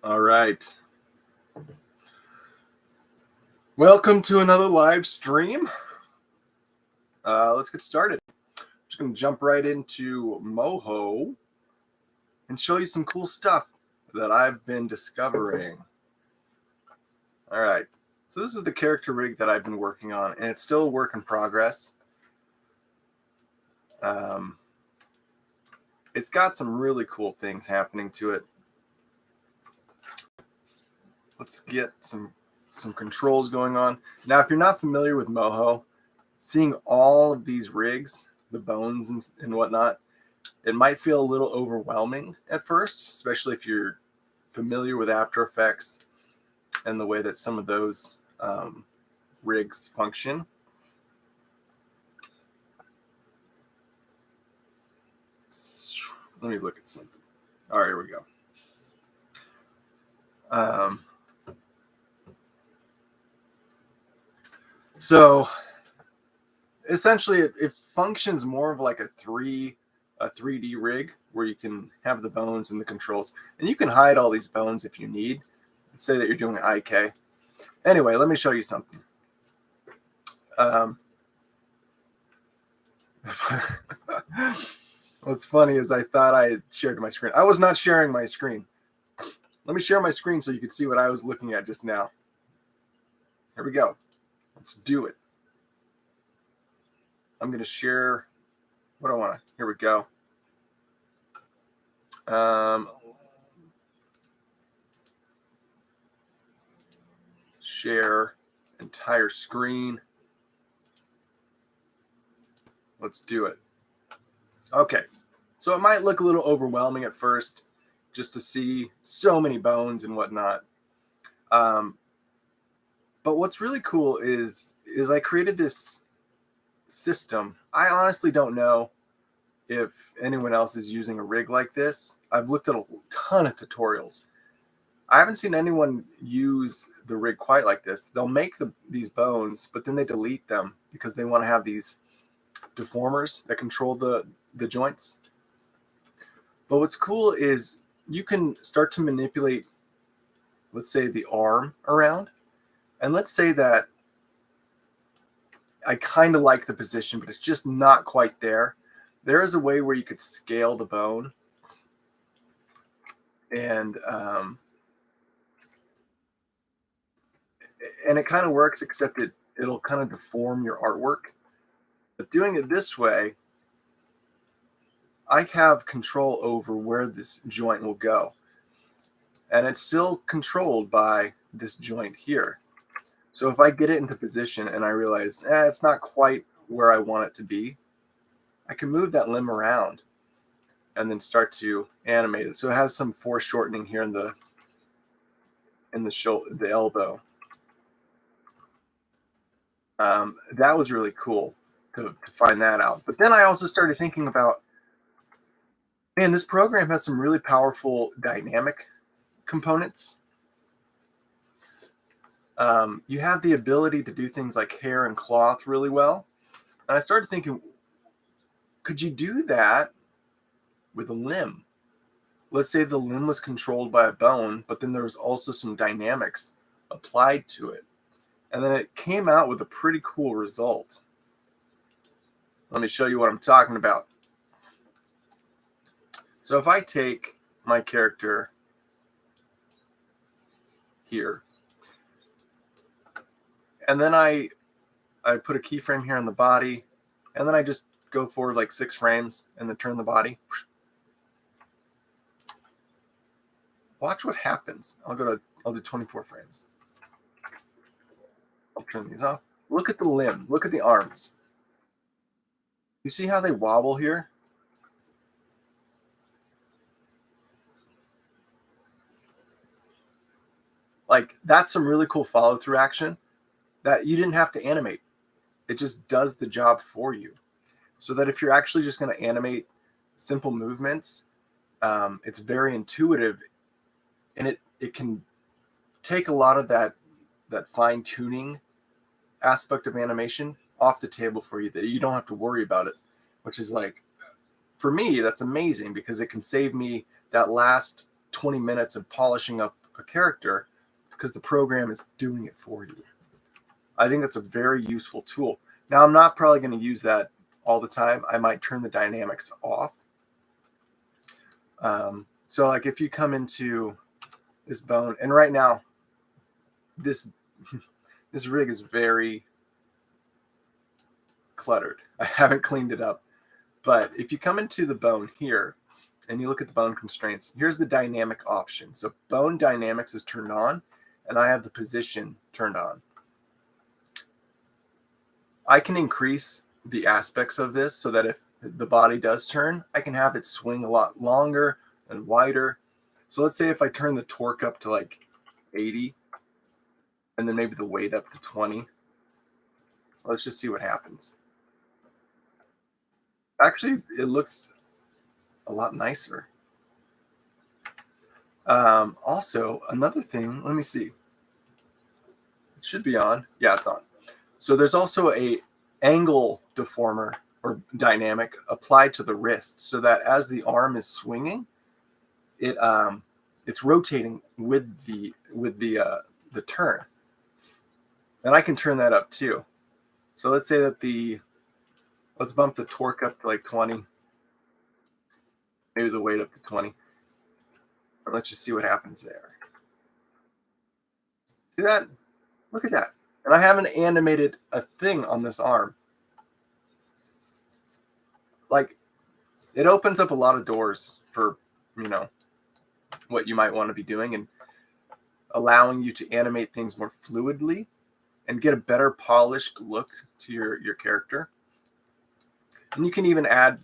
All right. Welcome to another live stream. Let's get started. I'm just going to jump right into Moho and show you some cool stuff that I've been discovering. All right. So this is the character rig that I've been working on, and it's still a work in progress. It's got some really cool things happening to it. Let's get some controls going on. Now, if you're not familiar with Moho, seeing all of these rigs, the bones and whatnot, it might feel a little overwhelming at first, especially if you're familiar with After Effects and the way that some of those rigs function. Let me look at something. All right, here we go. So essentially it functions more of like a 3D rig where you can have the bones and the controls, and you can hide all these bones if you need. Let's say that you're doing IK. Anyway, let me show you something. What's funny is I thought I had shared my screen. I was not sharing my screen. Let me share my screen so you can see what I was looking at just now. Here we go. Let's do it. I'm going to share what I want to. Here we go. Share entire screen. Let's do it. Okay. So it might look a little overwhelming at first just to see so many bones and whatnot. But what's really cool is I created this system. I honestly don't know if anyone else is using a rig like this. I've looked at a ton of tutorials. I haven't seen anyone use the rig quite like this. They'll make these bones, but then they delete them because they want to have these deformers that control the joints. But what's cool is you can start to manipulate, let's say, the arm around. And let's say that I kind of like the position, but it's just not quite there. There is a way where you could scale the bone, and it kind of works, except it'll kind of deform your artwork. But doing it this way, I have control over where this joint will go. And it's still controlled by this joint here. So if I get it into position and I realize it's not quite where I want it to be, I can move that limb around and then start to animate it. So it has some foreshortening here in the shoulder, the elbow. That was really cool to find that out. But then I also started thinking about, man, this program has some really powerful dynamic components. You have the ability to do things like hair and cloth really well. And I started thinking, could you do that with a limb? Let's say the limb was controlled by a bone, but then there was also some dynamics applied to it. And then it came out with a pretty cool result. Let me show you what I'm talking about. So if I take my character here, and then I put a keyframe here on the body, and then I just go forward like 6 frames and then turn the body. Watch what happens. I'll do 24 frames. I'll turn these off. Look at the limb. Look at the arms. You see how they wobble here? Like, that's some really cool follow-through action that you didn't have to animate. It just does the job for you. So that if you're actually just going to animate simple movements, it's very intuitive, and it can take a lot of that fine-tuning aspect of animation off the table for you, that you don't have to worry about it, which is, like, for me, that's amazing, because it can save me that last 20 minutes of polishing up a character because the program is doing it for you. I think that's a very useful tool. Now, I'm not probably going to use that all the time. I might turn the dynamics off. So like if you come into this bone, and right now, this rig is very cluttered. I haven't cleaned it up. But if you come into the bone here and you look at the bone constraints, here's the dynamic option. So bone dynamics is turned on, and I have the position turned on. I can increase the aspects of this so that if the body does turn, I can have it swing a lot longer and wider. So let's say if I turn the torque up to like 80 and then maybe the weight up to 20. Let's just see what happens. Actually, it looks a lot nicer. Also, another thing, let me see. It should be on. Yeah, it's on. So there's also a angle deformer or dynamic applied to the wrist so that as the arm is swinging, it's rotating with the turn. And I can turn that up too. So let's say that let's bump the torque up to like 20, maybe the weight up to 20. And let's just see what happens there. See that? Look at that. And I haven't animated a thing on this arm. Like, it opens up a lot of doors for, what you might want to be doing and allowing you to animate things more fluidly and get a better polished look to your character. And you can even add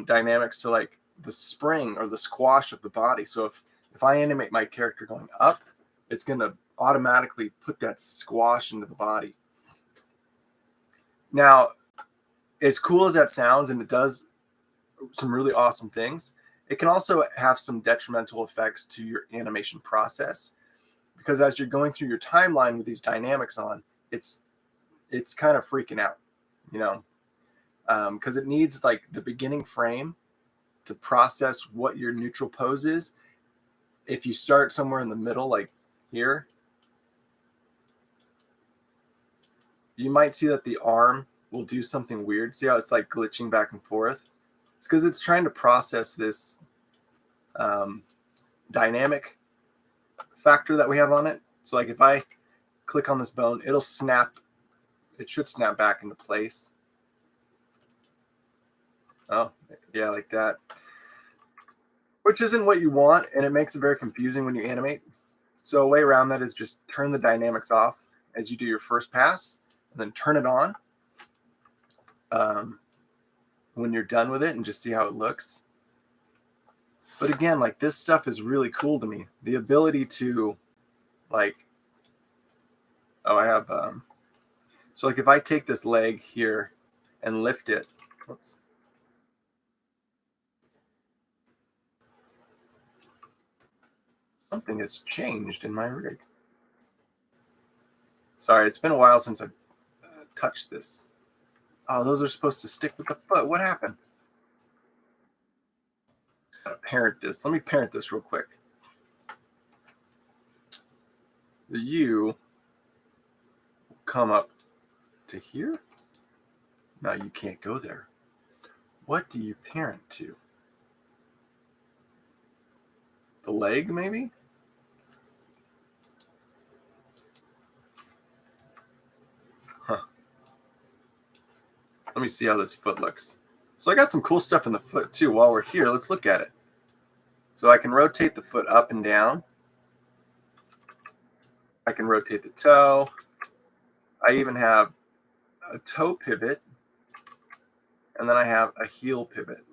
dynamics to like the spring or the squash of the body. So if I animate my character going up, it's going to automatically put that squash into the body. Now, as cool as that sounds, and it does some really awesome things, it can also have some detrimental effects to your animation process, because as you're going through your timeline with these dynamics on, it's kind of freaking out, because it needs like the beginning frame to process what your neutral pose is. If you start somewhere in the middle, like here, you might see that the arm will do something weird. See how it's like glitching back and forth? It's because it's trying to process this dynamic factor that we have on it. So like if I click on this bone, it should snap back into place. Oh, yeah, like that. Which isn't what you want, and it makes it very confusing when you animate. So a way around that is just turn the dynamics off as you do your first pass, and then turn it on when you're done with it, and just see how it looks. But again, like, this stuff is really cool to me. The ability to, like, I have, so like if I take this leg here and lift it, whoops. Something has changed in my rig. Sorry, it's been a while since I've touched this. Oh, those are supposed to stick with the foot. What happened? Gotta parent this. Let me parent this real quick. The U will come up to here. No, you can't go there. What do you parent to? The leg, maybe? Huh. Let me see how this foot looks. So I got some cool stuff in the foot too. While we're here, let's look at it. So I can rotate the foot up and down. I can rotate the toe. I even have a toe pivot, and then I have a heel pivot.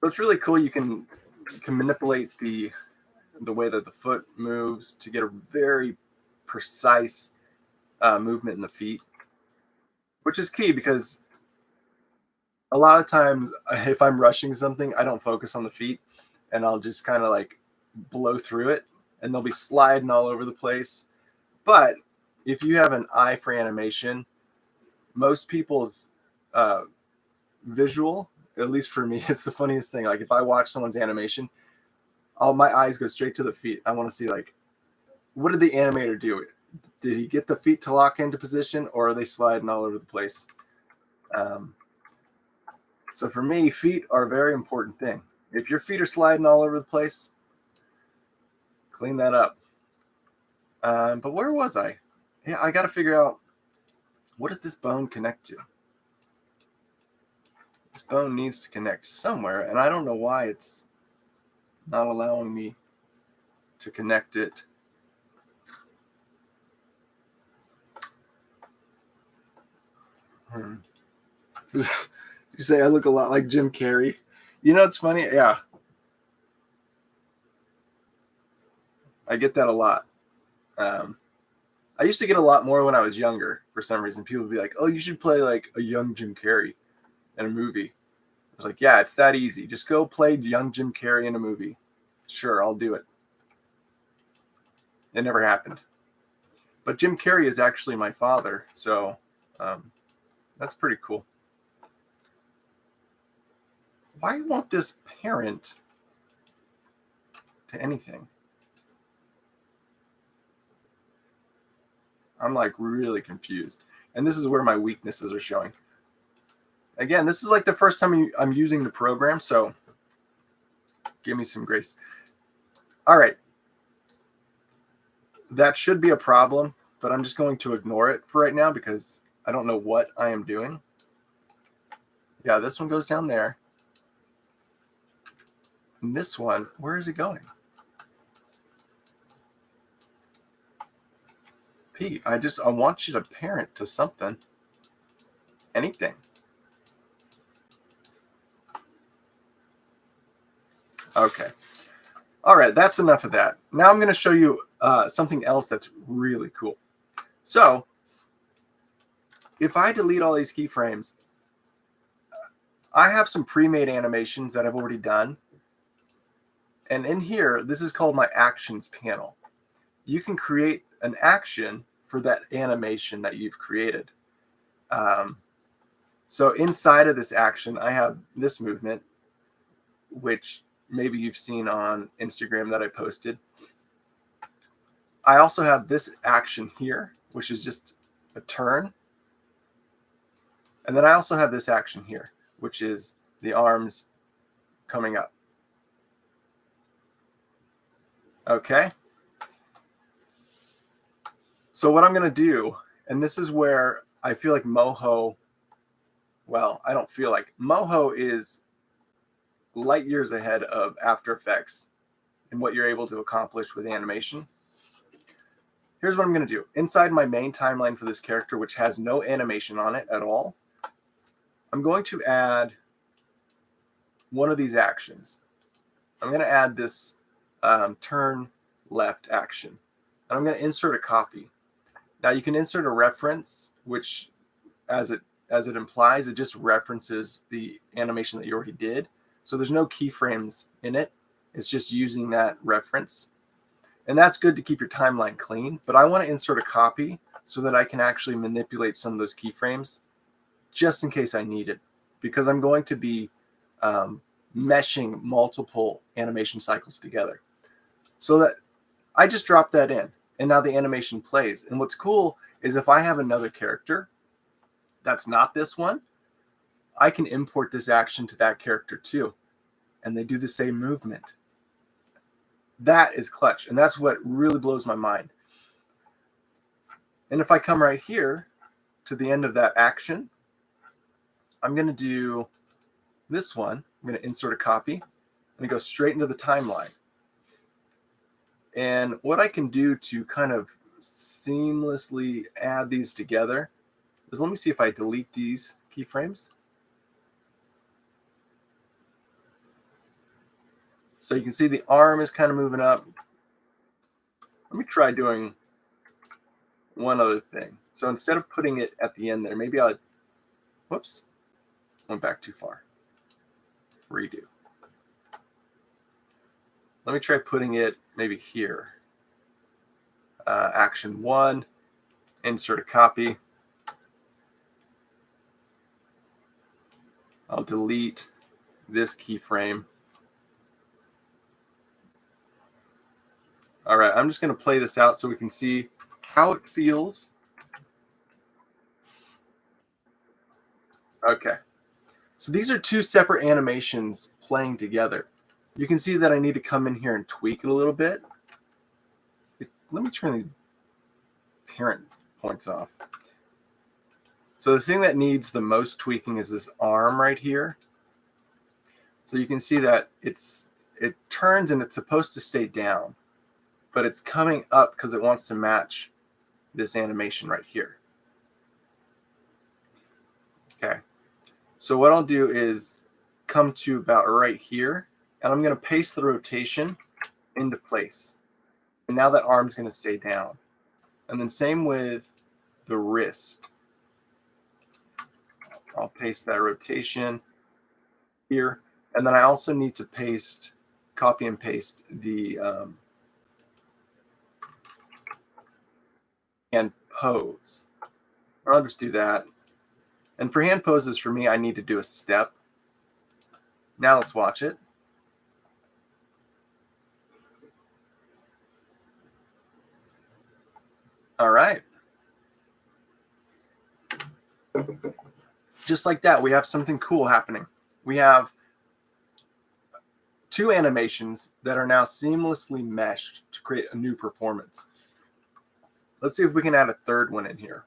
So it's really cool. You can manipulate the way that the foot moves to get a very precise movement in the feet, which is key because a lot of times if I'm rushing something, I don't focus on the feet, and I'll just kind of like blow through it, and they'll be sliding all over the place. But if you have an eye for animation, most people's visual, at least for me, it's the funniest thing. Like if I watch someone's animation, all my eyes go straight to the feet. I want to see, like, what did the animator do? Did he get the feet to lock into position, or are they sliding all over the place? So for me, feet are a very important thing. If your feet are sliding all over the place, clean that up. But where was I? Yeah, I got to figure out, what does this bone connect to? This bone needs to connect somewhere, and I don't know why it's not allowing me to connect it. You say I look a lot like Jim Carrey. You know, it's funny. Yeah, I get that a lot. I used to get a lot more when I was younger. For some reason, people would be like, "Oh, you should play like a young Jim Carrey in a movie." I was like, "Yeah, it's that easy. Just go play young Jim Carrey in a movie." Sure, I'll do it. It never happened. But Jim Carrey is actually my father, so that's pretty cool. Why won't this parent to anything? I'm like really confused. And this is where my weaknesses are showing. Again, this is like the first time I'm using the program, so give me some grace. All right. That should be a problem, but I'm just going to ignore it for right now because I don't know what I am doing. Yeah, this one goes down there. And this one, where is it going? Pete, I want you to parent to something. Anything. Okay. All right, that's enough of that. Now I'm going to show you something else that's really cool. So if I delete all these keyframes, I have some pre-made animations that I've already done. And in here, this is called my actions panel. You can create an action for that animation that you've created. So inside of this action, I have this movement, which maybe you've seen on Instagram that I posted. I also have this action here, which is just a turn. And then I also have this action here, which is the arms coming up. Okay. So what I'm going to do, and this is where I feel like Moho, well, I don't feel like, Moho is light years ahead of After Effects and what you're able to accomplish with animation. Here's what I'm going to do. Inside my main timeline for this character, which has no animation on it at all, I'm going to add one of these actions. I'm going to add this turn left action. And I'm going to insert a copy. Now you can insert a reference, which as it implies, it just references the animation that you already did. So there's no keyframes in it. It's just using that reference. And that's good to keep your timeline clean. But I want to insert a copy so that I can actually manipulate some of those keyframes just in case I need it. Because I'm going to be meshing multiple animation cycles together. So that I just drop that in. And now the animation plays. And what's cool is if I have another character that's not this one, I can import this action to that character too. And they do the same movement. That is clutch. And that's what really blows my mind. And if I come right here to the end of that action, I'm going to do this one. I'm going to insert a copy and go straight into the timeline. And what I can do to kind of seamlessly add these together is, let me see if I delete these keyframes. So you can see the arm is kind of moving up. Let me try doing one other thing. So instead of putting it at the end there, maybe I'll, whoops, went back too far. Redo. Let me try putting it maybe here. Action 1, insert a copy. I'll delete this keyframe. All right, I'm just going to play this out so we can see how it feels. Okay. So these are two separate animations playing together. You can see that I need to come in here and tweak it a little bit. Let me turn the parent points off. So the thing that needs the most tweaking is this arm right here. So you can see that it turns and it's supposed to stay down, but it's coming up because it wants to match this animation right here. Okay. So what I'll do is come to about right here, and I'm going to paste the rotation into place. And now that arm's going to stay down. And then same with the wrist. I'll paste that rotation here. And then I also need to copy and paste the hand pose. I'll just do that. And for hand poses, for me, I need to do a step. Now let's watch it. All right. Just like that, we have something cool happening. We have two animations that are now seamlessly meshed to create a new performance. Let's see if we can add a third one in here.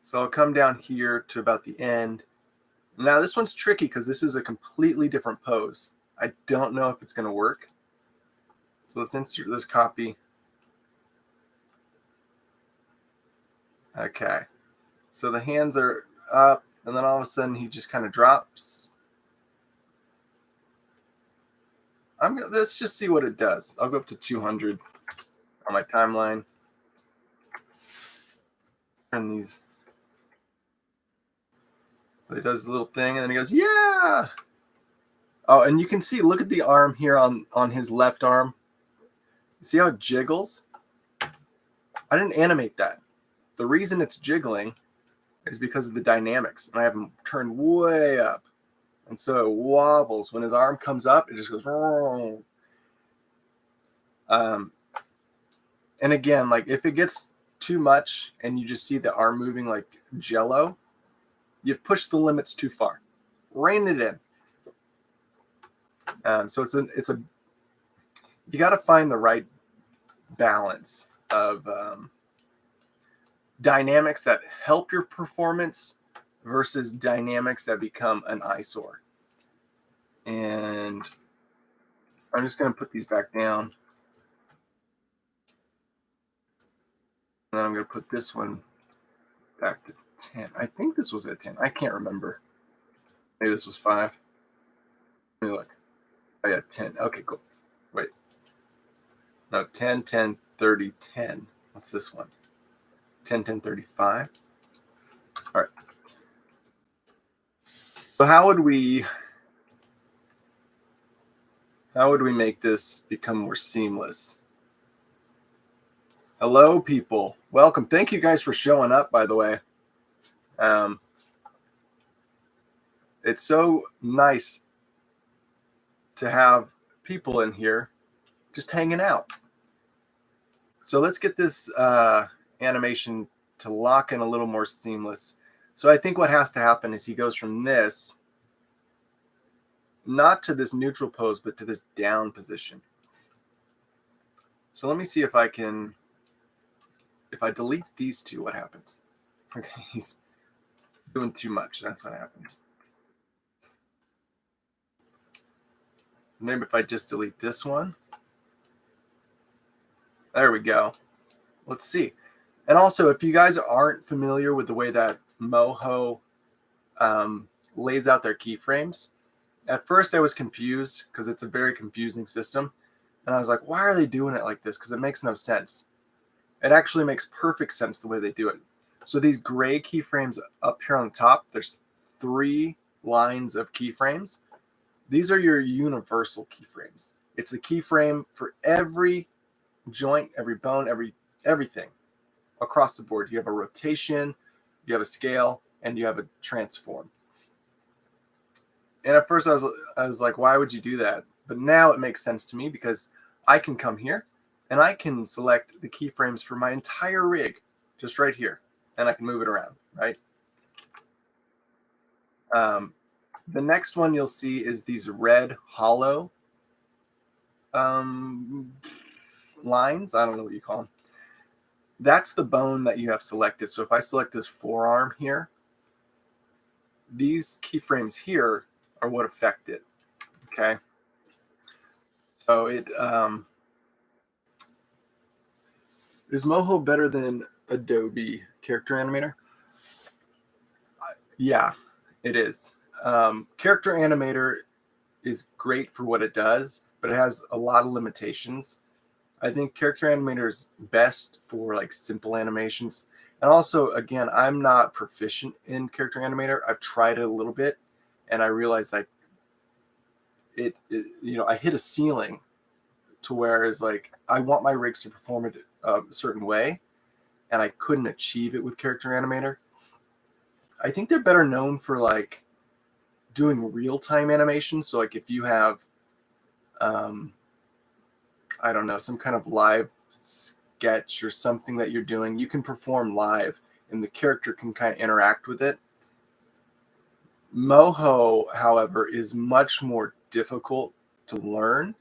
So I'll come down here to about the end. Now this one's tricky because this is a completely different pose. I don't know if it's going to work. So let's insert this copy. Okay. So the hands are up, and then all of a sudden he just kind of drops. Let's just see what it does. I'll go up to 200 on my timeline. Turn these. So he does a little thing, and then he goes, yeah! Oh, and you can see, look at the arm here on his left arm. See how it jiggles? I didn't animate that. The reason it's jiggling is because of the dynamics, and I have them turned way up. And so it wobbles. When his arm comes up, it just goes. And again, like if it gets too much and you just see the arm moving like jello, you've pushed the limits too far. Rein it in. So you got to find the right balance of dynamics that help your performance versus dynamics that become an eyesore. And I'm just going to put these back down. And then I'm going to put this one back to 10. I think this was at 10. I can't remember. Maybe this was 5. Let me look. Oh, yeah, 10. Okay, cool. Wait. No, 10, 10, 30, 10. What's this one? 10, 10, 35. All right. So how would we make this become more seamless? Hello, people. Welcome. Thank you guys for showing up, by the way. It's so nice to have people in here just hanging out. So let's get this animation to lock in a little more seamless. So I think what has to happen is he goes from this, not to this neutral pose, but to this down position. So let me see if I delete these two, what happens? Okay, he's doing too much. That's what happens. Maybe if I just delete this one. There we go. Let's see. And also, if you guys aren't familiar with the way that Moho lays out their keyframes, at first I was confused because it's a very confusing system. And I was like, why are they doing it like this? Because it makes no sense. It actually makes perfect sense the way they do it. So these gray keyframes up here on the top, there's 3 lines of keyframes. These are your universal keyframes. It's the keyframe for every joint, every bone, everything across the board. You have a rotation, you have a scale, and you have a transform. And at first I was like, why would you do that? But now it makes sense to me because I can come here and I can select the keyframes for my entire rig just right here, and I can move it around, right? The next one you'll see is these red hollow lines. I don't know what you call them. That's the bone that you have selected. So if I select this forearm here, these keyframes here are what affect it. Okay. So it is Moho better than Adobe Character Animator? Yeah, it is. Character Animator is great for what it does, but it has a lot of limitations. I think Character Animator is best for like simple animations. And also, again, I'm not proficient in Character Animator. I've tried it a little bit, and I realized like I hit a ceiling to where it's like I want my rigs to perform it a certain way, and I couldn't achieve it with Character Animator. I think they're better known for like doing real-time animations. So like if you have, I don't know, some kind of live sketch or something that you're doing, you can perform live and the character can kind of interact with it. Moho, however, is much more difficult to learn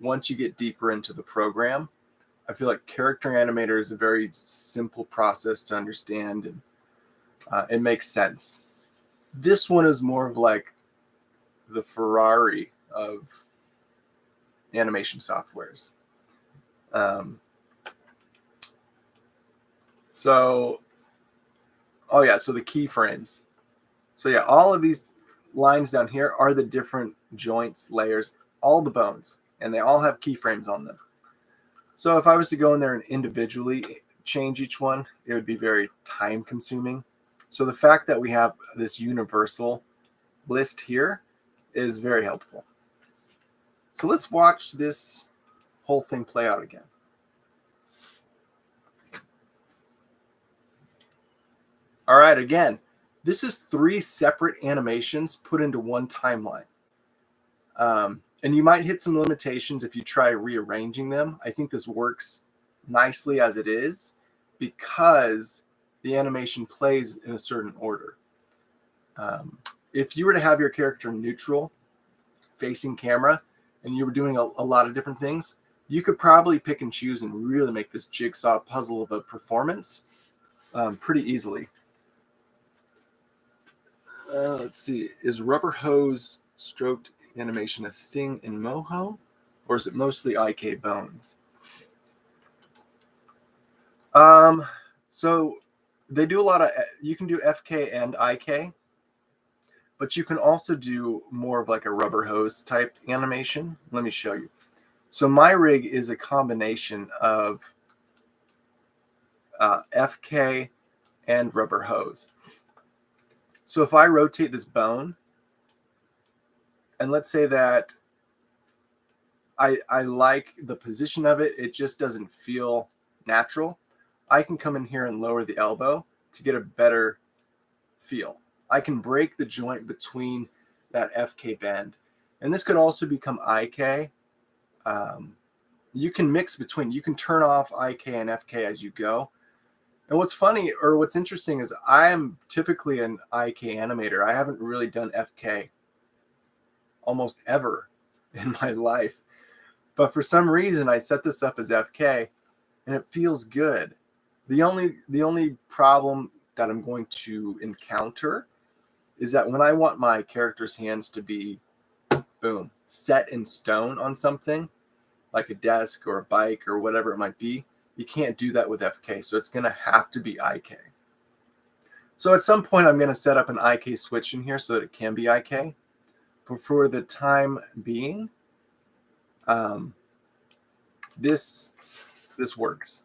once you get deeper into the program. I feel like Character Animator is a very simple process to understand, and it makes sense. This one is more of like the Ferrari of animation softwares. So the keyframes. So yeah, all of these lines down here are the different joints, layers, all the bones, and they all have keyframes on them. So if I was to go in there and individually change each one, it would be very time consuming. So the fact that we have this universal list here is very helpful. So let's watch this whole thing play out again. All right, again, this is 3 separate animations put into one timeline. And you might hit some limitations if you try rearranging them. I think this works nicely as it is because the animation plays in a certain order. If you were to have your character neutral facing camera and you were doing a lot of different things, you could probably pick and choose and really make this jigsaw puzzle of a performance pretty easily. Let's see. Is rubber hose stroked animation a thing in Moho, or is it mostly IK bones? So they do a lot of, you can do FK and IK, but you can also do more of like a rubber hose type animation. Let me show you. So my rig is a combination of FK and rubber hose. So if I rotate this bone, and let's say that I like the position of it, it just doesn't feel natural, I can come in here and lower the elbow to get a better feel. I can break the joint between that FK bend. And this could also become IK. You can mix between, you can turn off IK and FK as you go. And what's funny, or what's interesting, is I am typically an IK animator. I haven't really done FK almost ever in my life. But for some reason, I set this up as FK, and it feels good. The only problem that I'm going to encounter is that when I want my character's hands to be, boom, set in stone on something, like a desk or a bike or whatever it might be, you can't do that with FK. So it's going to have to be IK. So at some point, I'm going to set up an IK switch in here so that it can be IK. But for the time being, this works.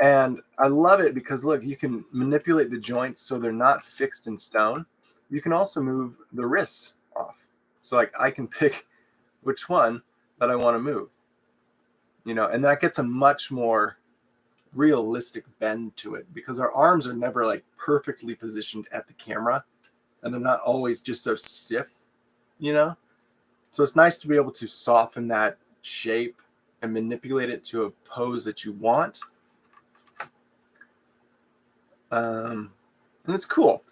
And I love it because, look, you can manipulate the joints so they're not fixed in stone. You can also move the wrist off. So like I can pick which one that I want to move, and that gets a much more realistic bend to it because our arms are never like perfectly positioned at the camera and they're not always just so stiff, So it's nice to be able to soften that shape and manipulate it to a pose that you want. And it's cool.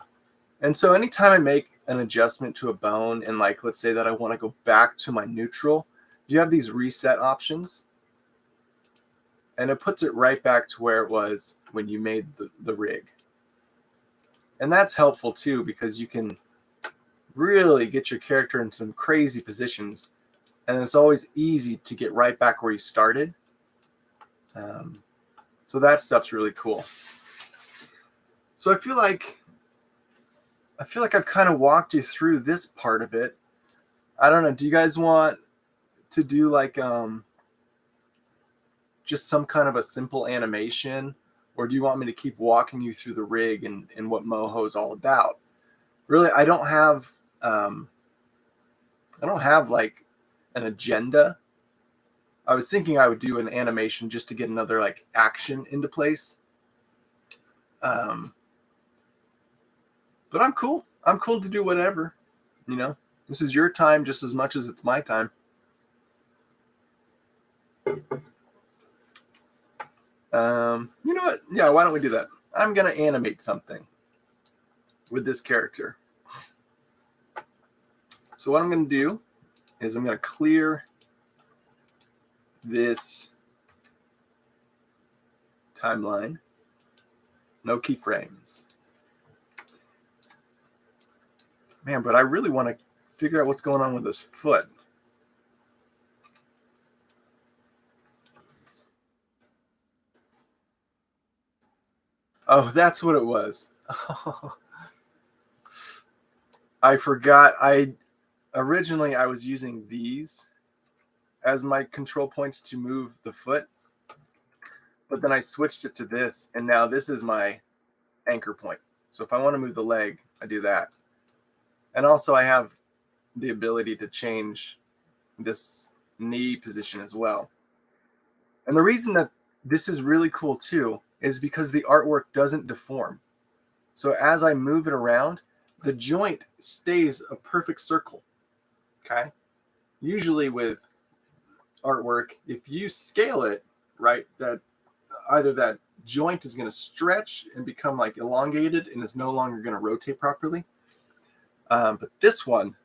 And so anytime I make an adjustment to a bone, and like, let's say that I want to go back to my neutral, you have these reset options, and it puts it right back to where it was when you made the rig. And that's helpful too, because you can really get your character in some crazy positions, and it's always easy to get right back where you started. So that stuff's really cool. So I feel like I've kind of walked you through this part of it. I don't know. Do you guys want to do like just some kind of a simple animation, or do you want me to keep walking you through the rig and what Moho is all about? Really, I don't have like an agenda. I was thinking I would do an animation just to get another like action into place. But I'm cool. I'm cool to do whatever. You know, this is your time just as much as it's my time. You know what? Yeah, why don't we do that? I'm going to animate something with this character. So what I'm going to do is I'm going to clear this timeline. No keyframes. Man, but I really want to figure out what's going on with this foot. Oh, that's what it was. I forgot. Originally I was using these as my control points to move the foot, but then I switched it to this, and now this is my anchor point. So if I want to move the leg, I do that. And also I have the ability to change this knee position as well. And the reason that this is really cool too is because the artwork doesn't deform. So as I move it around, the joint stays a perfect circle. Okay? Usually with artwork, if you scale it, right, that either that joint is going to stretch and become like elongated and is no longer going to rotate properly. But this one,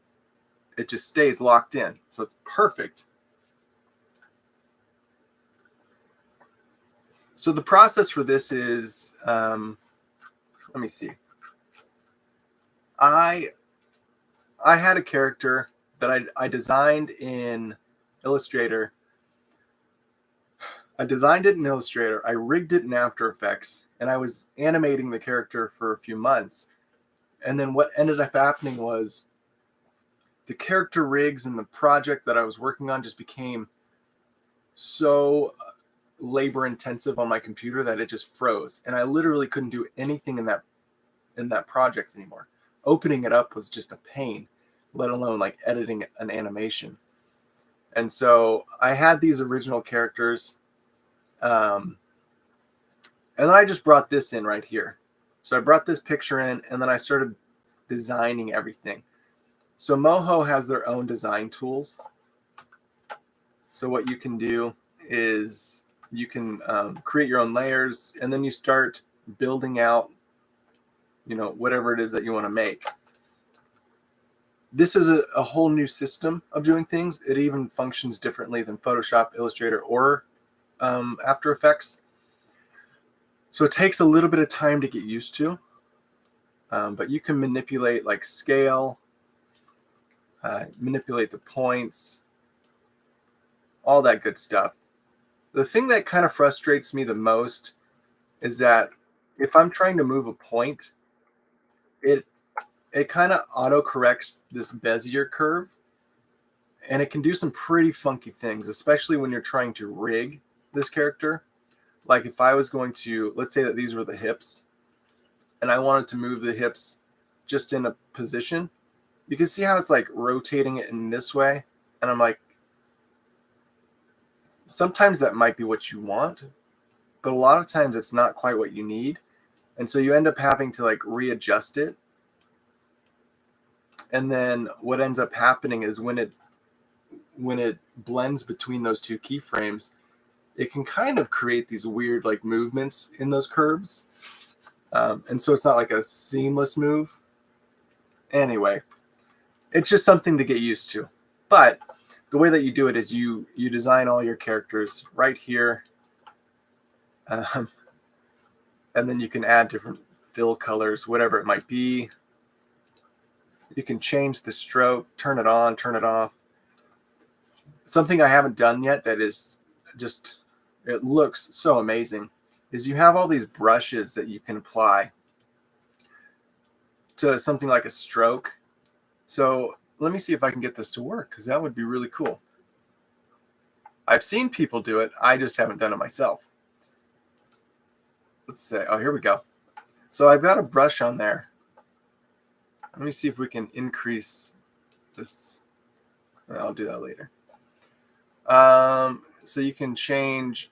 it just stays locked in. So it's perfect. So the process for this is, let me see. I had a character that I designed in Illustrator. I designed it in Illustrator. I rigged it in After Effects, and I was animating the character for a few months. And then what ended up happening was the character rigs and the project that I was working on just became so labor intensive on my computer that it just froze, and I literally couldn't do anything in that project anymore. Opening it up was just a pain, let alone like editing an animation. And so I had these original characters, and then I just brought this in right here. So I brought this picture in, and then I started designing everything. So Moho has their own design tools. So what you can do is you can create your own layers, and then you start building out, you know, whatever it is that you want to make. This is a whole new system of doing things. It even functions differently than Photoshop, Illustrator, or After Effects. So it takes a little bit of time to get used to, but you can manipulate like scale, manipulate the points, all that good stuff. The thing that kind of frustrates me the most is that if I'm trying to move a point, it kind of auto corrects this Bezier curve, and it can do some pretty funky things, especially when you're trying to rig this character. Like if I was going to, let's say that these were the hips, and I wanted to move the hips just in a position, you can see how it's like rotating it in this way. And I'm like, sometimes that might be what you want, but a lot of times it's not quite what you need. And so you end up having to like readjust it. And then what ends up happening is when it blends between those two keyframes, it can kind of create these weird like movements in those curves. And so it's not like a seamless move. Anyway, it's just something to get used to. But the way that you do it is you design all your characters right here. And then you can add different fill colors, whatever it might be. You can change the stroke, turn it on, turn it off. Something I haven't done yet that is just, it looks so amazing, is you have all these brushes that you can apply to something like a stroke. So let me see if I can get this to work, because that would be really cool. I've seen people do it. I just haven't done it myself. Let's say, oh, here we go. So I've got a brush on there. Let me see if we can increase this. I'll do that later. So you can change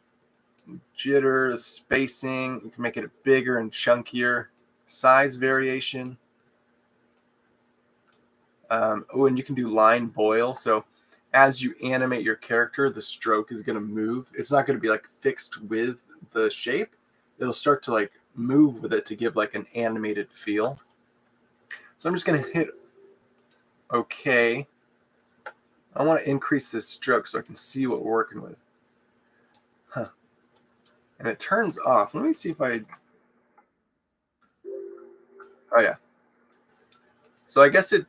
jitter, spacing. You can make it bigger and chunkier. Size variation. Oh, and you can do line boil. So as you animate your character, the stroke is going to move. It's not going to be like fixed with the shape. It'll start to like move with it to give like an animated feel. So I'm just going to hit OK. I want to increase this stroke so I can see what we're working with. Huh. And it turns off. Let me see if I... Oh, yeah. So I guess it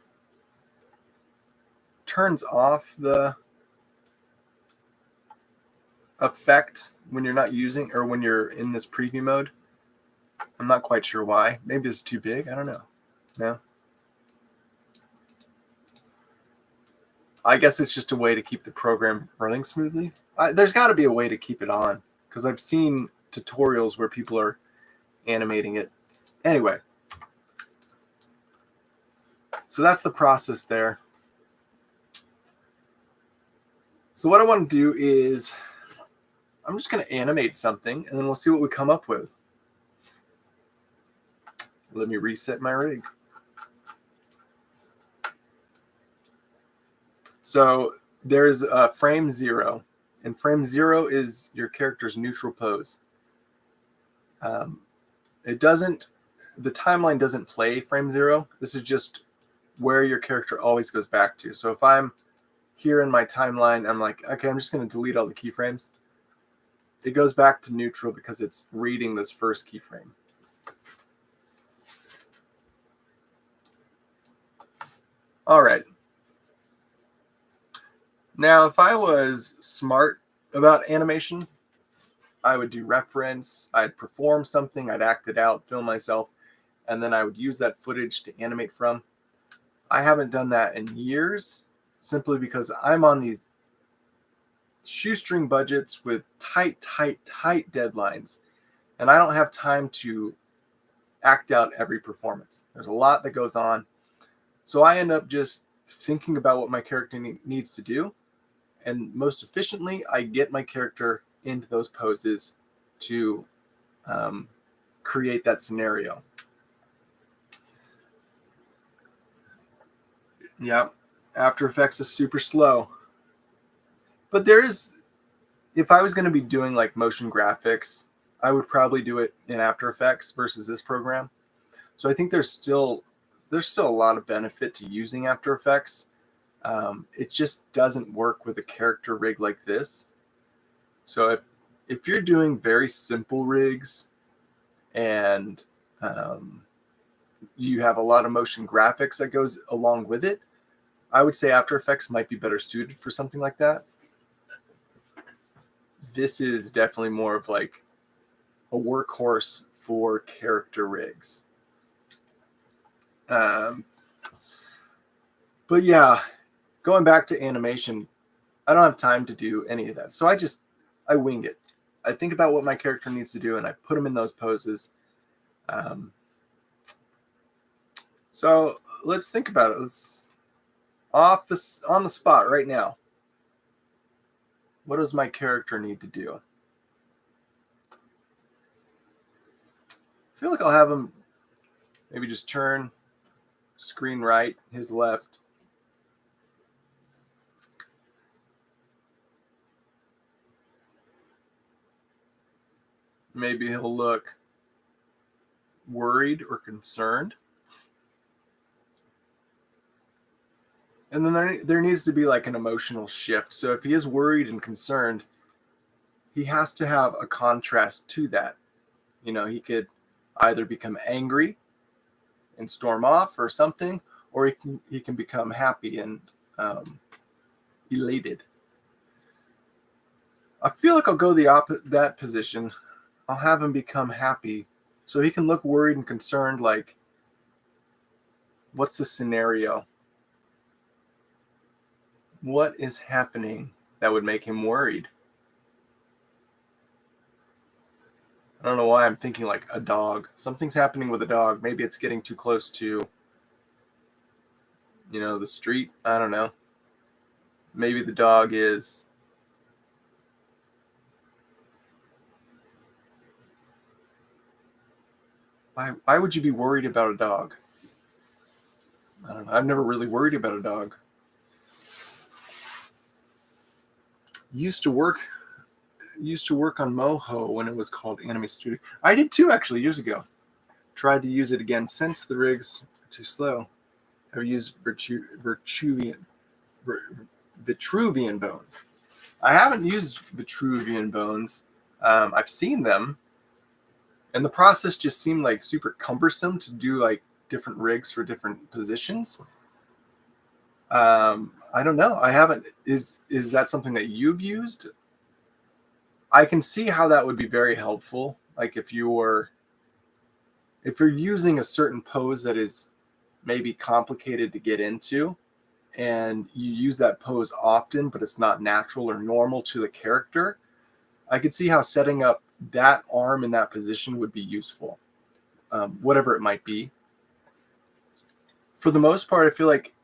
turns off the effect when you're not using, or when you're in this preview mode. I'm not quite sure why. Maybe it's too big. I don't know. No. I guess it's just a way to keep the program running smoothly. There's got to be a way to keep it on, because I've seen tutorials where people are animating it. Anyway, so that's the process there. So what I want to do is I'm just going to animate something, and then we'll see what we come up with. Let me reset my rig. So there's frame 0, and frame 0 is your character's neutral pose. The timeline doesn't play frame 0. This is just where your character always goes back to. So if I'm here in my timeline, I'm like, okay, I'm just going to delete all the keyframes. It goes back to neutral because it's reading this first keyframe. All right. Now, if I was smart about animation, I would do reference, I'd perform something, I'd act it out, film myself, and then I would use that footage to animate from. I haven't done that in years, simply because I'm on these shoestring budgets with tight deadlines, and I don't have time to act out every performance. There's a lot that goes on. So I end up just thinking about what my character needs to do, and most efficiently, I get my character into those poses to create that scenario. Yep, After Effects is super slow. But if I was going to be doing like motion graphics, I would probably do it in After Effects versus this program. So I think there's still a lot of benefit to using After Effects. It just doesn't work with a character rig like this. So if you're doing very simple rigs and you have a lot of motion graphics that goes along with it, I would say After Effects might be better suited for something like that. This is definitely more of like a workhorse for character rigs. But yeah, going back to animation, I don't have time to do any of that. So I wing it. I think about what my character needs to do, and I put them in those poses. So let's think about it. Let's on the spot right now. What does my character need to do? I feel like I'll have him maybe just turn screen right, his left. maybe he'll look worried or concerned. And then there needs to be like an emotional shift. So if he is worried and concerned, he has to have a contrast to that. You know, he could either become angry and storm off or something, or he can become happy and elated. I feel like I'll go that position. I'll have him become happy so he can look worried and concerned, like, what's the scenario? What is happening that would make him worried? I don't know why I'm thinking like a dog. Something's happening with a dog. Maybe it's getting too close to, you know, the street. I don't know. Maybe the dog is why would you be worried about a dog? I don't know. I've never really worried about a dog. Used to work on Moho when it was called Anime Studio. I did too, actually, years ago. Tried to use it again since the rigs are too slow. I've used Vitruvian bones. I haven't used Vitruvian bones. I've seen them, and the process just seemed like super cumbersome to do like different rigs for different positions. I don't know. I haven't. Is that something that you've used? I can see how that would be very helpful. Like if you're using a certain pose that is maybe complicated to get into, and you use that pose often, but it's not natural or normal to the character, I could see how setting up that arm in that position would be useful, whatever it might be. For the most part, I feel like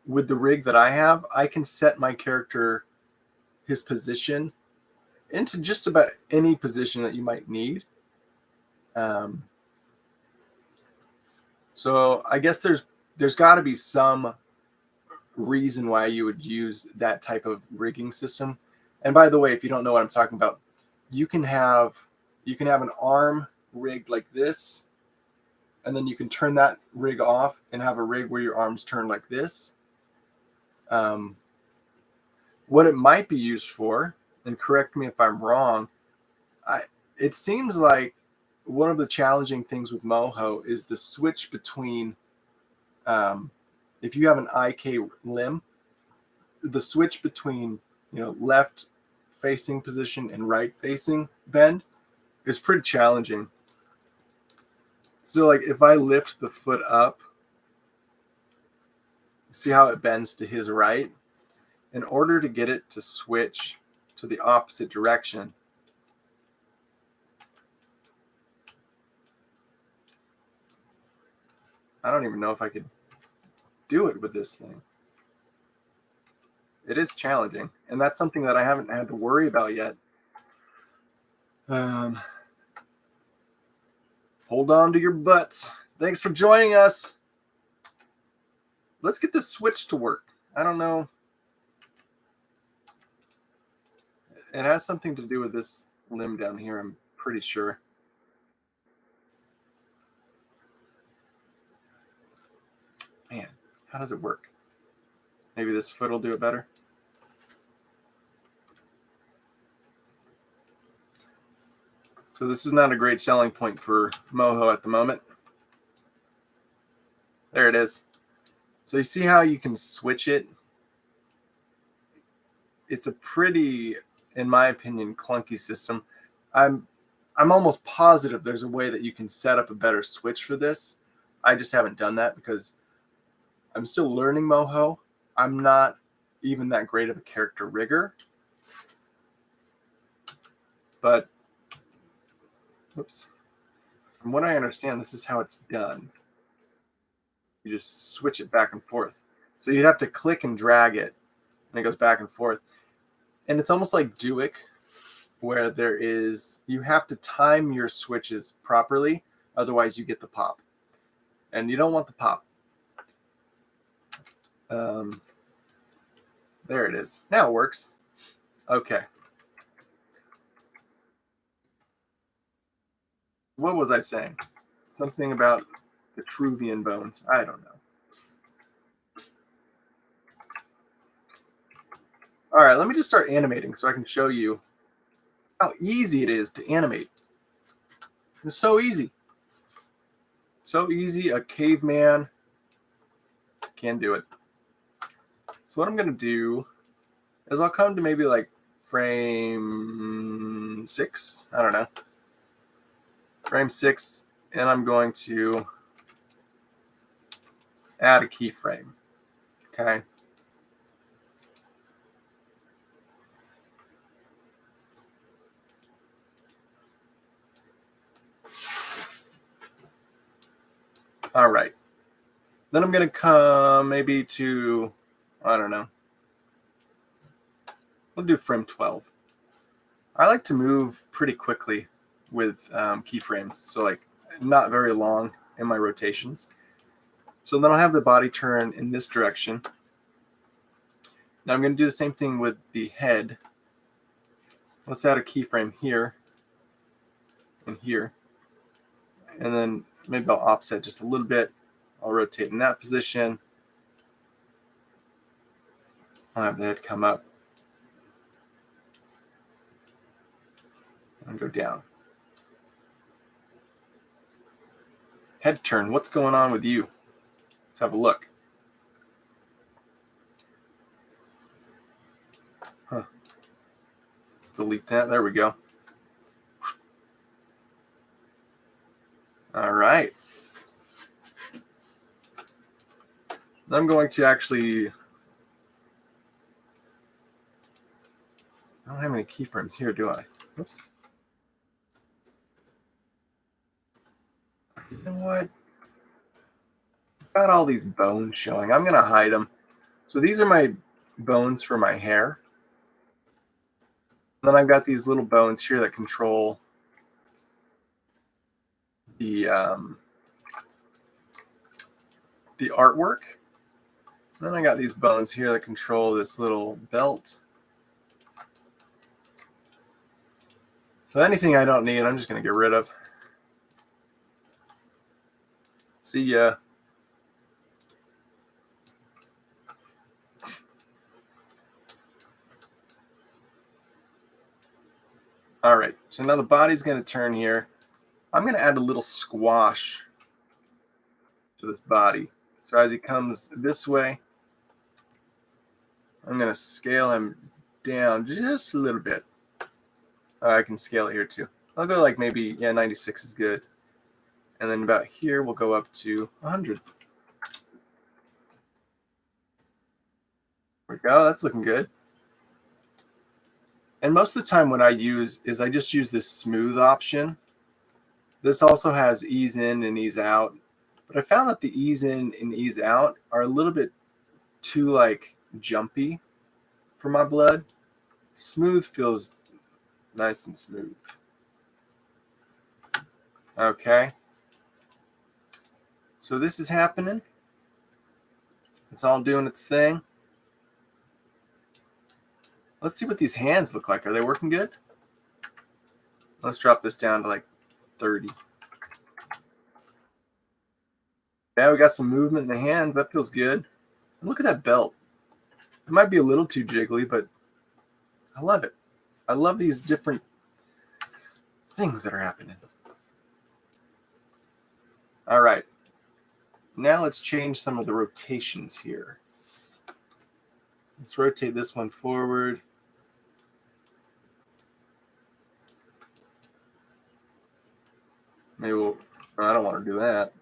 with the rig that I have, I can set my character, his position, into just about any position that you might need. So I guess there's got to be some reason why you would use that type of rigging system. And by the way, if you don't know what I'm talking about, you can have an arm rigged like this, and then you can turn that rig off and have a rig where your arms turn like this. What it might be used for, and correct me if I'm wrong, it seems like one of the challenging things with Moho is the switch between, if you have an IK limb, the switch between, you know, left facing position and right facing bend is pretty challenging. So like if I lift the foot up, see how it bends to his right? In order to get it to switch to the opposite direction, I don't even know if I could do it with this thing. It is challenging, and that's something that I haven't had to worry about yet. Hold on to your butts. Thanks for joining us. Let's get this switch to work. I don't know. It has something to do with this limb down here, I'm pretty sure. Man, how does it work? Maybe this foot will do it better. So this is not a great selling point for Moho at the moment. There it is. So you see how you can switch it? It's a pretty, in my opinion, clunky system. I'm almost positive there's a way that you can set up a better switch for this. I just haven't done that because I'm still learning Moho. I'm not even that great of a character rigger. But, whoops. From what I understand, this is how it's done. You just switch it back and forth. So you'd have to click and drag it, and it goes back and forth. And it's almost like Duick, where you have to time your switches properly, otherwise you get the pop. And you don't want the pop. There it is. Now it works. Okay. what was I saying? Something about Vitruvian bones. I don't know. All right, let me just start animating so I can show you how easy it is to animate. It's so easy. So easy, a caveman can do it. So what I'm going to do is I'll come to maybe like frame 6. I don't know. Frame 6, and I'm going to add a keyframe. Okay. All right. Then I'm going to come maybe to, I don't know. We'll do frame 12. I like to move pretty quickly with keyframes, so like not very long in my rotations. So then I'll have the body turn in this direction. Now I'm going to do the same thing with the head. Let's add a keyframe here and here. And then maybe I'll offset just a little bit. I'll rotate in that position. I'll have the head come up and go down. Head turn, what's going on with you? Let's have a look. Huh. Let's delete that. There we go. All right. I'm going to actually, I don't have any keyframes here, do I? Oops. You know what? Got all these bones showing. I'm going to hide them. So these are my bones for my hair. Then I've got these little bones here that control the artwork. Then I got these bones here that control this little belt. So anything I don't need, I'm just going to get rid of. See ya. All right, so now the body's going to turn here. I'm going to add a little squash to this body. So as he comes this way, I'm going to scale him down just a little bit. I can scale it here too. I'll go like maybe, 96 is good. And then about here, we'll go up to 100. There we go, that's looking good. And most of the time what I use is I just use this smooth option. This also has ease in and ease out. But I found that the ease in and ease out are a little bit too like jumpy for my blood. Smooth feels nice and smooth. Okay. So this is happening. It's all doing its thing. Let's see what these hands look like. Are they working good? Let's drop this down to like 30. Yeah, we got some movement in the hand. That feels good. And look at that belt. It might be a little too jiggly, but I love it. I love these different things that are happening. All right. Now let's change some of the rotations here. Let's rotate this one forward. Maybe we'll, I don't want to do that.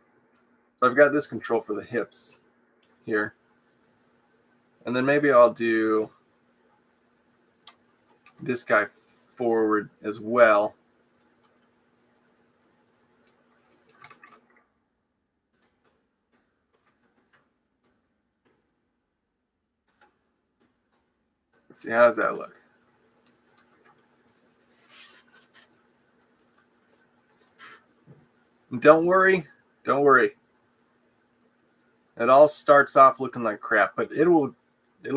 So I've got this control for the hips here. And then maybe I'll do this guy forward as well. Let's see, how does that look? Don't worry. It all starts off looking like crap, but it'll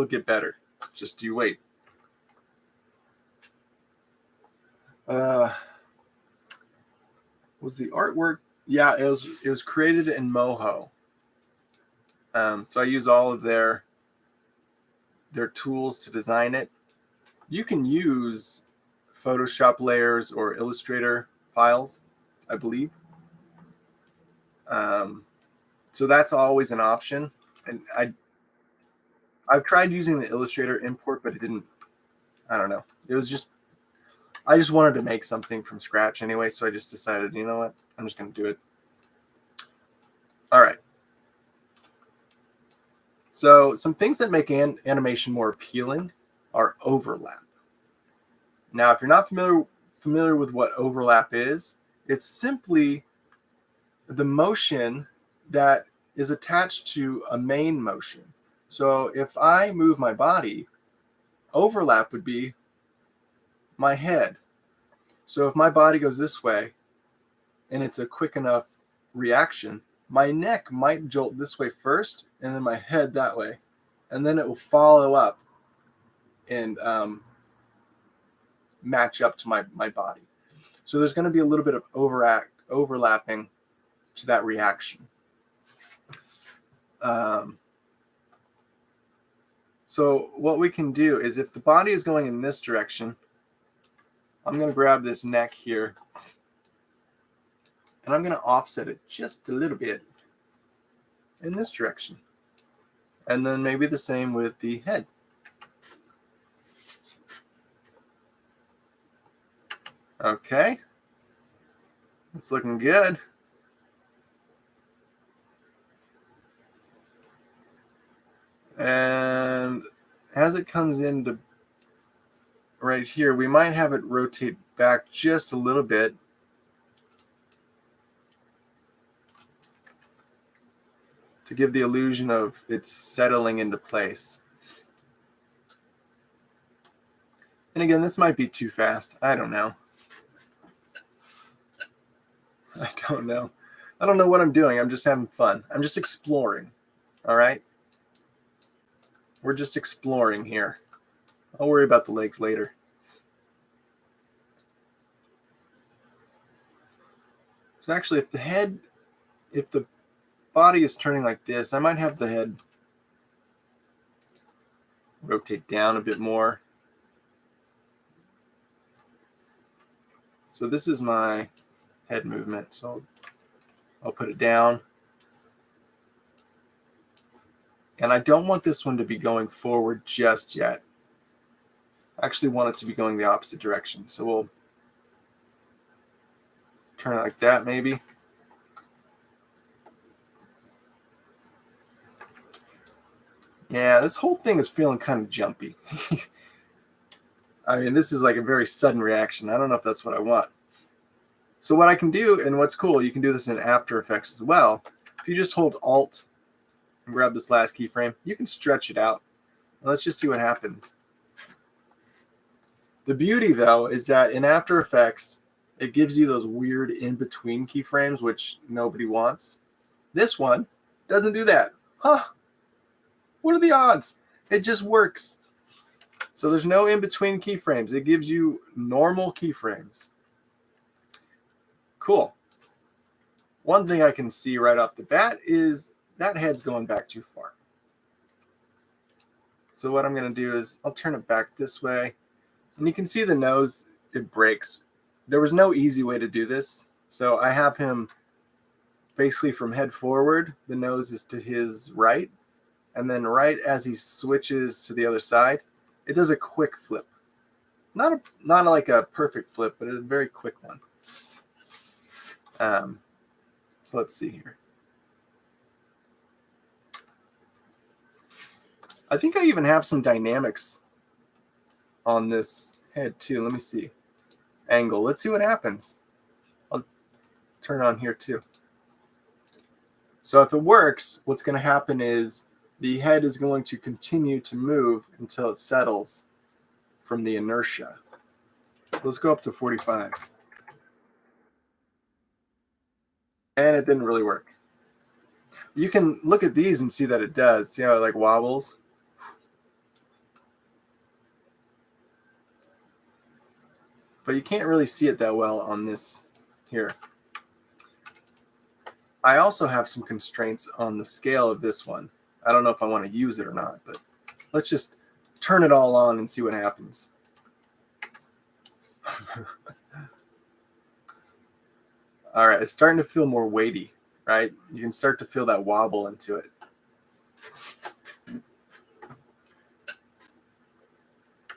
get better. Just you wait. Was the artwork? Yeah, it was created in Moho. So I use all of their tools to design it. You can use Photoshop layers or Illustrator files, I believe. So that's always an option. And I've tried using the Illustrator import, but it didn't. I don't know. It was just I just wanted to make something from scratch anyway, so I just decided, you know what, I'm just going to do it. All right. So some things that make animation more appealing are overlap. Now, if you're not familiar with what overlap is, it's simply the motion that is attached to a main motion. So if I move my body, overlap would be my head. So if my body goes this way and it's a quick enough reaction, my neck might jolt this way first and then my head that way. And then it will follow up and match up to my body. So there's going to be a little bit of overlapping to that reaction. So what we can do is if the body is going in this direction, I'm going to grab this neck here and I'm going to offset it just a little bit in this direction. And then maybe the same with the head. Okay. It's looking good. And as it comes into right here, we might have it rotate back just a little bit. To give the illusion of it's settling into place. And again, this might be too fast. I don't know. I don't know. I don't know what I'm doing. I'm just having fun. I'm just exploring. All right? We're just exploring here. I'll worry about the legs later. So actually, if the body is turning like this, I might have the head rotate down a bit more. So this is my head movement. So I'll put it down. And I don't want this one to be going forward just yet. I actually want it to be going the opposite direction. So we'll turn it like that maybe. Yeah, this whole thing is feeling kind of jumpy. I mean, this is like a very sudden reaction. I don't know if that's what I want. So what I can do, and what's cool, you can do this in After Effects as well. If you just hold Alt and grab this last keyframe, you can stretch it out. Let's just see what happens. The beauty, though, is that in After Effects, it gives you those weird in-between keyframes, which nobody wants. This one doesn't do that. Huh? What are the odds? It just works. So there's no in-between keyframes. It gives you normal keyframes. Cool. One thing I can see right off the bat is that head's going back too far. So what I'm going to do is I'll turn it back this way. And you can see the nose, it breaks. There was no easy way to do this. So I have him basically from head forward. The nose is to his right. And then right as he switches to the other side, it does a quick flip. Not like a perfect flip, but a very quick one. So let's see here. I think I even have some dynamics on this head too. Let me see. Angle. Let's see what happens. I'll turn on here too. So if it works, what's going to happen is the head is going to continue to move until it settles from the inertia. Let's go up to 45. And it didn't really work. You can look at these and see that it does. See how it like wobbles? But you can't really see it that well on this here. I also have some constraints on the scale of this one. I don't know if I want to use it or not, but let's just turn it all on and see what happens. All right, it's starting to feel more weighty, right? You can start to feel that wobble into it.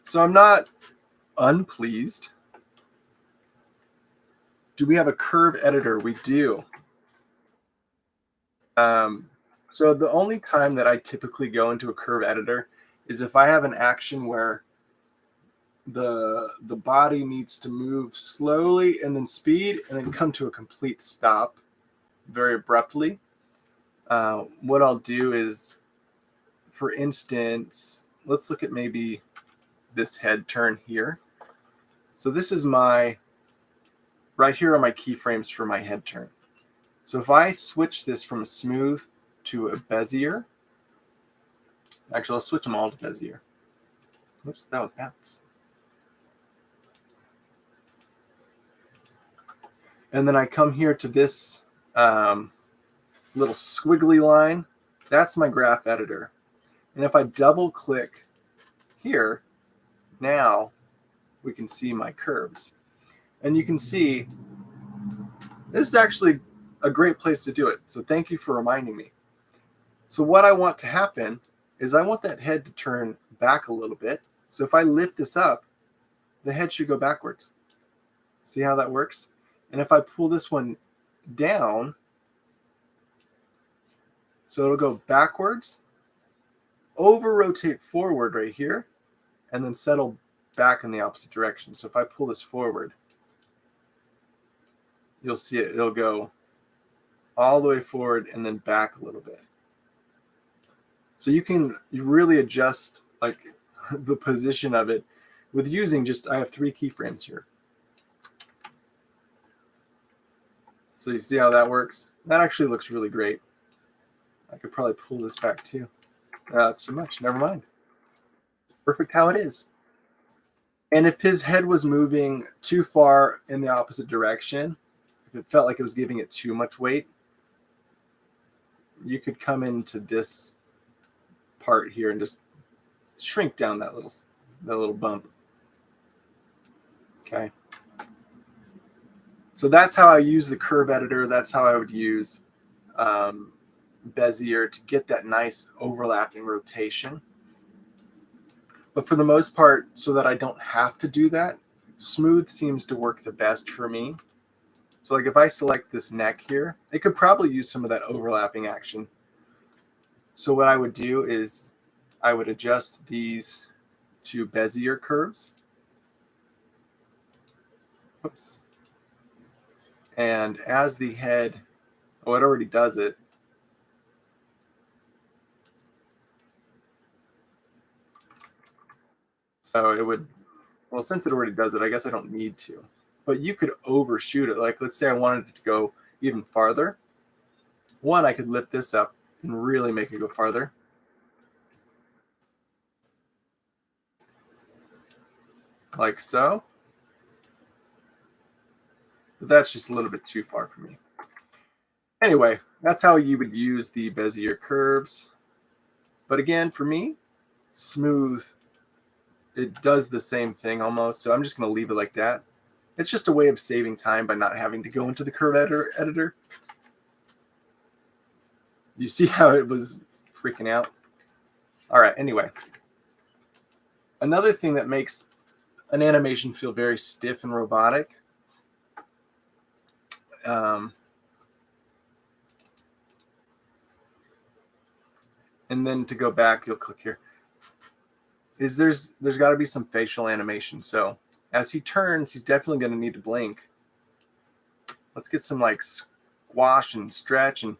So I'm not unpleased. Do we have a curve editor? We do. So the only time that I typically go into a curve editor is if I have an action where the body needs to move slowly and then speed and then come to a complete stop very abruptly. What I'll do is, for instance, let's look at maybe this head turn here. So this is my, right here are my keyframes for my head turn. So if I switch this from a smooth to a Bezier, actually I'll switch them all to Bezier. Oops, that was bounce. And then I come here to this little squiggly line. That's my graph editor. And if I double click here, now we can see my curves. And you can see this is actually a great place to do it. So thank you for reminding me. So what I want to happen is I want that head to turn back a little bit. So if I lift this up, the head should go backwards. See how that works? And if I pull this one down, so it'll go backwards, over rotate forward right here, and then settle back in the opposite direction. So if I pull this forward, you'll see it. It'll go all the way forward and then back a little bit. So you really adjust like the position of it with using just, I have 3 keyframes here. So you see how that works? That actually looks really great. I could probably pull this back too. That's too much. Never mind. Perfect how it is. And if his head was moving too far in the opposite direction, if it felt like it was giving it too much weight, you could come into this part here and just shrink down that little bump. Okay. So that's how I use the curve editor. That's how I would use Bezier to get that nice overlapping rotation. But for the most part, so that I don't have to do that, smooth seems to work the best for me. So like if I select this neck here, it could probably use some of that overlapping action. So what I would do is I would adjust these to Bezier curves. Oops. And as the head, oh, it already does it. So it would, well, since it already does it, I guess I don't need to. But you could overshoot it. Like, let's say I wanted it to go even farther. One, I could lift this up and really make it go farther. Like so. But that's just a little bit too far for me. Anyway, that's how you would use the Bezier curves. But again, for me, smooth, it does the same thing almost. So I'm just going to leave it like that. It's just a way of saving time by not having to go into the curve editor. You see how it was freaking out? All right, anyway. Another thing that makes an animation feel very stiff and robotic and then to go back, you'll click here, is there's got to be some facial animation. So as he turns, he's definitely going to need to blink. Let's get some like squash and stretch. And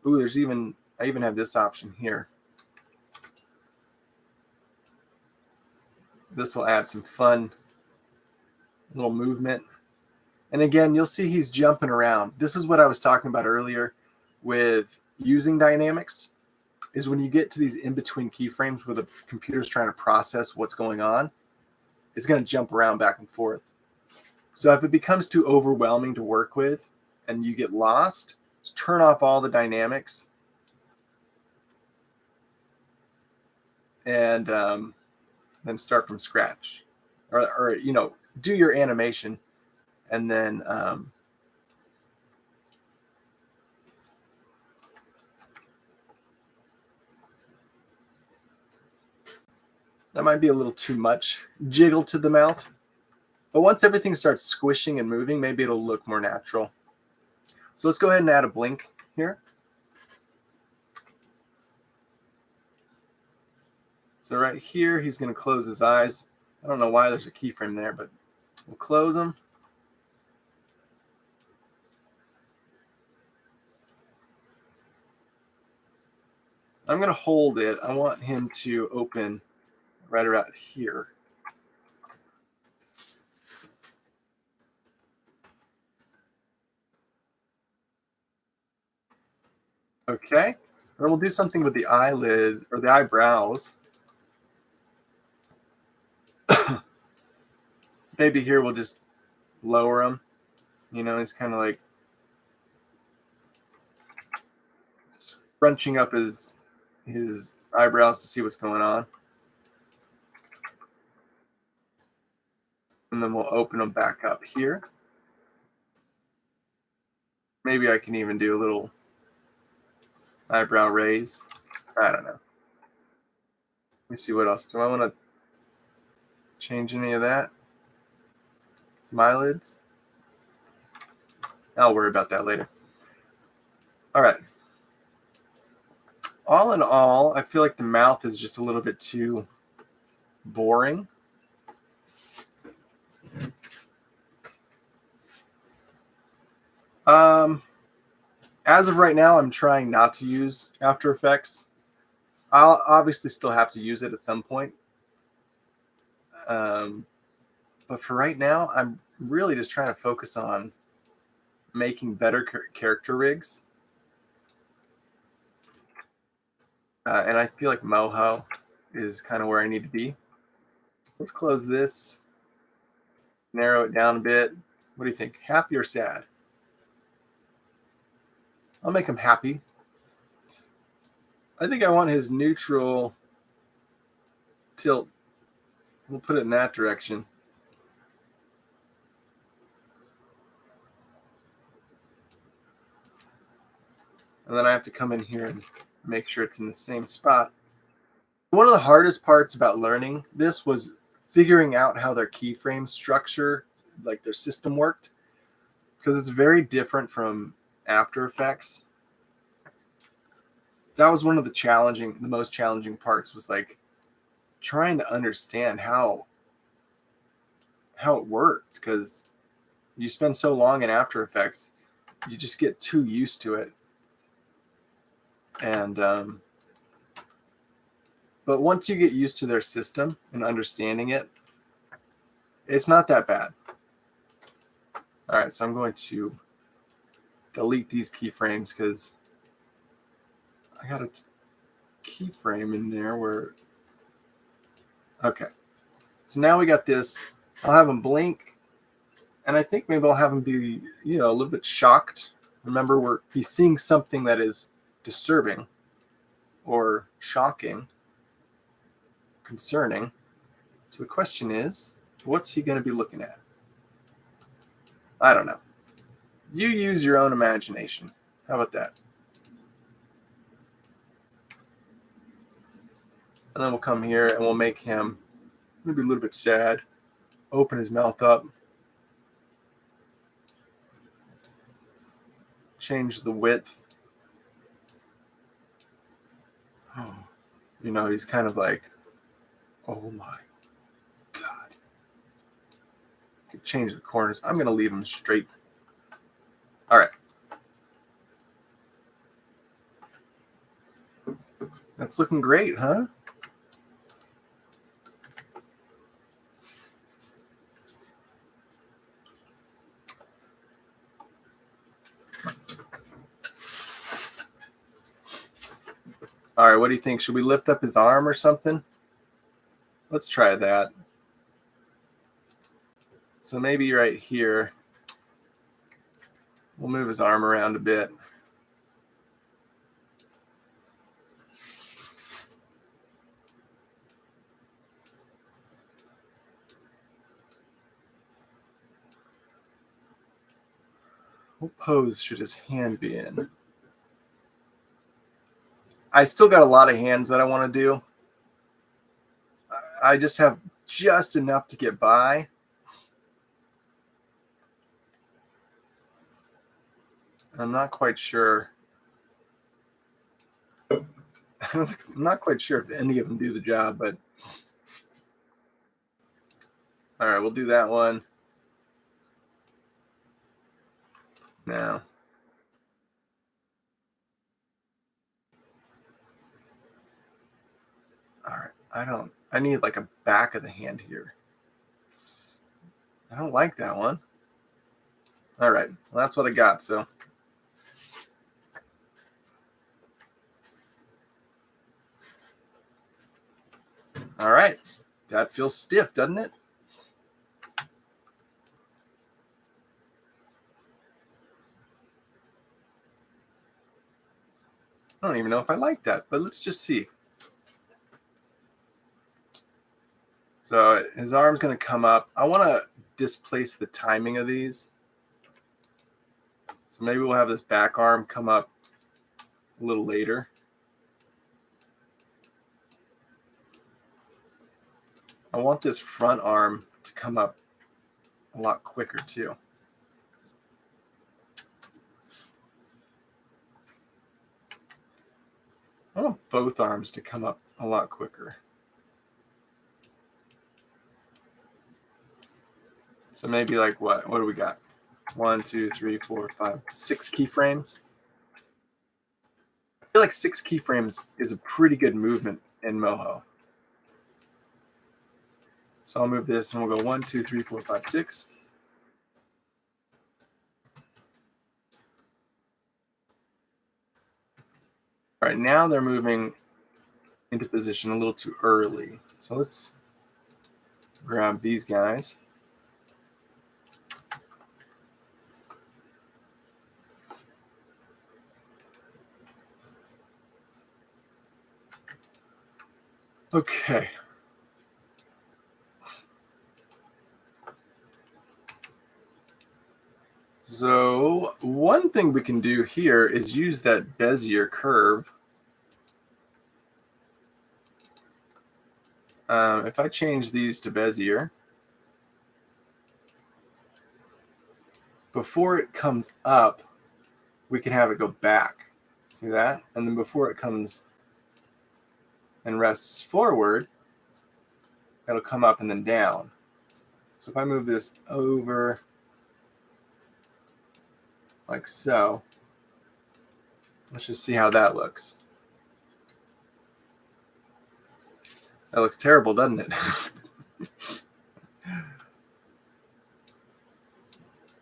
ooh, I even have this option here. This will add some fun little movement. And again, you'll see he's jumping around. This is what I was talking about earlier with using dynamics, is when you get to these in-between keyframes where the computer's trying to process what's going on, it's going to jump around back and forth. So if it becomes too overwhelming to work with and you get lost, turn off all the dynamics and then start from scratch, or you know, do your animation, and then that might be a little too much jiggle to the mouth. But once everything starts squishing and moving, maybe it'll look more natural. So let's go ahead and add a blink here. So right here, he's going to close his eyes. I don't know why there's a keyframe there, but we'll close them. I'm going to hold it. I want him to open right around here. Okay. Then we'll do something with the eyelid or the eyebrows. Maybe here we'll just lower him. You know, he's kind of like scrunching up his eyebrows to see what's going on. And then we'll open them back up here. Maybe I can even do a little eyebrow raise. I don't know. Let me see what else. Do I want to change any of that? Some eyelids? I'll worry about that later. All right. All in all, I feel like the mouth is just a little bit too boring. As of right now, I'm trying not to use After Effects. I'll obviously still have to use it at some point. But for right now, I'm really just trying to focus on making better character rigs. And I feel like Moho is kind of where I need to be. Let's close this, narrow it down a bit. What do you think? Happy or sad? I'll make him happy. I think I want his neutral tilt. We'll put it in that direction. And then I have to come in here and make sure it's in the same spot. One of the hardest parts about learning this was figuring out how their keyframe structure, like their system worked, because it's very different from After Effects. That was one of the most challenging parts, was like trying to understand how it worked, because you spend so long in After Effects, you just get too used to it. And but once you get used to their system and understanding it, it's not that bad. All right, so I'm going to delete these keyframes because I got a keyframe in there where, okay. So now we got this. I'll have him blink, and I think maybe I'll have him be, you know, a little bit shocked. Remember, he's seeing something that is disturbing or shocking, concerning. So the question is, what's he going to be looking at? I don't know. You use your own imagination. How about that? And then we'll come here and we'll make him maybe a little bit sad. Open his mouth up. Change the width. Oh, you know, he's kind of like, oh my God. Could change the corners. I'm going to leave him straight. All right. That's looking great, huh? All right, what do you think? Should we lift up his arm or something? Let's try that. So maybe right here, we'll move his arm around a bit. What pose should his hand be in? I still got a lot of hands that I want to do. I just have just enough to get by. I'm not quite sure. I'm not quite sure if any of them do the job, but all right, we'll do that one. Now. All right, I need like a back of the hand here. I don't like that one. All right, well, that's what I got, so. All right, that feels stiff, doesn't it? I don't even know if I like that, but let's just see. So his arm's going to come up. I want to displace the timing of these. So maybe we'll have this back arm come up a little later. I want this front arm to come up a lot quicker too. I want both arms to come up a lot quicker. So maybe like what? What do we got? 1, 2, 3, 4, 5, 6 keyframes. I feel like 6 keyframes is a pretty good movement in Moho. So I'll move this and we'll go 1, 2, 3, 4, 5, 6. All right, now they're moving into position a little too early. So let's grab these guys. Okay. So one thing we can do here is use that Bezier curve. If I change these to Bezier, before it comes up, we can have it go back. See that? And then before it comes and rests forward, it'll come up and then down. So if I move this over like so, let's just see how that looks. That looks terrible, doesn't it?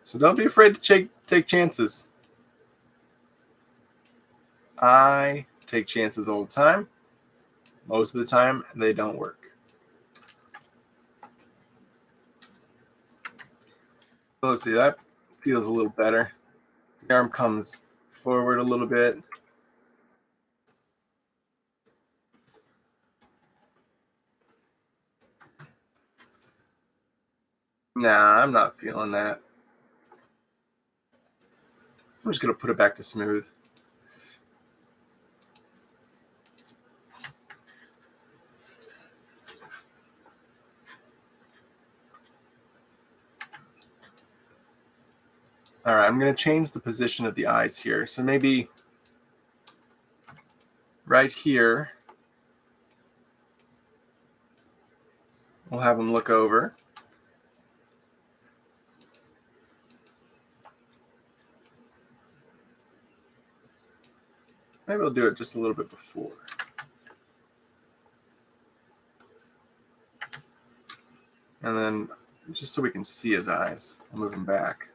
So don't be afraid to take chances. I take chances all the time. Most of the time, they don't work. So let's see, that feels a little better. The arm comes forward a little bit. Nah, I'm not feeling that. I'm just going to put it back to smooth. All right, I'm going to change the position of the eyes here. So maybe right here, we'll have them look over. Maybe we'll do it just a little bit before. And then just so we can see his eyes, I'll move him back.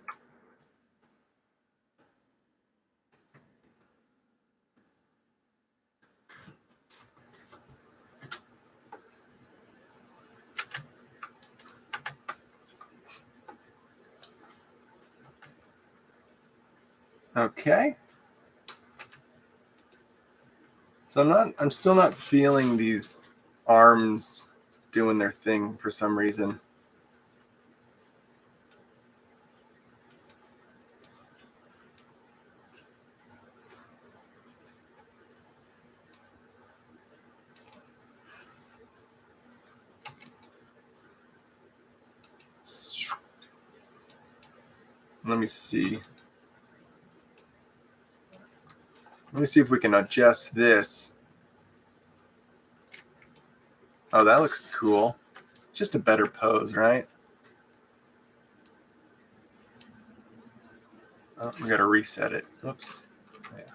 Okay. So I'm still not feeling these arms doing their thing for some reason. Let me see. Let me see if we can adjust this. Oh, that looks cool. Just a better pose, right? Oh, we got to reset it. Oops. Yeah.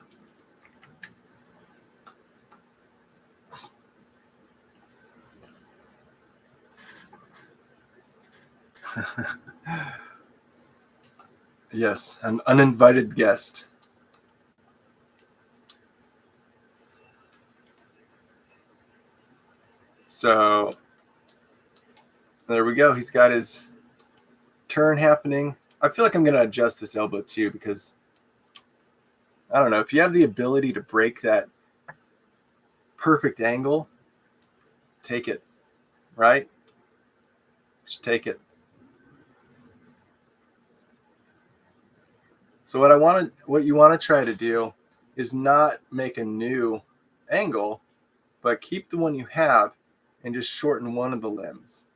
Yes, an uninvited guest. So there we go. He's got his turn happening. I feel like I'm going to adjust this elbow too, because I don't know, if you have the ability to break that perfect angle, take it, right? Just take it. So what you want to try to do is not make a new angle, but keep the one you have and just shorten one of the limbs.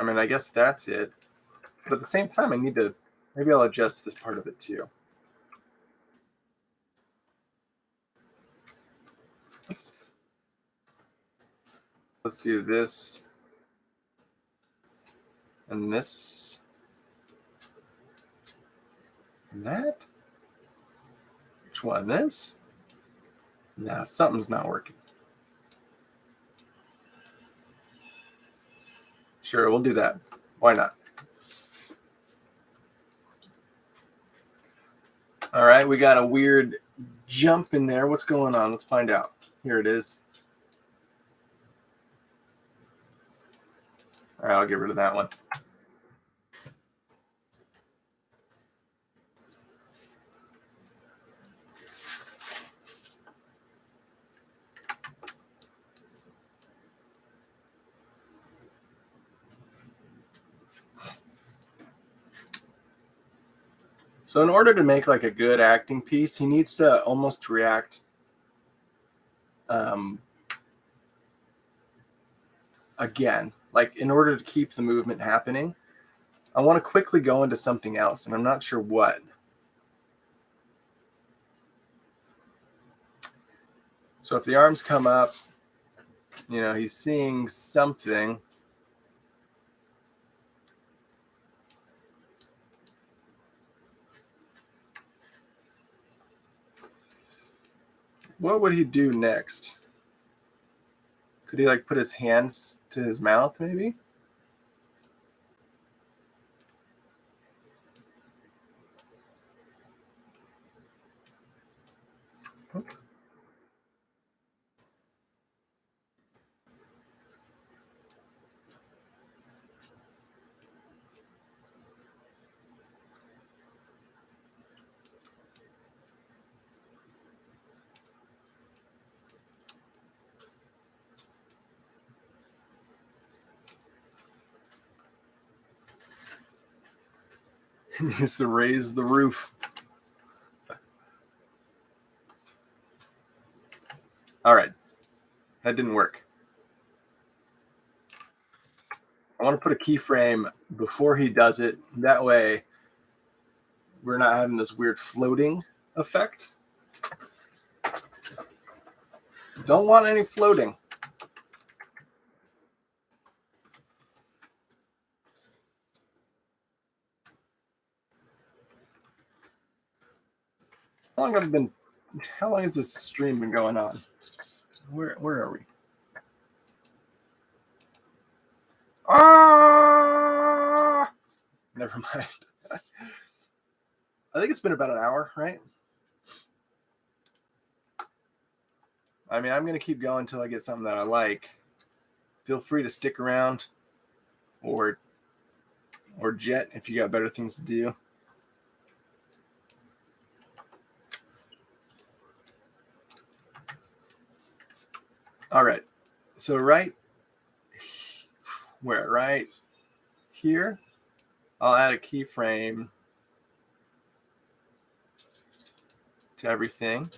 I mean, I guess that's it. But at the same time, maybe I'll adjust this part of it too. Oops. Let's do this and this and that. Which one? This? Nah, something's not working. Sure, we'll do that. Why not? All right, we got a weird jump in there. What's going on? Let's find out. Here it is. All right, I'll get rid of that one. So in order to make like a good acting piece, he needs to almost react again. Like in order to keep the movement happening, I want to quickly go into something else, and I'm not sure what. So if the arms come up, he's seeing something. What would he do next? Could he like put his hands to his mouth maybe? Oops. He needs to raise the roof. All right. That didn't work. I want to put a keyframe before he does it. That way we're not having this weird floating effect. Don't want any floating. How long has this stream been going on? Where are we? Ah! Never mind. I think it's been about an hour, right? I mean, I'm going to keep going until I get something that I like. Feel free to stick around or jet if you got better things to do. All right. So right here, I'll add a keyframe to everything.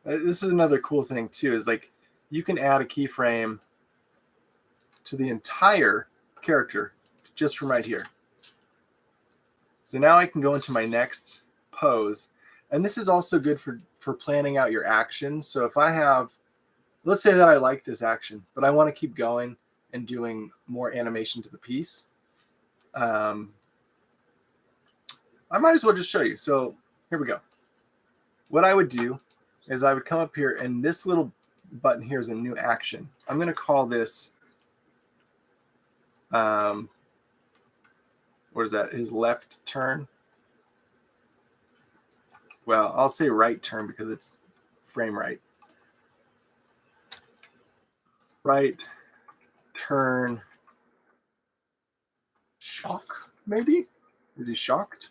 This is another cool thing too, is like you can add a keyframe to the entire character just from right here. So now I can go into my next pose. And this is also good for planning out your actions. So if I have, let's say that I like this action, but I want to keep going and doing more animation to the piece. I might as well just show you. So here we go. What I would do is I would come up here, and this little button here is a new action. I'm going to call this, what is that? His left turn. Well, I'll say right turn because it's frame right. Right turn shock, maybe? Is he shocked?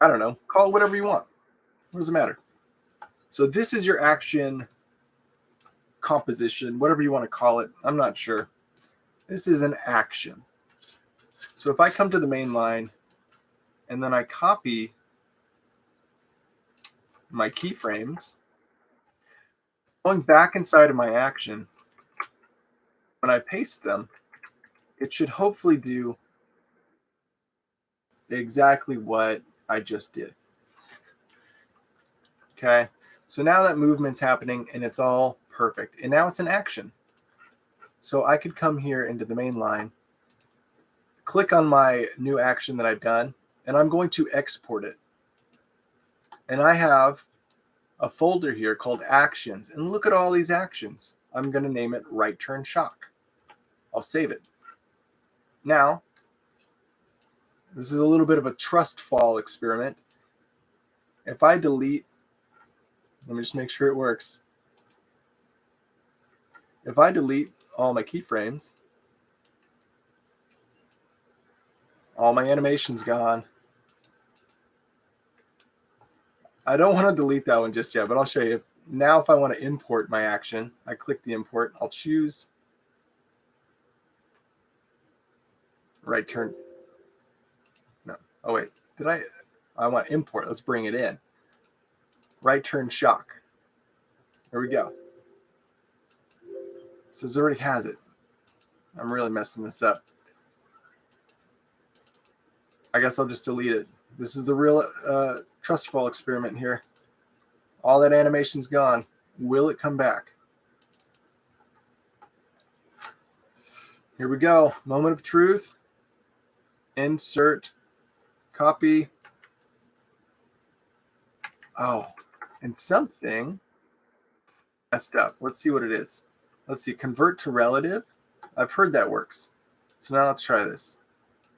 I don't know. Call it whatever you want. What does it matter? So this is your action composition, whatever you want to call it. I'm not sure. This is an action. So if I come to the main line and then I copy my keyframes, going back inside of my action, when I paste them, it should hopefully do exactly what I just did. Okay, so now that movement's happening and it's all perfect. And now it's an action. So I could come here into the main line, click on my new action that I've done, and I'm going to export it. And I have a folder here called Actions. And look at all these actions. I'm going to name it Right Turn Shock. I'll save it. Now, this is a little bit of a trust fall experiment. If I delete, let me just make sure it works. If I delete all my keyframes, all my animation's gone. I don't want to delete that one just yet, but I'll show you. Now if I want to import my action, I click the import. I'll choose right turn. No. Oh, wait. Did I want import. Let's bring it in. Right turn shock. There we go. It says it already has it. I'm really messing this up. I guess I'll just delete it. This is the real trust fall experiment here. All that animation's gone. Will it come back? Here we go. Moment of truth. Insert. Copy. Oh, and something messed up. Let's see what it is. Let's see. Convert to relative. I've heard that works. So now let's try this.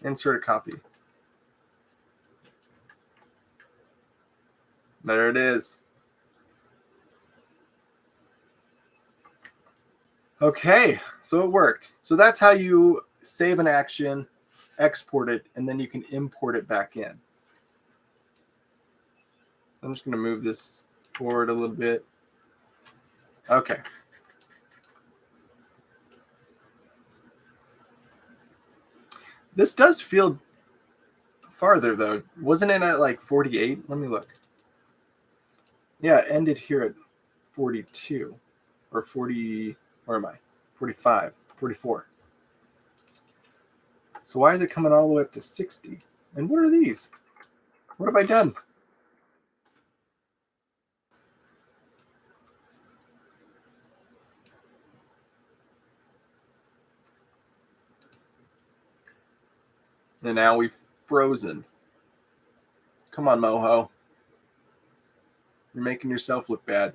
Insert a copy. There it is. Okay, so it worked. So that's how you save an action, export it, and then you can import it back in. I'm just going to move this forward a little bit. Okay. This does feel farther, though. Wasn't it at like 48? Let me look. Yeah, it ended here at 42 or 40. Where am I? 45, 44. So why is it coming all the way up to 60? And what are these? What have I done? And now we've frozen. Come on, Moho. You're making yourself look bad.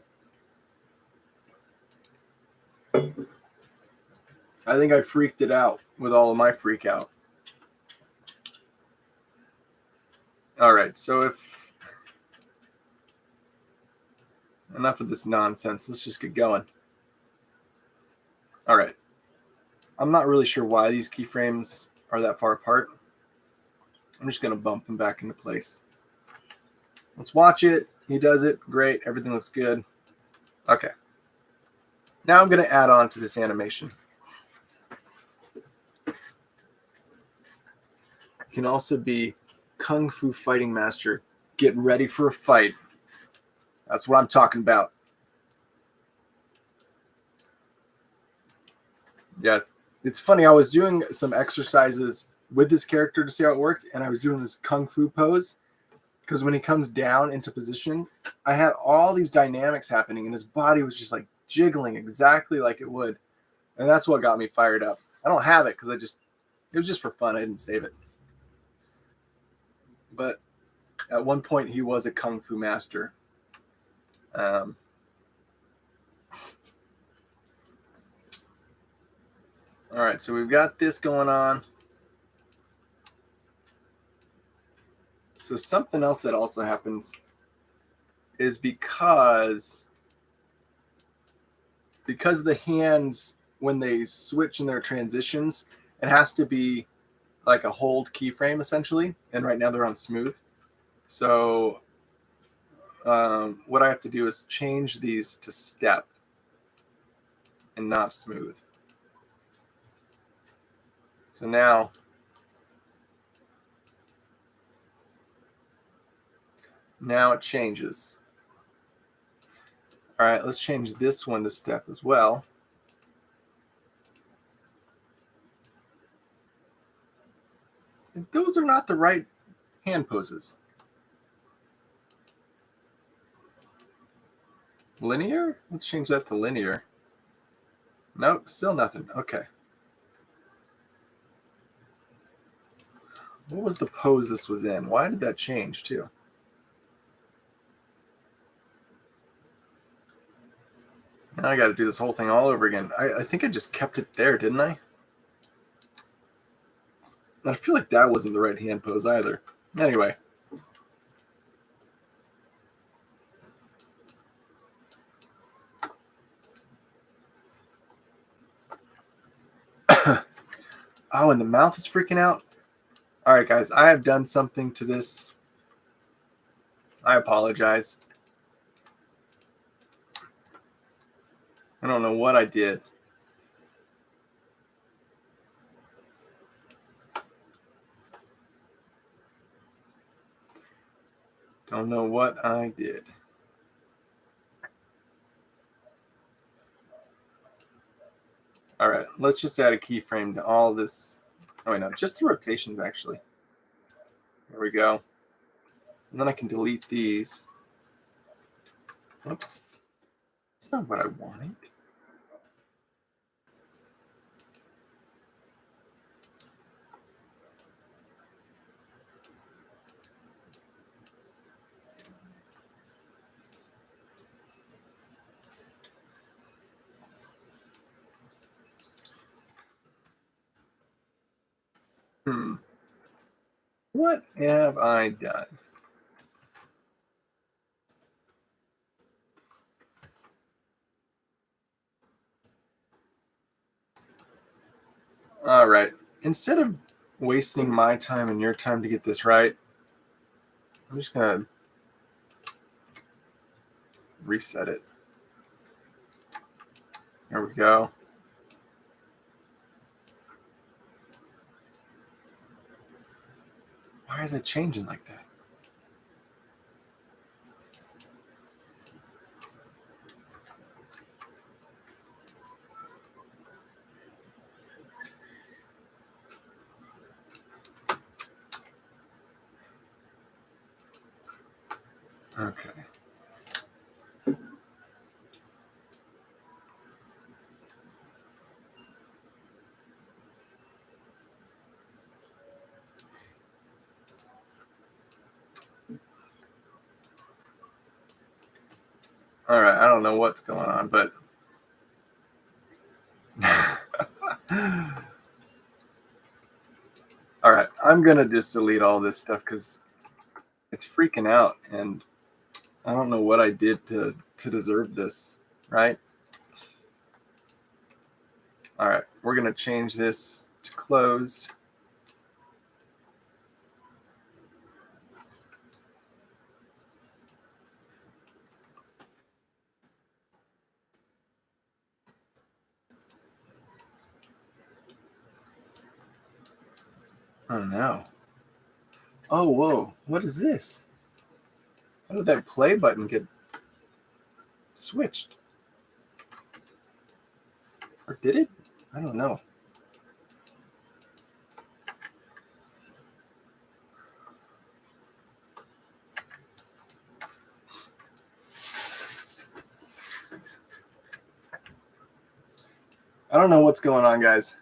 I think I freaked it out with all of my freak out. All right, so if enough of this nonsense, let's just get going. All right. I'm not really sure why these keyframes are that far apart. I'm just going to bump them back into place. Let's watch it. He does it. Great. Everything looks good. Okay. Now I'm going to add on to this animation. It can also be Kung Fu Fighting Master. Get ready for a fight. That's what I'm talking about. Yeah, it's funny. I was doing some exercises with this character to see how it worked, and I was doing this kung fu pose because when he comes down into position, I had all these dynamics happening, and his body was just like jiggling exactly like it would, and that's what got me fired up. I don't have it because it was just for fun. I didn't save it, but at one point he was a kung fu master. Um, all right, so we've got this going on. So something else that also happens is because the hands, when they switch in their transitions, it has to be like a hold keyframe essentially, and right now they're on smooth. So what I have to do is change these to step and not smooth. So now it changes. All right, let's change this one to step as well. And those are not the right hand poses. Linear? Let's change that to linear. Nope, still nothing. Okay. What was the pose this was in? Why did that change too? Now I got to do this whole thing all over again. I think I just kept it there, didn't I? I feel like that wasn't the right hand pose either. Anyway. Oh, and the mouth is freaking out. All right, guys, I have done something to this. I apologize. I don't know what I did. Don't know what I did. All right, let's just add a keyframe to all this. Oh, wait, no, just the rotations, actually. There we go. And then I can delete these. Oops. That's not what I wanted. What have I done? All right. Instead of wasting my time and your time to get this right, I'm just going to reset it. There we go. Why is it changing like that? Okay. All right. I don't know what's going on, but all right. I'm going to just delete all this stuff because it's freaking out, and I don't know what I did to deserve this, right? All right. We're going to change this to closed. Oh, no. Oh, whoa. What is this? How did that play button get switched? Or did it? I don't know. I don't know what's going on, guys.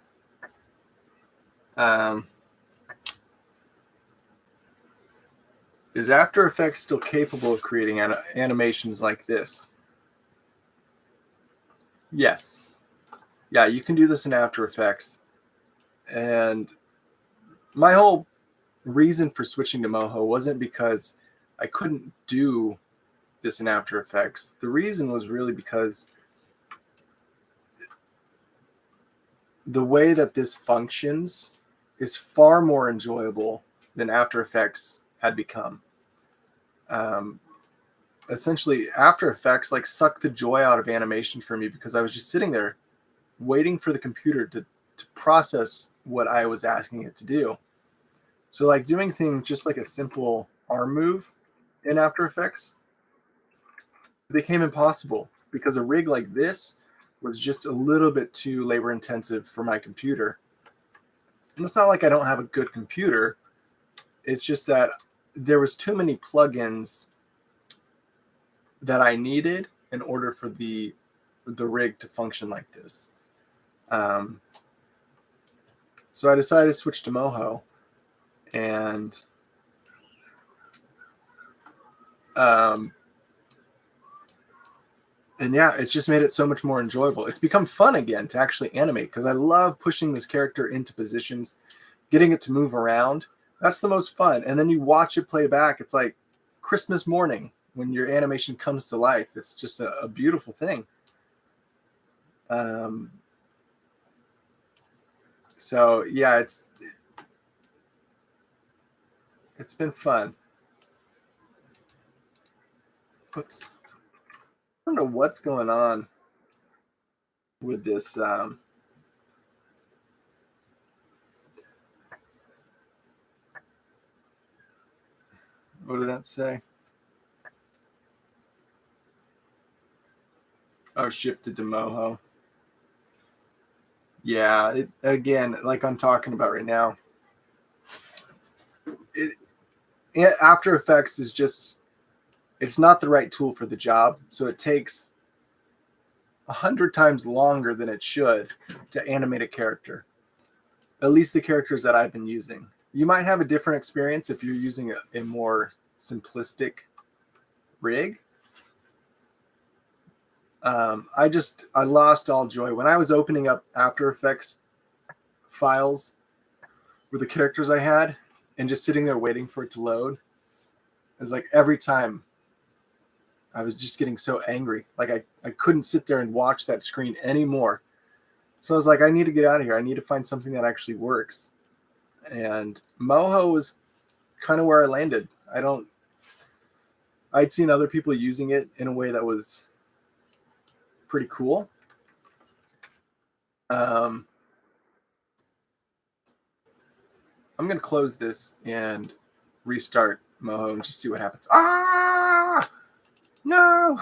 Is After Effects still capable of creating animations like this? Yes. Yeah, you can do this in After Effects. And my whole reason for switching to Moho wasn't because I couldn't do this in After Effects. The reason was really because the way that this functions is far more enjoyable than After Effects had become. Essentially, After Effects like sucked the joy out of animation for me because I was just sitting there waiting for the computer to process what I was asking it to do. So like doing things just like a simple arm move in After Effects became impossible because a rig like this was just a little bit too labor intensive for my computer. And it's not like I don't have a good computer. It's just that there was too many plugins that I needed in order for the rig to function like this. So I decided to switch to Moho, and yeah, it's just made it so much more enjoyable. It's become fun again to actually animate because I love pushing this character into positions, getting it to move around. That's the most fun. And then you watch it play back. It's like Christmas morning when your animation comes to life. It's just a beautiful thing. So yeah, it's been fun. Oops. I don't know what's going on with this. What did that say? Oh, shifted to Moho. Yeah, again, like I'm talking about right now. After Effects is just, it's not the right tool for the job. So it takes 100 times longer than it should to animate a character. At least the characters that I've been using. You might have a different experience if you're using a more simplistic rig. I lost all joy when I was opening up After Effects files with the characters I had and just sitting there waiting for it to load. It was like every time I was just getting so angry. Like I couldn't sit there and watch that screen anymore. So I was like, I need to get out of here. I need to find something that actually works. And Moho was kind of where I landed. I'd seen other people using it in a way that was pretty cool. I'm going to close this and restart Moho and just see what happens. Ah! No!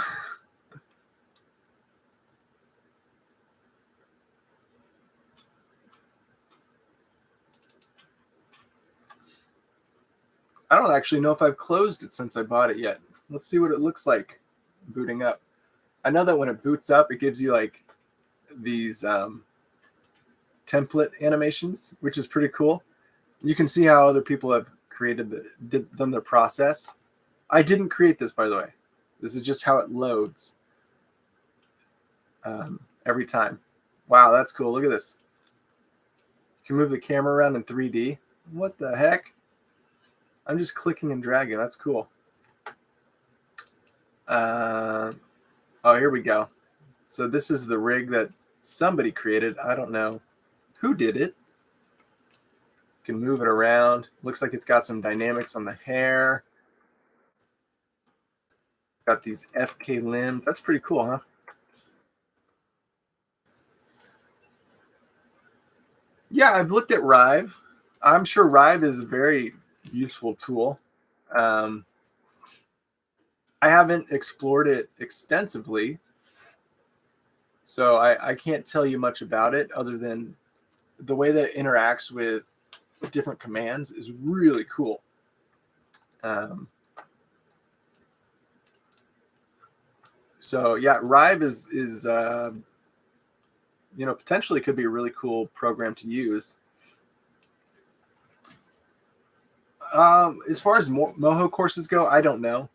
I don't actually know if I've closed it since I bought it yet. Let's see what it looks like booting up. I know that when it boots up, it gives you like these template animations, which is pretty cool. You can see how other people have done their process. I didn't create this, by the way. This is just how it loads every time. Wow, that's cool. Look at this. You can move the camera around in 3D. What the heck? I'm just clicking and dragging. That's cool. Oh, here we go. So this is the rig that somebody created. I don't know who did it. You can move it around. Looks like it's got some dynamics on the hair. It's got these FK limbs. That's pretty cool, huh? Yeah, I've looked at Rive. I'm sure Rive is a very useful tool. I haven't explored it extensively. So I can't tell you much about it other than the way that it interacts with different commands is really cool. So yeah, Rive is potentially could be a really cool program to use. As far as Moho courses go, I don't know.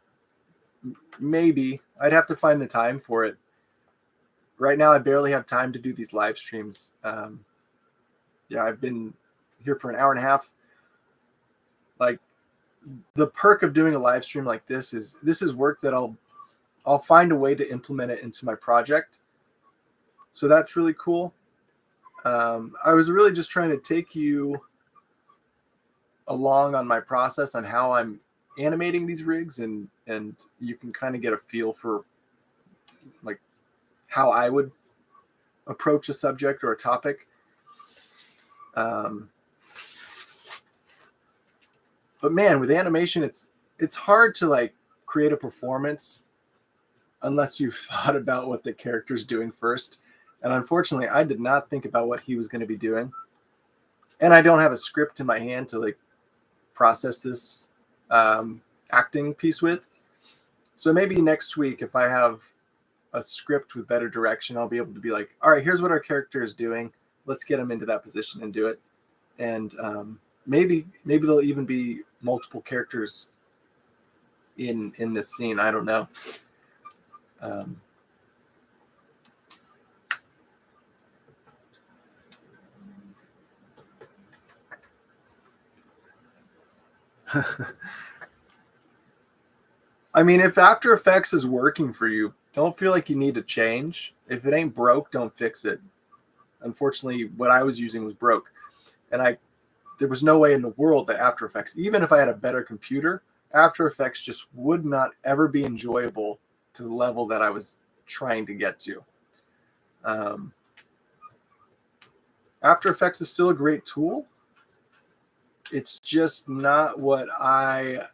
Maybe I'd have to find the time for it. Right now, I barely have time to do these live streams. Yeah, I've been here for an hour and a half. Like, the perk of doing a live stream like this is work that I'll find a way to implement it into my project. So that's really cool. I was really just trying to take you along on my process on how I'm animating these rigs, and you can kind of get a feel for like how I would approach a subject or a topic. But man, with animation, it's hard to like create a performance unless you've thought about what the character's doing first. And unfortunately, I did not think about what he was going to be doing. And I don't have a script in my hand to like process this acting piece with. So maybe next week, if I have a script with better direction, I'll be able to be like, all right, here's what our character is doing. Let's get him into that position and do it. And maybe there'll even be multiple characters in this scene. I don't know. I mean, if After Effects is working for you, don't feel like you need to change. If it ain't broke, don't fix it. Unfortunately, what I was using was broke. And there was no way in the world that After Effects, even if I had a better computer, After Effects just would not ever be enjoyable to the level that I was trying to get to. After Effects is still a great tool. It's just not what I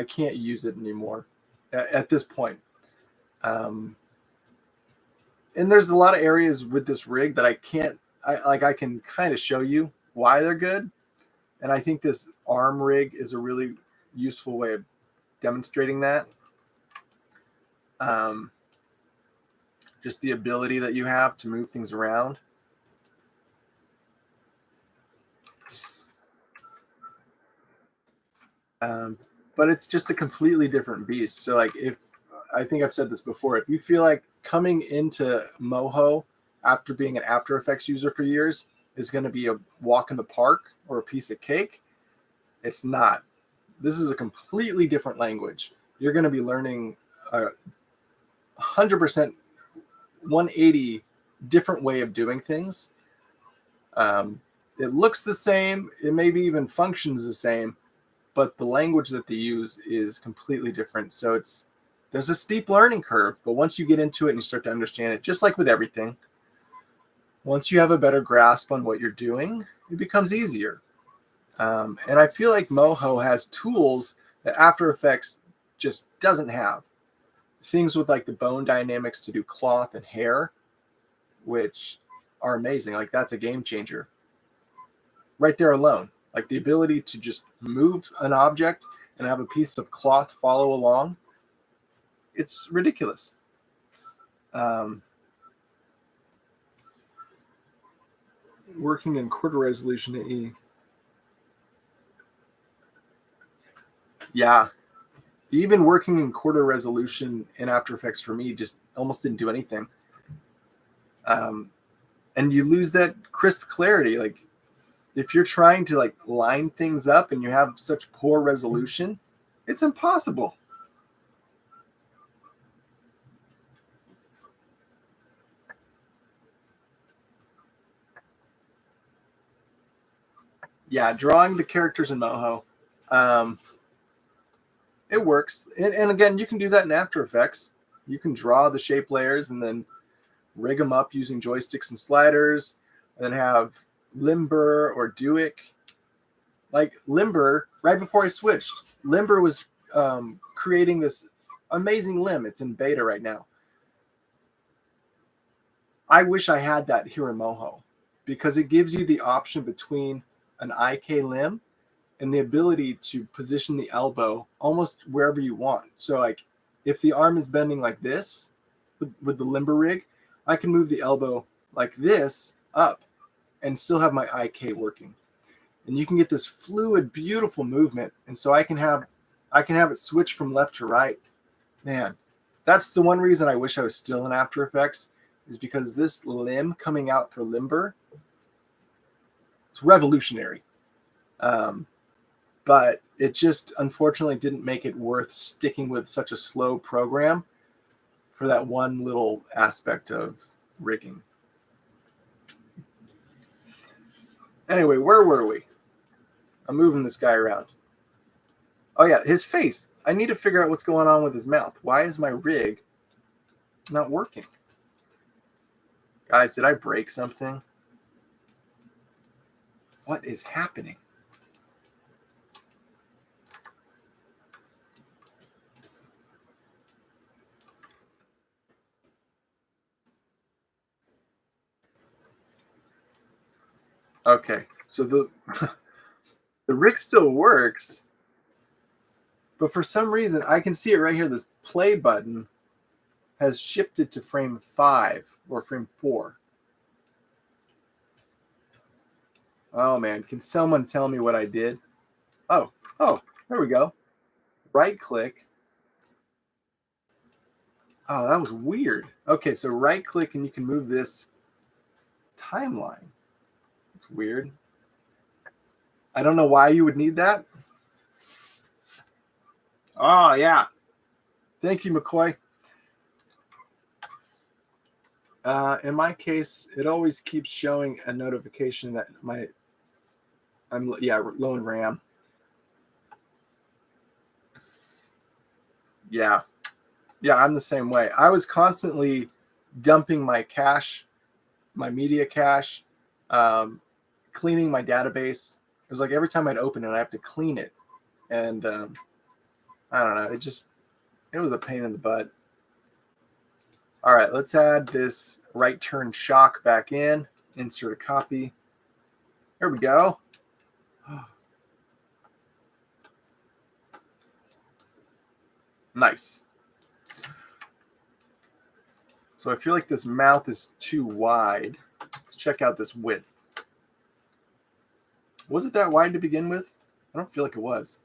can't use it anymore at this point. And there's a lot of areas with this rig that I can kind of show you why they're good. And I think this arm rig is a really useful way of demonstrating that. Just the ability that you have to move things around. But it's just a completely different beast. So like, I think I've said this before, if you feel like coming into Moho after being an After Effects user for years is going to be a walk in the park or a piece of cake, it's not. This is a completely different language. You're going to be learning a 100% 180 different way of doing things. It looks the same. It maybe even functions the same, but the language that they use is completely different. So there's a steep learning curve, but once you get into it and you start to understand it, just like with everything, once you have a better grasp on what you're doing, it becomes easier. And I feel like Moho has tools that After Effects just doesn't have. Things with like the bone dynamics to do cloth and hair, which are amazing. Like that's a game changer right there alone. Like the ability to just move an object and have a piece of cloth follow along. It's ridiculous. Working in quarter resolution AE. Yeah. Even working in quarter resolution in After Effects for me just almost didn't do anything. And you lose that crisp clarity. Like if you're trying to like line things up and you have such poor resolution, it's impossible. Yeah, drawing the characters in Moho. It works. And again, you can do that in After Effects. You can draw the shape layers and then rig them up using joysticks and sliders, and then have Limber or Duick. Like Limber, right before I switched, Limber was creating this amazing limb. It's in beta right now. I wish I had that here in Moho, because it gives you the option between an IK limb and the ability to position the elbow almost wherever you want. So like if the arm is bending like this with the limber rig, I can move the elbow like this up and still have my IK working. And you can get this fluid, beautiful movement. And so I can have it switch from left to right. Man, that's the one reason I wish I was still in After Effects, is because this limb coming out for limber, it's revolutionary. But it just unfortunately didn't make it worth sticking with such a slow program for that one little aspect of rigging. Anyway, where were we? I'm moving this guy around. Oh yeah, his face. I need to figure out what's going on with his mouth. Why is my rig not working? Guys, did I break something? What is happening? Okay, so the rig still works, but for some reason, I can see it right here. This play button has shifted to frame 5 or frame 4. Oh man, can someone tell me what I did? Oh, there we go. Right click. Oh, that was weird. Okay, so right click and you can move this timeline. It's weird. I don't know why you would need that. Oh, yeah. Thank you, McCoy. In my case, it always keeps showing a notification that I'm low in RAM. Yeah, I'm the same way. I was constantly dumping my cache, my media cache, cleaning my database. It was like every time I'd open it, I have to clean it, and I don't know. It was a pain in the butt. All right, let's add this right turn shock back in. Insert a copy. There we go. Nice. So I feel like this mouth is too wide. Let's check out this width. Was it that wide to begin with? I don't feel like it was.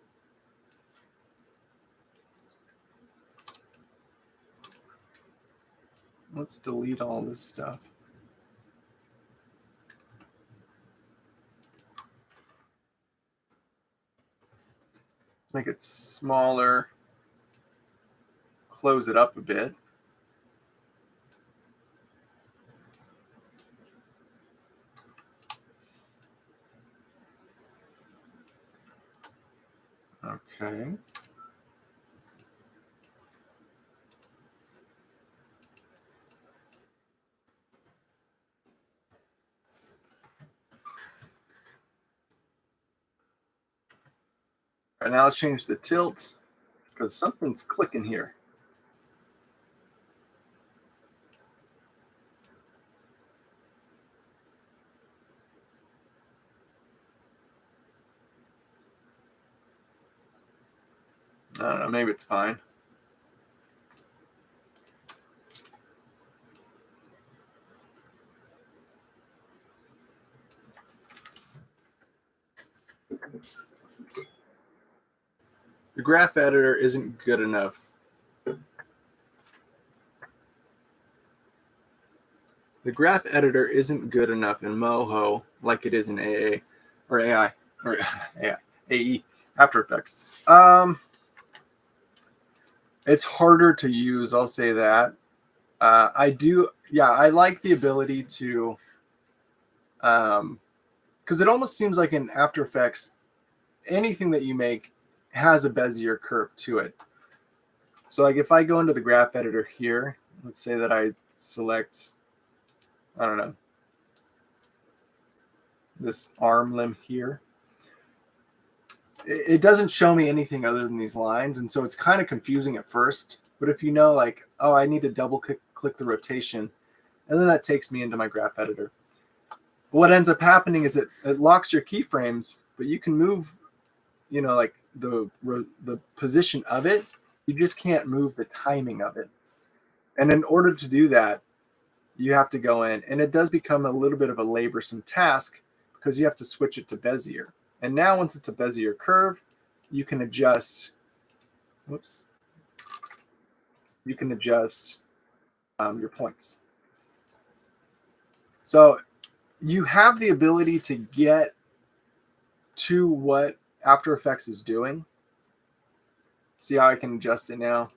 Let's delete all this stuff. Make it smaller. Close it up a bit. Okay. All right, now let's change the tilt, because something's clicking here. I don't know, maybe it's fine. The graph editor isn't good enough. The graph editor isn't good enough in Moho like it is in AA or AI or AI, AE, After Effects. It's harder to use, I'll say that. I like the ability to, because it almost seems like in After Effects, anything that you make has a Bezier curve to it. So like if I go into the graph editor here, let's say that I select, I don't know, this arm limb here. It doesn't show me anything other than these lines, and so it's kind of confusing at first. But if you know, like, oh, I need to double click the rotation, And then that takes me into my graph editor. What ends up happening is it locks your keyframes, but you can move, you know, like the position of it. You just can't move the timing of it. And in order to do that, you have to go in, and it does become a little bit of a laborsome task because you have to switch it to Bezier. And now once it's a Bezier curve, you can adjust, whoops, you can adjust your points. So you have the ability to get to what After Effects is doing. See how I can adjust it now?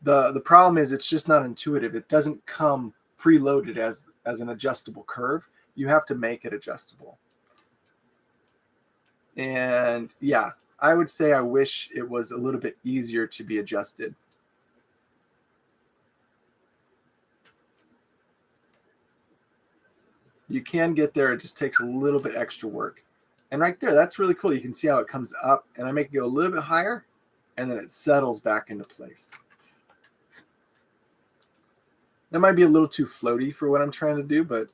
The problem is it's just not intuitive. It doesn't come preloaded as an adjustable curve. You have to make it adjustable. And yeah, I would say I wish it was a little bit easier to be adjusted. You can get there. It just takes a little bit extra work. And right there, that's really cool. You can see how it comes up, and I make it go a little bit higher, and then it settles back into place. That might be a little too floaty for what I'm trying to do, but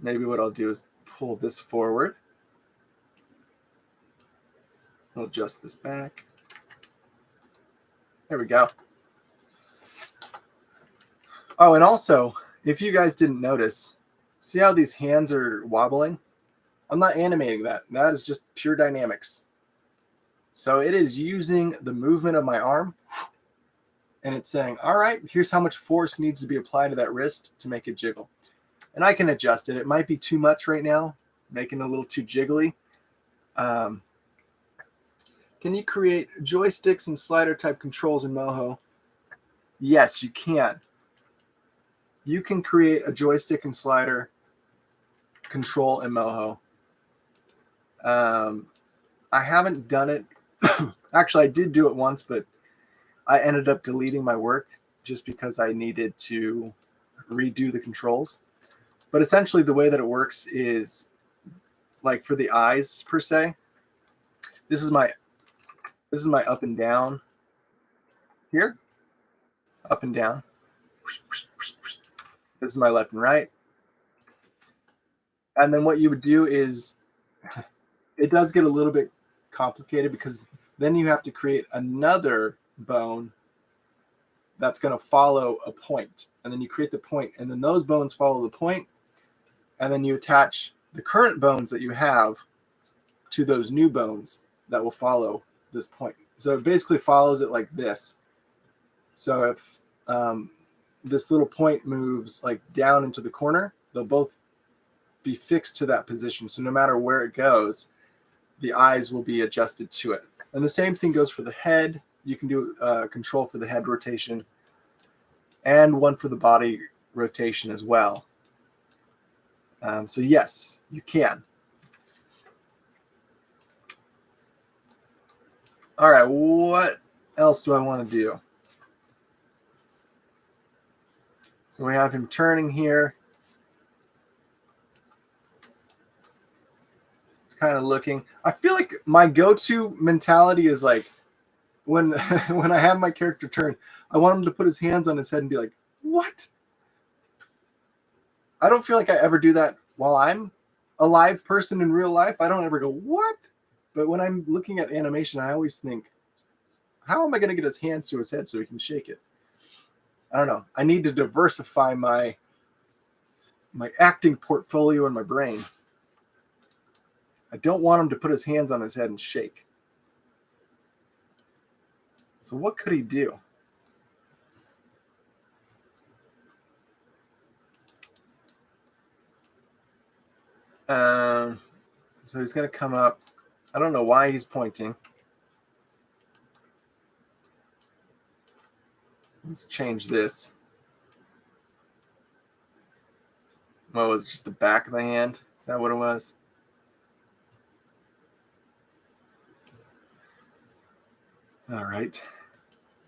maybe what I'll do is pull this forward. I'll adjust this back. There we go. Oh, and also, if you guys didn't notice, see how these hands are wobbling? I'm not animating that. That is just pure dynamics. So it is using the movement of my arm, and it's saying, all right, here's how much force needs to be applied to that wrist to make it jiggle. And I can adjust it. It might be too much right now, making it a little too jiggly. Can you create joysticks and slider type controls in Moho? Yes, you can. You can create a joystick and slider control in Moho. I haven't done it. Actually, I did do it once, but I ended up deleting my work just because I needed to redo the controls. But essentially the way that it works is like for the eyes per se, this is my up and down here, up and down. This is my left and right. And then what you would do is, it does get a little bit complicated because then you have to create another bone that's going to follow a point. And then you create the point, and then those bones follow the point, and then you attach the current bones that you have to those new bones that will follow this point. So it basically follows it like this. So if this little point moves like down into the corner, they'll both be fixed to that position. So no matter where it goes, the eyes will be adjusted to it. And the same thing goes for the head. You can do control for the head rotation and one for the body rotation as well. So yes, you can. All right, what else do I want to do? So we have him turning here. It's kind of looking. I feel like my go-to mentality is like when when I have my character turn, I want him to put his hands on his head and be like, what? I don't feel like I ever do that while I'm a live person in real life. I don't ever go, what? But when I'm looking at animation, I always think, how am I going to get his hands to his head so he can shake it? I don't know. I need to diversify my acting portfolio in my brain. I don't want him to put his hands on his head and shake. So what could he do? So he's going to come up. I don't know why he's pointing. Let's change this. What was it, just the back of the hand? Is that what it was? All right.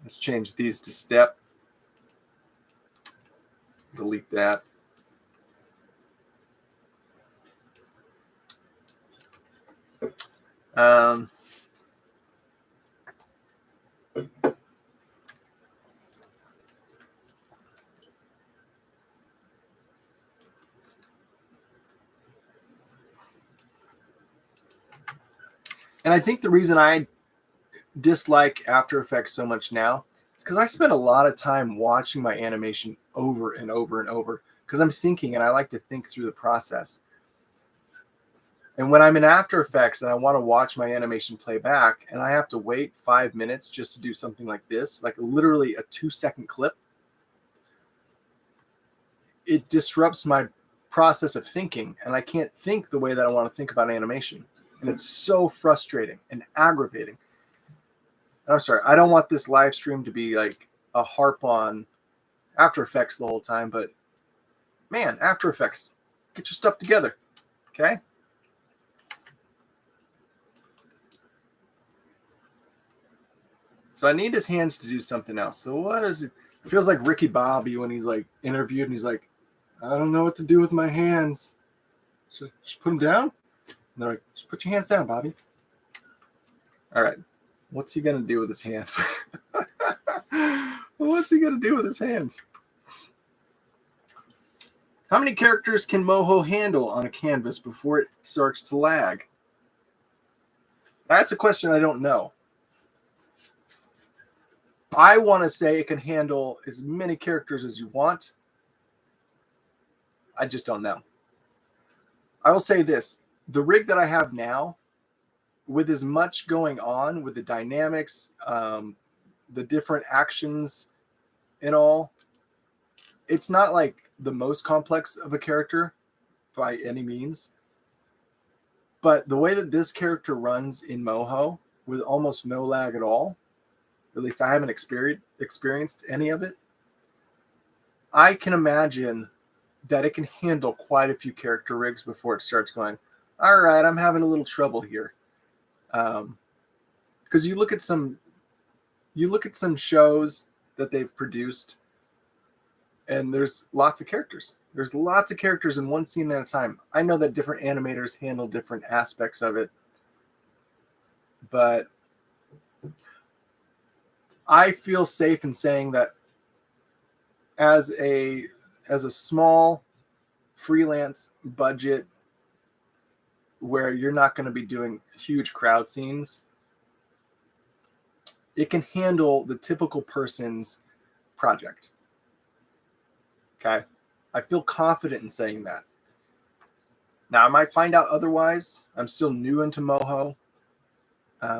Let's change these to step. Delete that. And I think the reason I dislike After Effects so much now is because I spend a lot of time watching my animation over and over and over because I'm thinking, and I like to think through the process. And when I'm in After Effects and I want to watch my animation play back and I have to wait 5 minutes just to do something like this, like literally a 2-second clip, it disrupts my process of thinking, and I can't think the way that I want to think about animation. And it's so frustrating and aggravating. And I'm sorry, I don't want this live stream to be like a harp on After Effects the whole time, but man, After Effects, get your stuff together, okay? So I need his hands to do something else. So what is it? It feels like Ricky Bobby when he's like interviewed and he's like, I don't know what to do with my hands. Just put them down? And they're like, just put your hands down, Bobby. All right. What's he going to do with his hands? What's he going to do with his hands? How many characters can Moho handle on a canvas before it starts to lag? That's a question I don't know. I want to say it can handle as many characters as you want. I just don't know. I will say this. The rig that I have now, with as much going on with the dynamics, the different actions and all, it's not like the most complex of a character by any means. But the way that this character runs in Moho with almost no lag at all, at least I haven't experienced any of it, I can imagine that it can handle quite a few character rigs before it starts going, all right, I'm having a little trouble here. Because you look at some shows that they've produced, and there's lots of characters. There's lots of characters in one scene at a time. I know that different animators handle different aspects of it, but I feel safe in saying that as a small freelance budget where you're not going to be doing huge crowd scenes, it can handle the typical person's project. Okay? I feel confident in saying that. Now, I might find out otherwise. I'm still new into Moho,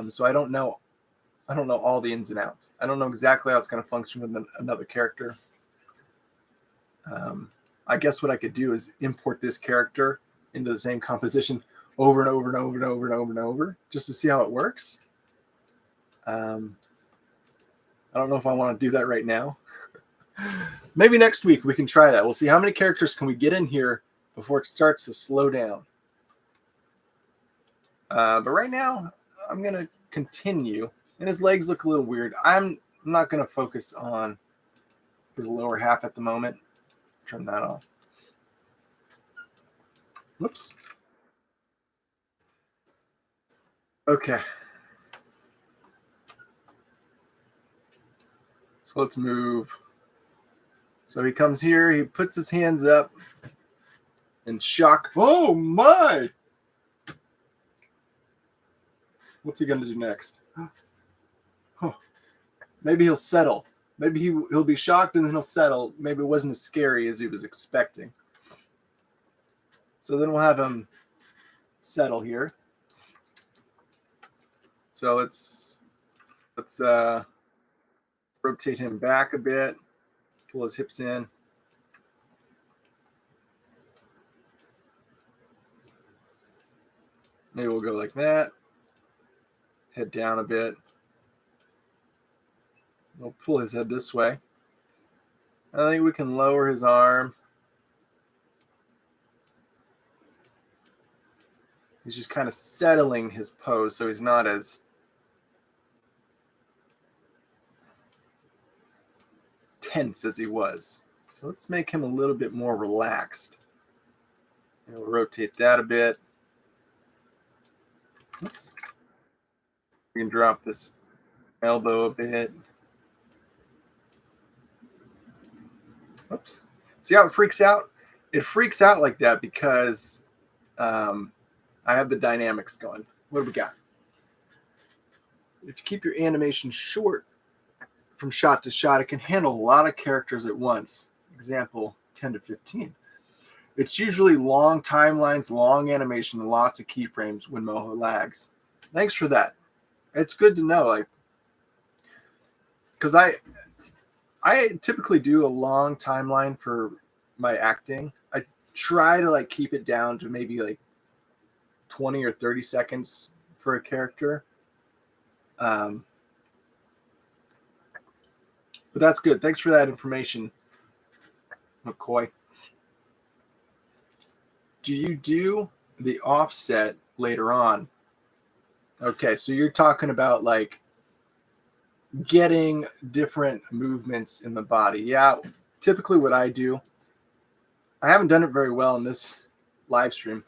so I don't know all the ins and outs. I don't know exactly how it's going to function with another character. I guess what I could do is import this character into the same composition over and over and over and over and over and over, just to see how it works. I don't know if I want to do that right now. Maybe next week we can try that. We'll see how many characters can we get in here before it starts to slow down. But right now, I'm going to continue. And his legs look a little weird. I'm not going to focus on his lower half at the moment. Turn that off. Whoops. Okay. So let's move. So he comes here, he puts his hands up and shock. Oh my! What's he going to do next? Huh. Maybe he'll settle. Maybe he'll be shocked and then he'll settle. Maybe it wasn't as scary as he was expecting. So then we'll have him settle here. So let's rotate him back a bit. Pull his hips in. Maybe we'll go like that. Head down a bit. We'll pull his head this way. I think we can lower his arm. He's just kind of settling his pose so he's not as tense as he was. So let's make him a little bit more relaxed. And we'll rotate that a bit. Oops. We can drop this elbow a bit. Oops. See how it freaks out? It freaks out like that because I have the dynamics going. What do we got? if you keep your animation short from shot to shot, it can handle a lot of characters at once. Example, 10 to 15. It's usually long timelines, long animation, lots of keyframes when Moho lags. Thanks for that. It's good to know, like, because I typically do a long timeline for my acting. I try to like keep it down to maybe like 20 or 30 seconds for a character. But that's good. Thanks for that information, McCoy. Do you do the offset later on? Okay, so you're talking about like getting different movements in the body. Yeah, typically what I do, I haven't done it very well in this live stream,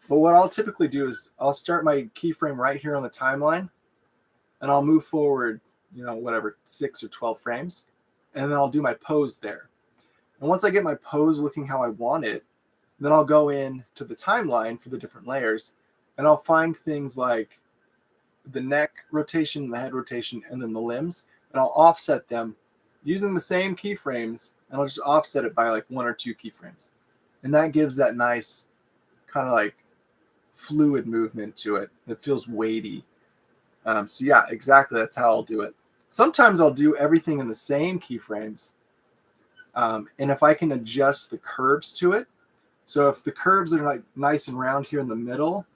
but what I'll typically do is I'll start my keyframe right here on the timeline, and I'll move forward, you know, whatever, 6 or 12 frames, and then I'll do my pose there. And once I get my pose looking how I want it, then I'll go in to the timeline for the different layers, and I'll find things like the neck rotation, the head rotation, and then the limbs, and I'll offset them using the same keyframes, and I'll just offset it by like 1 or 2 keyframes. And that gives that nice kind of like fluid movement to it. It feels weighty. So yeah, exactly. That's how I'll do it. Sometimes I'll do everything in the same keyframes. And if I can adjust the curves to it, so if the curves are like nice and round here in the middle,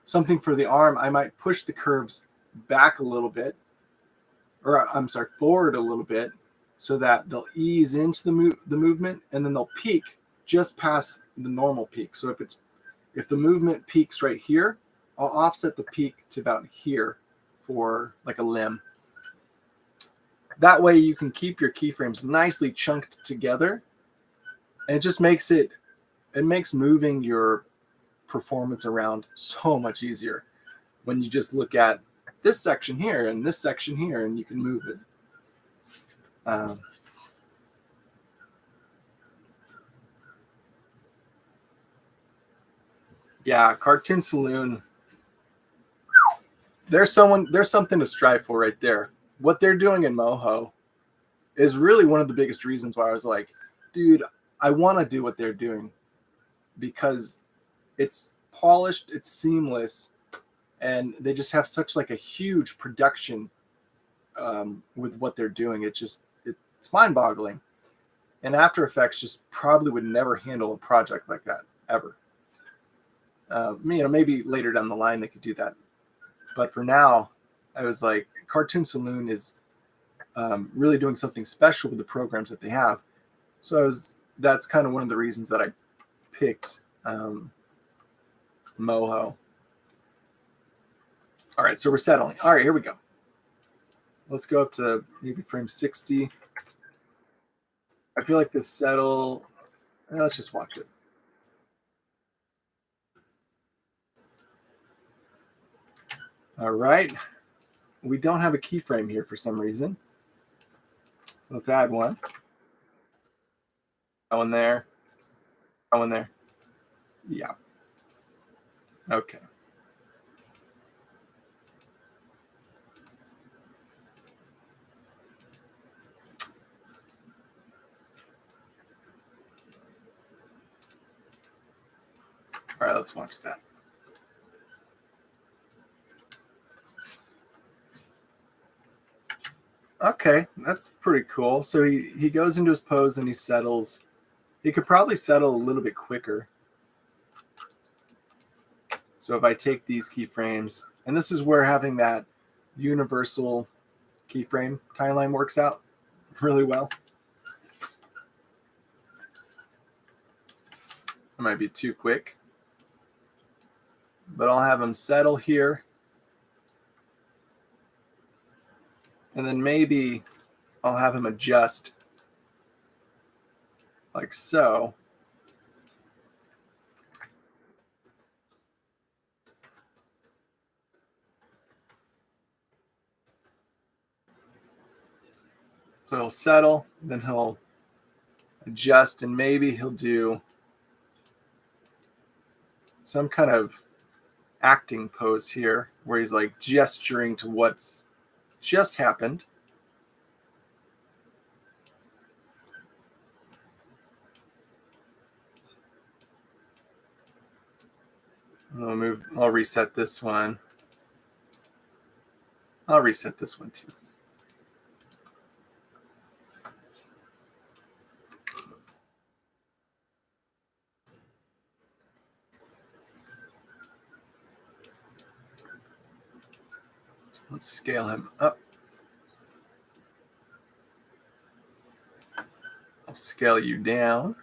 something for the arm, I might push the curves back a little bit, or I'm sorry, forward a little bit, so that they'll ease into the movement, and then they'll peak just past the normal peak. So if the movement peaks right here, I'll offset the peak to about here for like a limb. That way you can keep your keyframes nicely chunked together, and it just makes makes moving your performance around so much easier when you just look at this section here and this section here, and you can move it. Yeah, Cartoon Saloon. There's something to strive for right there. What they're doing in Moho is really one of the biggest reasons why I was like, dude, I want to do what they're doing, because it's polished, it's seamless, and they just have such like a huge production with what they're doing. It's mind-boggling. And After Effects just probably would never handle a project like that ever. Maybe later down the line they could do that, but for now, I was like, Cartoon Saloon is really doing something special with the programs that they have. So that's kind of one of the reasons that I picked Moho. All right, so we're settling. All right, here we go. Let's go up to maybe frame 60. I feel like this settle. Let's just watch it. All right. We don't have a keyframe here for some reason. Let's add one. That one there. That one there. Yeah. Okay. All right, let's watch that. Okay, that's pretty cool. So he goes into his pose and he settles. He could probably settle a little bit quicker. So if I take these keyframes, and this is where having that universal keyframe timeline works out really well. It might be too quick, but I'll have him settle here. And then maybe I'll have him adjust like so. So he'll settle, then he'll adjust, and maybe he'll do some kind of acting pose here where he's like gesturing to what's just happened. I'll reset this one. I'll reset this one too. Let's scale him up. I'll scale you down.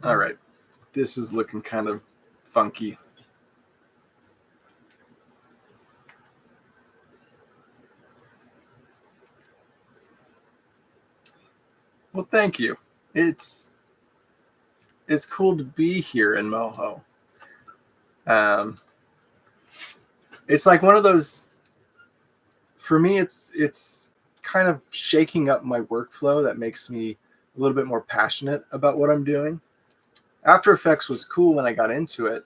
All right, this is looking kind of funky. Well, thank you. It's cool to be here in Moho. It's like one of those, for me, it's kind of shaking up my workflow that makes me a little bit more passionate about what I'm doing. After Effects was cool when I got into it,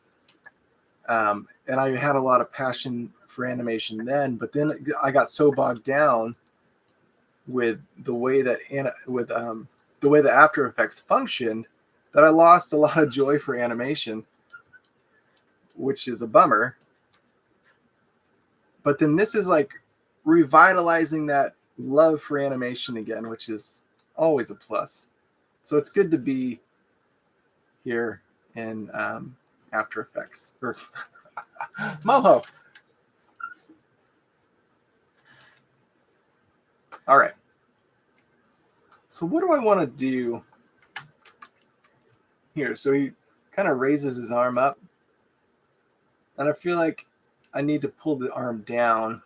and I had a lot of passion for animation then, but then I got so bogged down with the way that After Effects functioned that I lost a lot of joy for animation, which is a bummer. But then this is like revitalizing that love for animation again, which is always a plus. So it's good to be here in After Effects or Moho. All right. So what do I want to do here? So he kind of raises his arm up, and I feel like I need to pull the arm down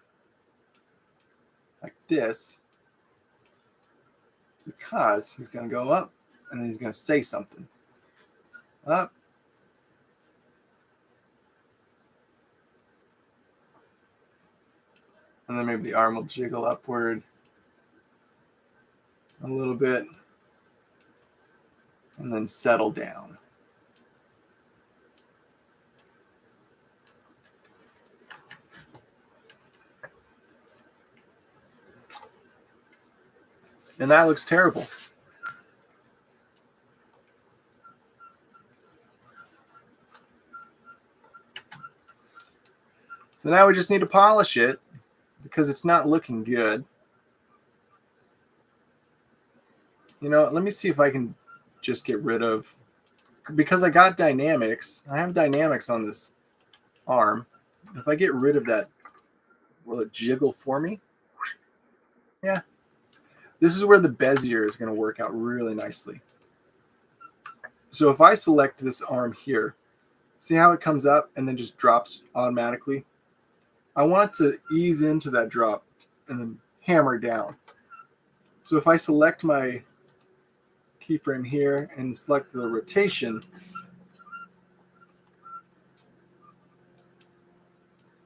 like this because he's going to go up and then he's going to say something. Up. And then maybe the arm will jiggle upward a little bit and then settle down. And that looks terrible. So now we just need to polish it because it's not looking good. You know, let me see if I can just get rid of, because I got dynamics. I have dynamics on this arm. If I get rid of that, will it jiggle for me? Yeah. This is where the Bezier is going to work out really nicely. So if I select this arm here, see how it comes up and then just drops automatically? I want to ease into that drop and then hammer down. So if I select my keyframe here and select the rotation,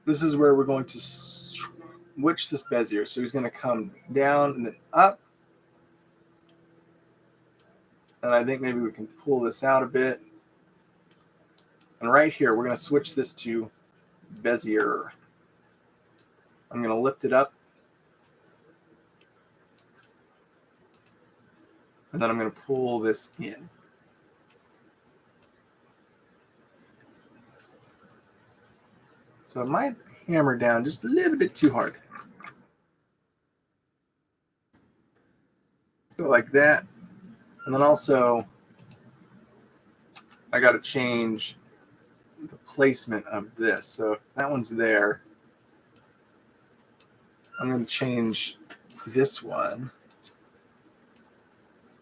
this is where we're going to switch this Bezier. So he's going to come down and then up. And I think maybe we can pull this out a bit. And right here, we're going to switch this to Bezier. I'm going to lift it up. And then I'm going to pull this in. So it might hammer down just a little bit too hard. Go like that. And then also, I got to change the placement of this. So if that one's there, I'm going to change this one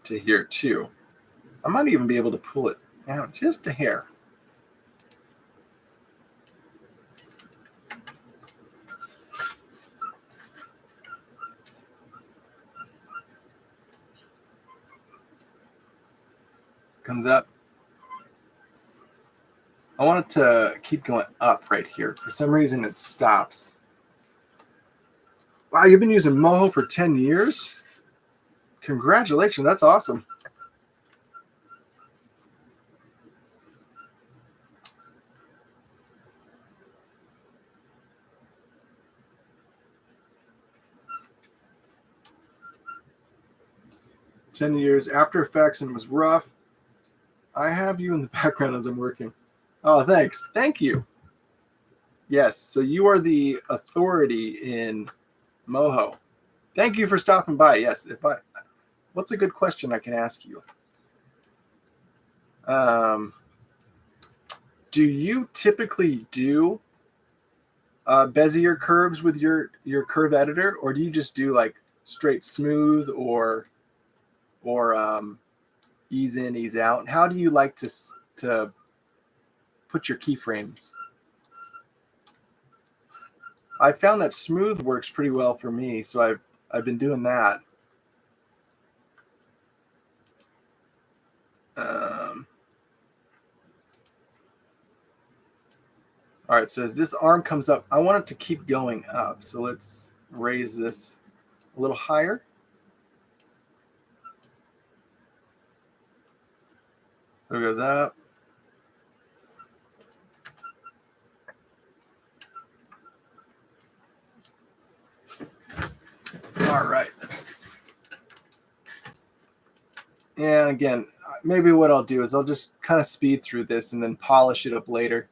to here too. I might even be able to pull it down just a hair. Comes up. I want it to keep going up right here. For some reason, it stops. Wow, you've been using Moho for 10 years? Congratulations, that's awesome. "10 years, After Effects, and it was rough. I have you in the background as I'm working." Oh, thanks. Thank you. Yes, so you are the authority in Moho. Thank you for stopping by. Yes, what's a good question I can ask you? Do you typically do Bezier curves with your curve editor, or do you just do like straight smooth or ease in, ease out? How do you like to put your keyframes? I found that smooth works pretty well for me, so I've been doing that. All right, so as this arm comes up, I want it to keep going up. So let's raise this a little higher. So it goes up. All right. And again, maybe what I'll do is I'll just kind of speed through this and then polish it up later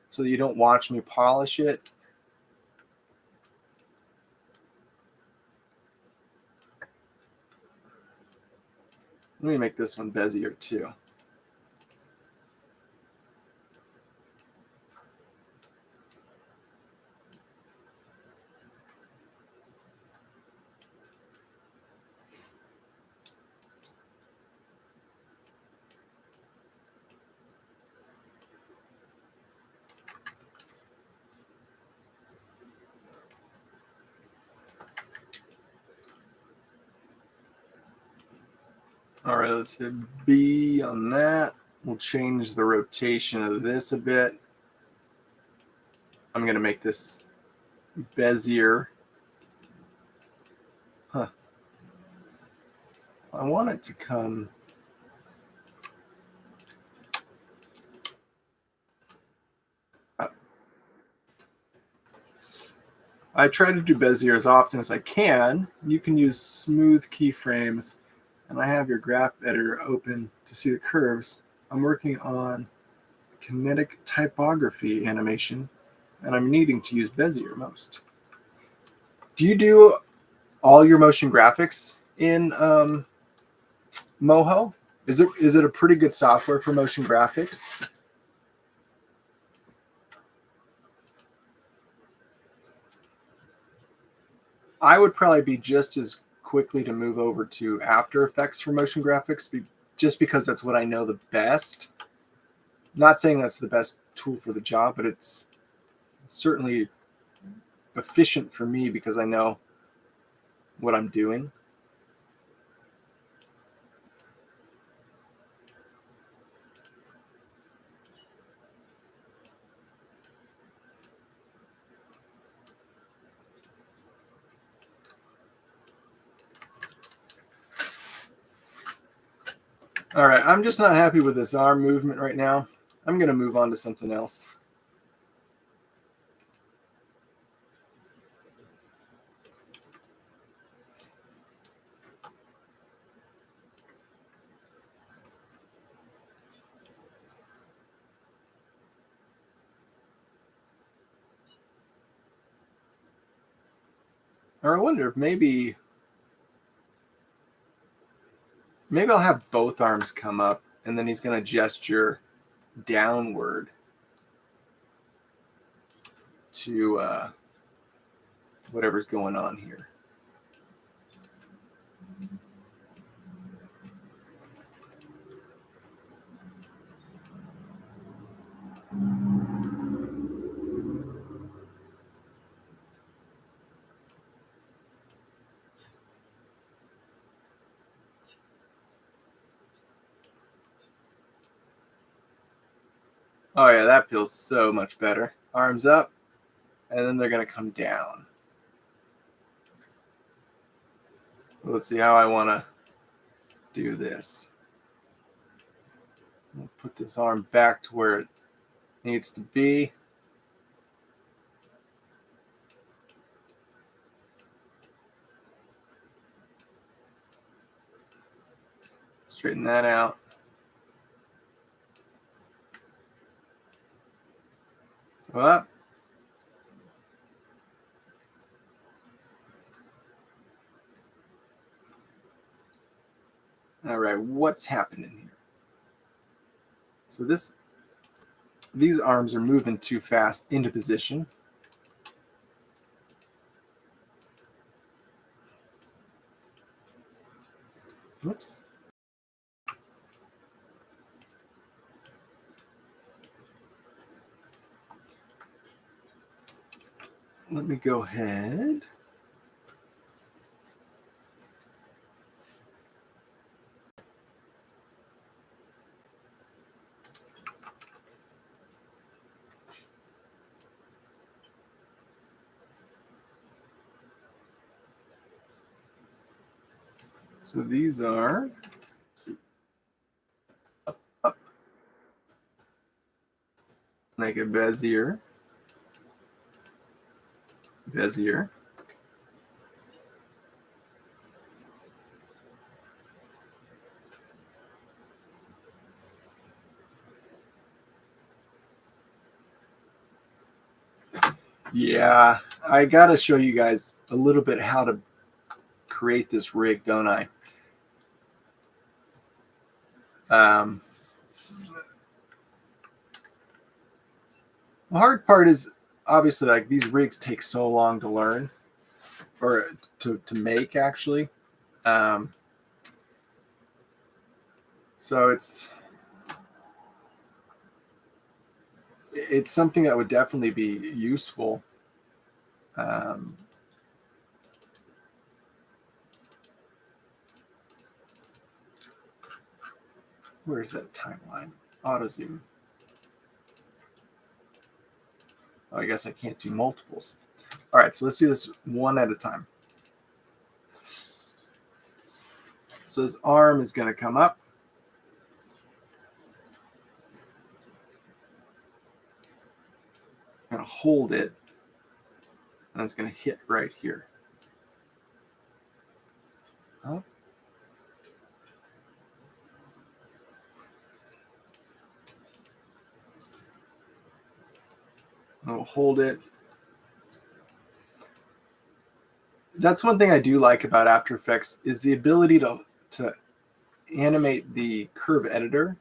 so that you don't watch me polish it. Let me make this one Bezier too. All right, let's hit B on that. We'll change the rotation of this a bit. I'm going to make this Bezier. Huh. I want it to come. I try to do Bezier as often as I can. You can use smooth keyframes, and I have your graph editor open to see the curves. I'm working on kinetic typography animation, and I'm needing to use Bezier most. Do you do all your motion graphics in Moho? Is it a pretty good software for motion graphics? I would probably be just as quickly to move over to After Effects for motion graphics, just because that's what I know the best. Not saying that's the best tool for the job, but it's certainly efficient for me because I know what I'm doing. All right, I'm just not happy with this arm movement right now. I'm going to move on to something else. Or I wonder if maybe I'll have both arms come up, and then he's going to gesture downward to whatever's going on here. Oh yeah, that feels so much better. Arms up, and then they're gonna come down. Let's see how I want to do this. I'll put this arm back to where it needs to be. Straighten that out. So up. All right, what's happening here? So these arms are moving too fast into position. Whoops. Let me go ahead. So these are, let's see, up. Make it bezier. Bezier. Yeah, I gotta show you guys a little bit how to create this rig, don't I? The hard part is obviously like these rigs take so long to learn or to make actually. So it's something that would definitely be useful. Where's that timeline? Auto zoom. Oh, I guess I can't do multiples. All right, so let's do this one at a time. So this arm is going to come up. I'm going to hold it, and it's going to hit right here. Up. I'll hold it. That's one thing I do like about After Effects is the ability to animate the curve editor.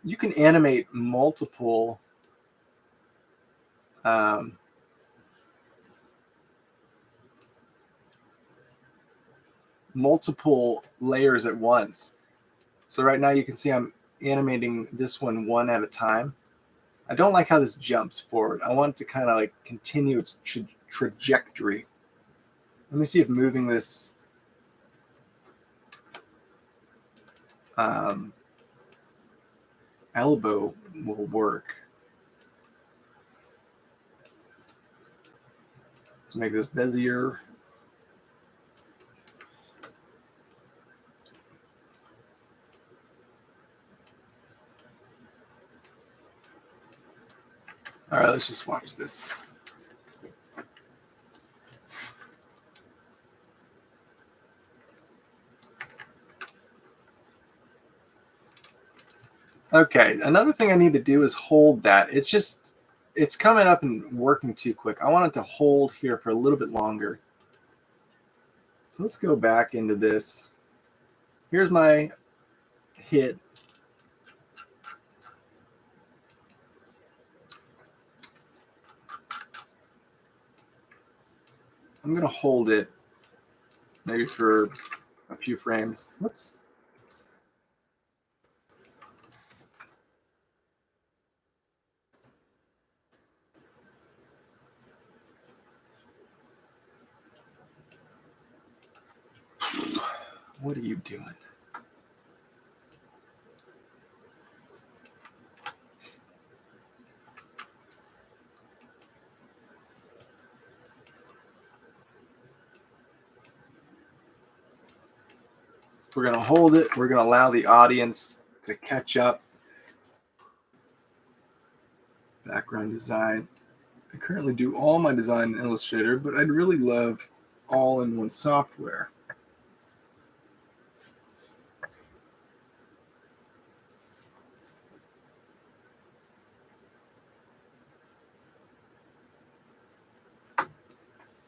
You can animate multiple multiple layers at once. So right now you can see I'm animating this one at a time. I don't like how this jumps forward. I want it to kind of like continue its trajectory. Let me see if moving this elbow will work. Let's make this bezier. All right, let's just watch this. Okay, another thing I need to do is hold that. It's coming up and working too quick. I want it to hold here for a little bit longer. So let's go back into this. Here's my hit. I'm going to hold it maybe for a few frames. Whoops. What are you doing? We're going to hold it. We're going to allow the audience to catch up. Background design. I currently do all my design in Illustrator, but I'd really love all-in-one software.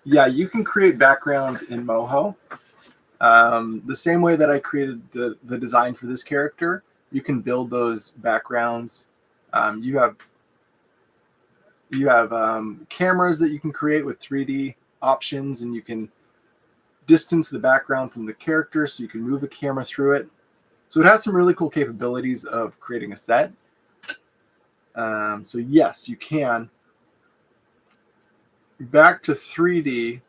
Yeah, you can create backgrounds in Moho. The same way that I created the design for this character, you can build those backgrounds. You have cameras that you can create with 3D options, and you can distance the background from the character, so you can move a camera through it. So it has some really cool capabilities of creating a set. So yes, you can. Back to 3D.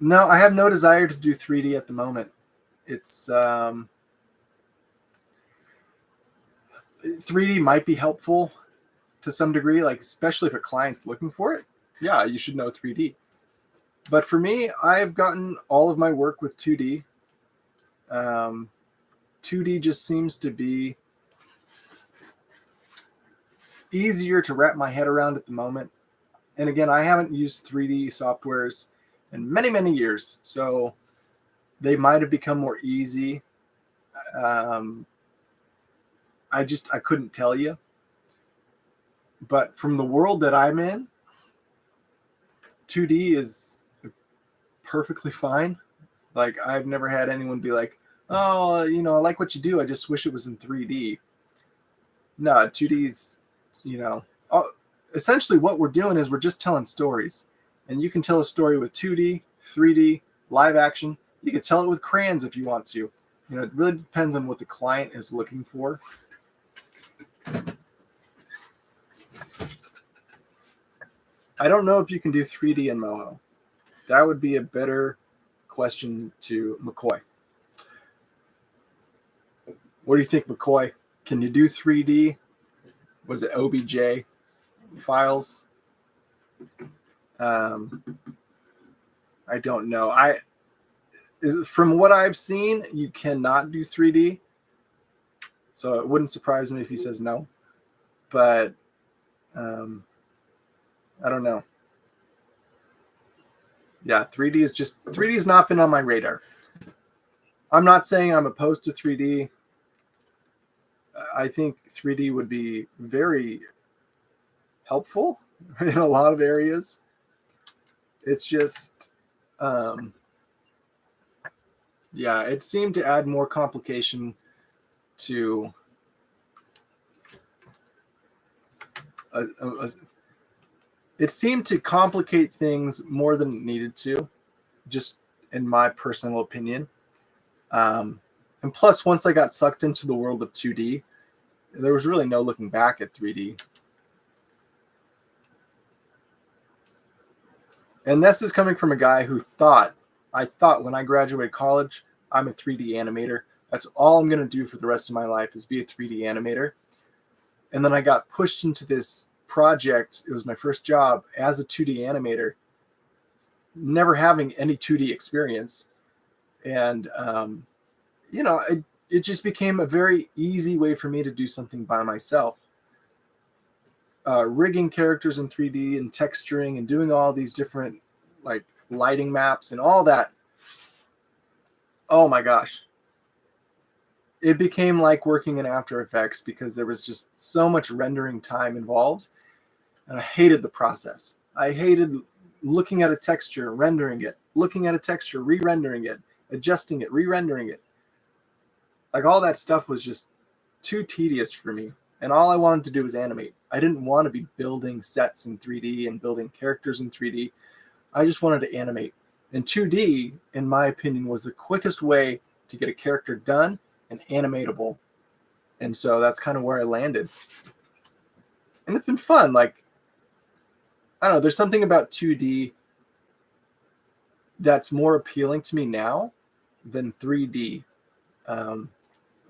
No, I have no desire to do 3D at the moment. It's 3D might be helpful to some degree, like especially if a client's looking for it. Yeah, you should know 3D. But for me, I've gotten all of my work with 2D. 2D just seems to be easier to wrap my head around at the moment. And again, I haven't used 3D softwares in many, many years, so they might have become more easy. I couldn't tell you. But from the world that I'm in, 2D is perfectly fine. Like, I've never had anyone be like, oh, I like what you do. I just wish it was in 3D. No, 2D's, essentially what we're doing is we're just telling stories. And you can tell a story with 2D, 3D, live action. You can tell it with crayons if you want to. It really depends on what the client is looking for. I don't know if you can do 3D in Moho. That would be a better question to McCoy. What do you think, McCoy? Can you do 3D? Was it OBJ files? I don't know. From what I've seen, you cannot do 3D. So it wouldn't surprise me if he says no. But I don't know. Yeah, 3D has not been on my radar. I'm not saying I'm opposed to 3D. I think 3D would be very helpful in a lot of areas. It's just, yeah, it seemed to add more complication to it seemed to complicate things more than it needed to, just in my personal opinion. And plus, once I got sucked into the world of 2D, there was really no looking back at 3D. And this is coming from a guy who I thought when I graduated college, I'm a 3D animator. That's all I'm going to do for the rest of my life is be a 3D animator. And then I got pushed into this project. It was my first job as a 2D animator, never having any 2D experience. And, it just became a very easy way for me to do something by myself. Rigging characters in 3D and texturing and doing all these different like lighting maps and all that. Oh my gosh. It became like working in After Effects because there was just so much rendering time involved. And I hated the process. I hated looking at a texture, rendering it, looking at a texture, re-rendering it, adjusting it, re-rendering it. Like all that stuff was just too tedious for me. And all I wanted to do was animate. I didn't want to be building sets in 3D and building characters in 3D. I just wanted to animate. And 2D, in my opinion, was the quickest way to get a character done and animatable. And so that's kind of where I landed. And it's been fun. Like, I don't know, there's something about 2D that's more appealing to me now than 3D.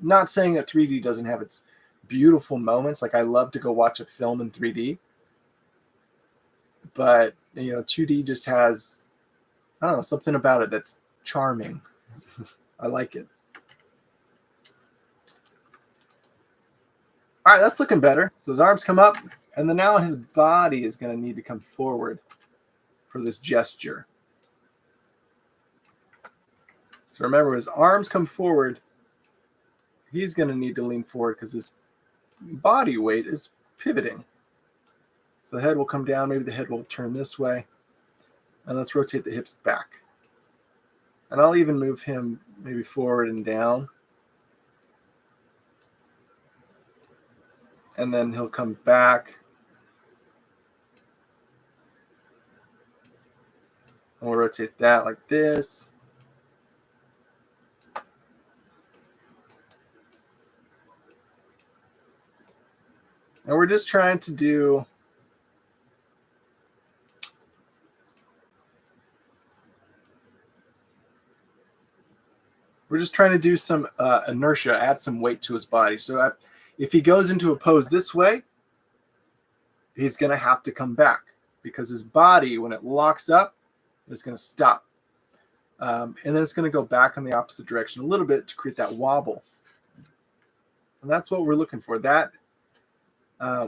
Not saying that 3D doesn't have its beautiful moments. Like, I love to go watch a film in 3D. But, 2D just has, I don't know, something about it that's charming. I like it. All right, that's looking better. So his arms come up, and then now his body is going to need to come forward for this gesture. So remember, his arms come forward. He's going to need to lean forward because his body weight is pivoting. So the head will come down. Maybe the head will turn this way. And let's rotate the hips back. And I'll even move him maybe forward and down. And then he'll come back. And we'll rotate that like this. And we're just trying to do some inertia, add some weight to his body. So if he goes into a pose this way, he's going to have to come back because his body, when it locks up, is going to stop. And then it's going to go back in the opposite direction a little bit to create that wobble. And that's what we're looking for.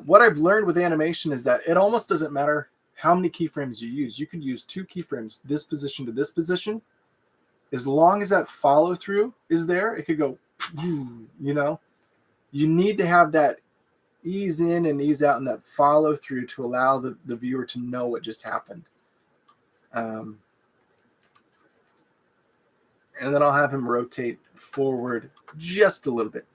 What I've learned with animation is that it almost doesn't matter how many keyframes you use. You could use 2 keyframes, this position to this position. As long as that follow through is there, it could go, you know. You need to have that ease in and ease out and that follow through to allow the viewer to know what just happened. And then I'll have him rotate forward just a little bit.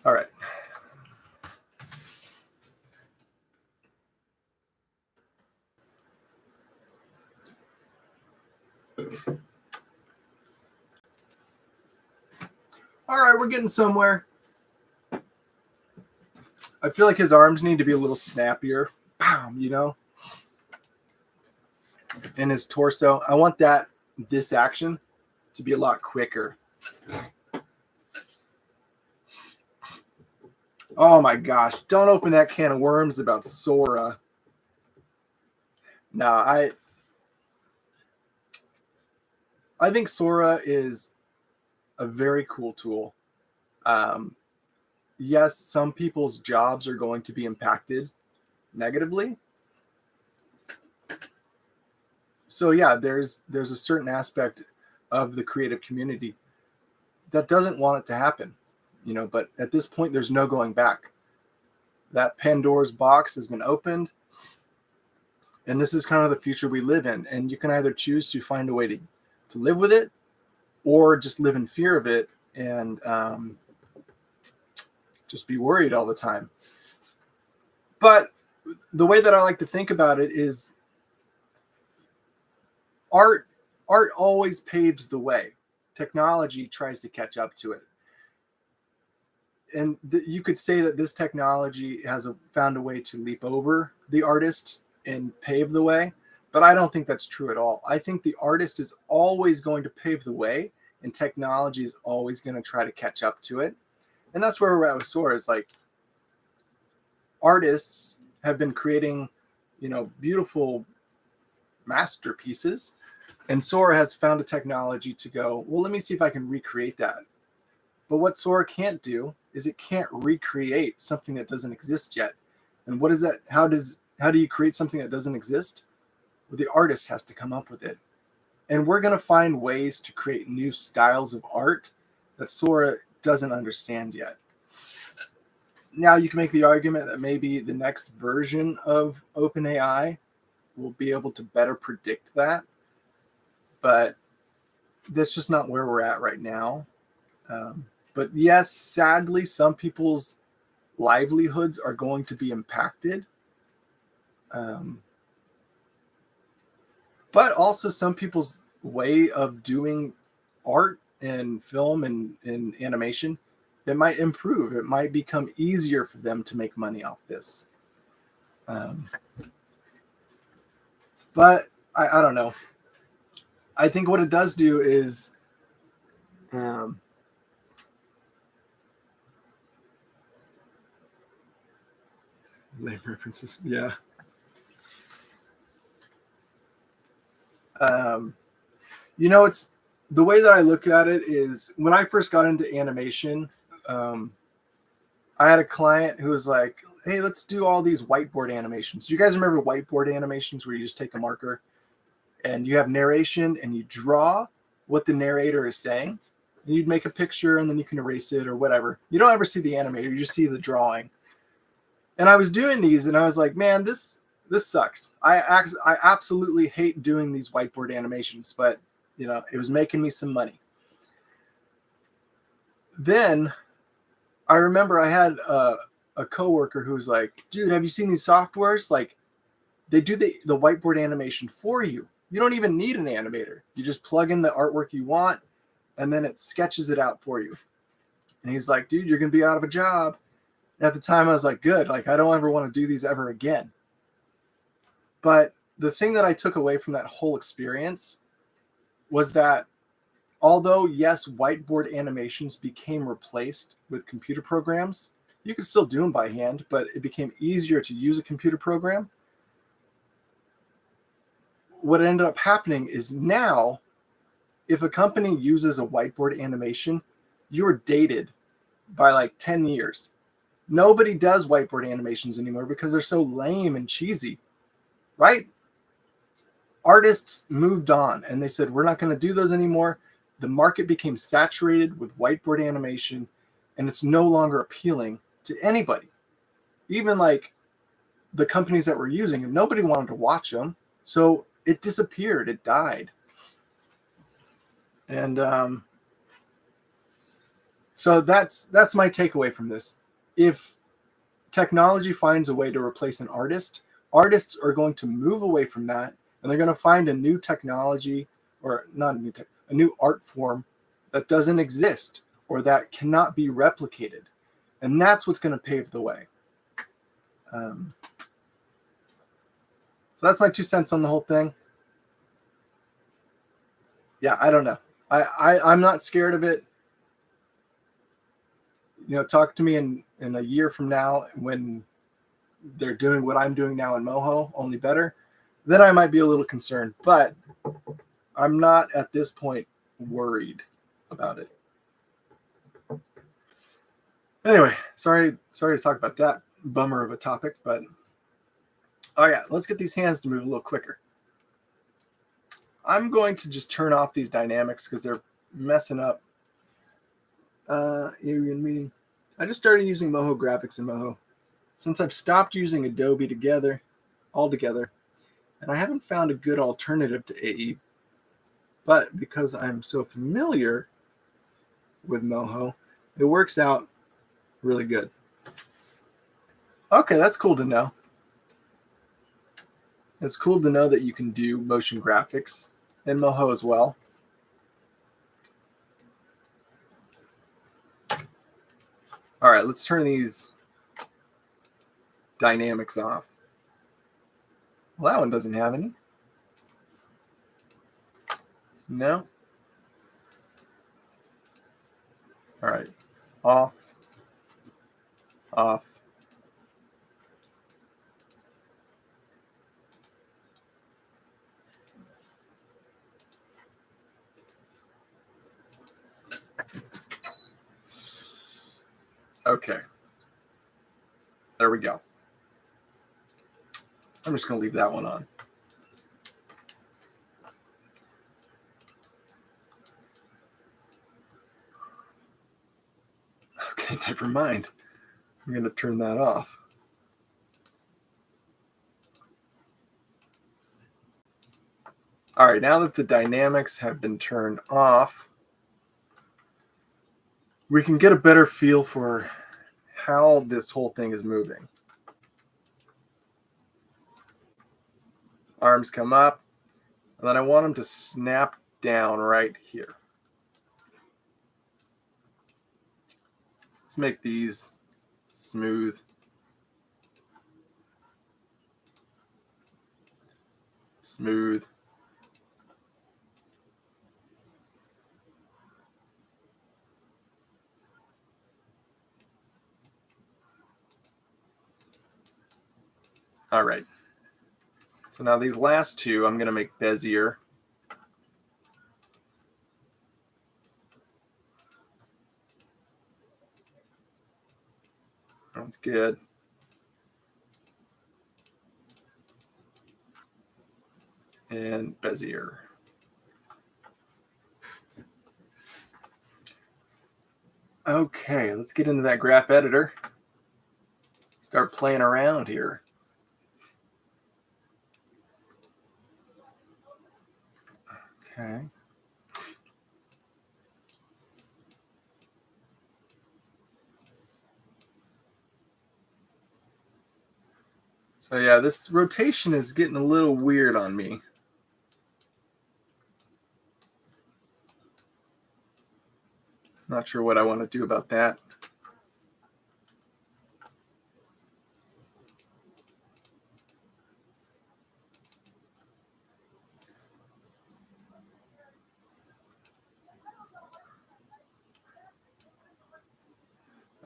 All right. All right, we're getting somewhere. I feel like his arms need to be a little snappier, you know, and his torso. I want this action to be a lot quicker. Oh my gosh, don't open that can of worms about Sora. No, I think Sora is a very cool tool. Yes, some people's jobs are going to be impacted negatively. So yeah, there's a certain aspect of the creative community that doesn't want it to happen, you know, but at this point there's no going back. That Pandora's box has been opened, and this is kind of the future we live in, and you can either choose to find a way to live with it or just live in fear of it and just be worried all the time. But the way that I like to think about it is art always paves the way. Technology tries to catch up to it. And you could say that this technology has found a way to leap over the artist and pave the way, but I don't think that's true at all. I think the artist is always going to pave the way, and technology is always going to try to catch up to it. And that's where we're at with Sora. Is like artists have been creating, you know, beautiful masterpieces, and Sora has found a technology to go, well, let me see if I can recreate that. But what Sora can't do is it can't recreate something that doesn't exist yet. And what is that? How do you create something that doesn't exist? Well, the artist has to come up with it. And we're going to find ways to create new styles of art that Sora doesn't understand yet. Now you can make the argument that maybe the next version of OpenAI will be able to better predict that. But that's just not where we're at right now. But yes, sadly, some people's livelihoods are going to be impacted. But also some people's way of doing art and film and animation, it might improve. It might become easier for them to make money off this. But I don't know. I think what it does do is Lame references. Yeah. It's the way that I look at it is when I first got into animation, I had a client who was like, hey, let's do all these whiteboard animations. Do you guys remember whiteboard animations where you just take a marker and you have narration and you draw what the narrator is saying? And you'd make a picture and then you can erase it or whatever. You don't ever see the animator, you just see the drawing. And I was doing these and I was like, man, this sucks. I absolutely hate doing these whiteboard animations, but it was making me some money. Then I remember I had a coworker who was like, dude, have you seen these softwares? Like, they do the whiteboard animation for you. You don't even need an animator. You just plug in the artwork you want, and then it sketches it out for you. And he's like, dude, you're going to be out of a job. And at the time, I was like, good. Like, I don't ever want to do these ever again. But the thing that I took away from that whole experience was that although, yes, whiteboard animations became replaced with computer programs, you could still do them by hand, but it became easier to use a computer program. What ended up happening is now, if a company uses a whiteboard animation, you're dated by like 10 years. Nobody does whiteboard animations anymore because they're so lame and cheesy, right? Artists moved on and they said, we're not going to do those anymore. The market became saturated with whiteboard animation and it's no longer appealing to anybody. Even like the companies that were using it, nobody wanted to watch them. So it disappeared. It died. And so that's my takeaway from this. If technology finds a way to replace an artist, artists are going to move away from that and they're going to find a new technology, or not a new a new art form that doesn't exist or that cannot be replicated. And that's what's going to pave the way. So that's my 2 cents on the whole thing. Yeah, I don't know. I'm not scared of it. Talk to me in a year from now when they're doing what I'm doing now in Moho, only better. Then I might be a little concerned, but I'm not at this point worried about it. Anyway, sorry to talk about that bummer of a topic, but oh yeah, let's get these hands to move a little quicker. I'm going to just turn off these dynamics because they're messing up. Alien meeting. I just started using Moho graphics in Moho since I've stopped using Adobe altogether, and I haven't found a good alternative to AE. But because I'm so familiar with Moho, it works out really good. Okay, that's cool to know. It's cool to know that you can do motion graphics in Moho as well. All right, let's turn these dynamics off. Well, that one doesn't have any. No. All right, off, off. Okay. There we go. I'm just going to leave that one on. Okay, never mind. I'm going to turn that off. All right, now that the dynamics have been turned off, we can get a better feel for how this whole thing is moving. Arms come up, and then I want them to snap down right here. Let's make these smooth. Smooth. All right. So now these last two, I'm going to make Bezier. That's good. And Bezier. Okay, let's get into that graph editor. Start playing around here. Okay. So yeah, this rotation is getting a little weird on me. Not sure what I want to do about that.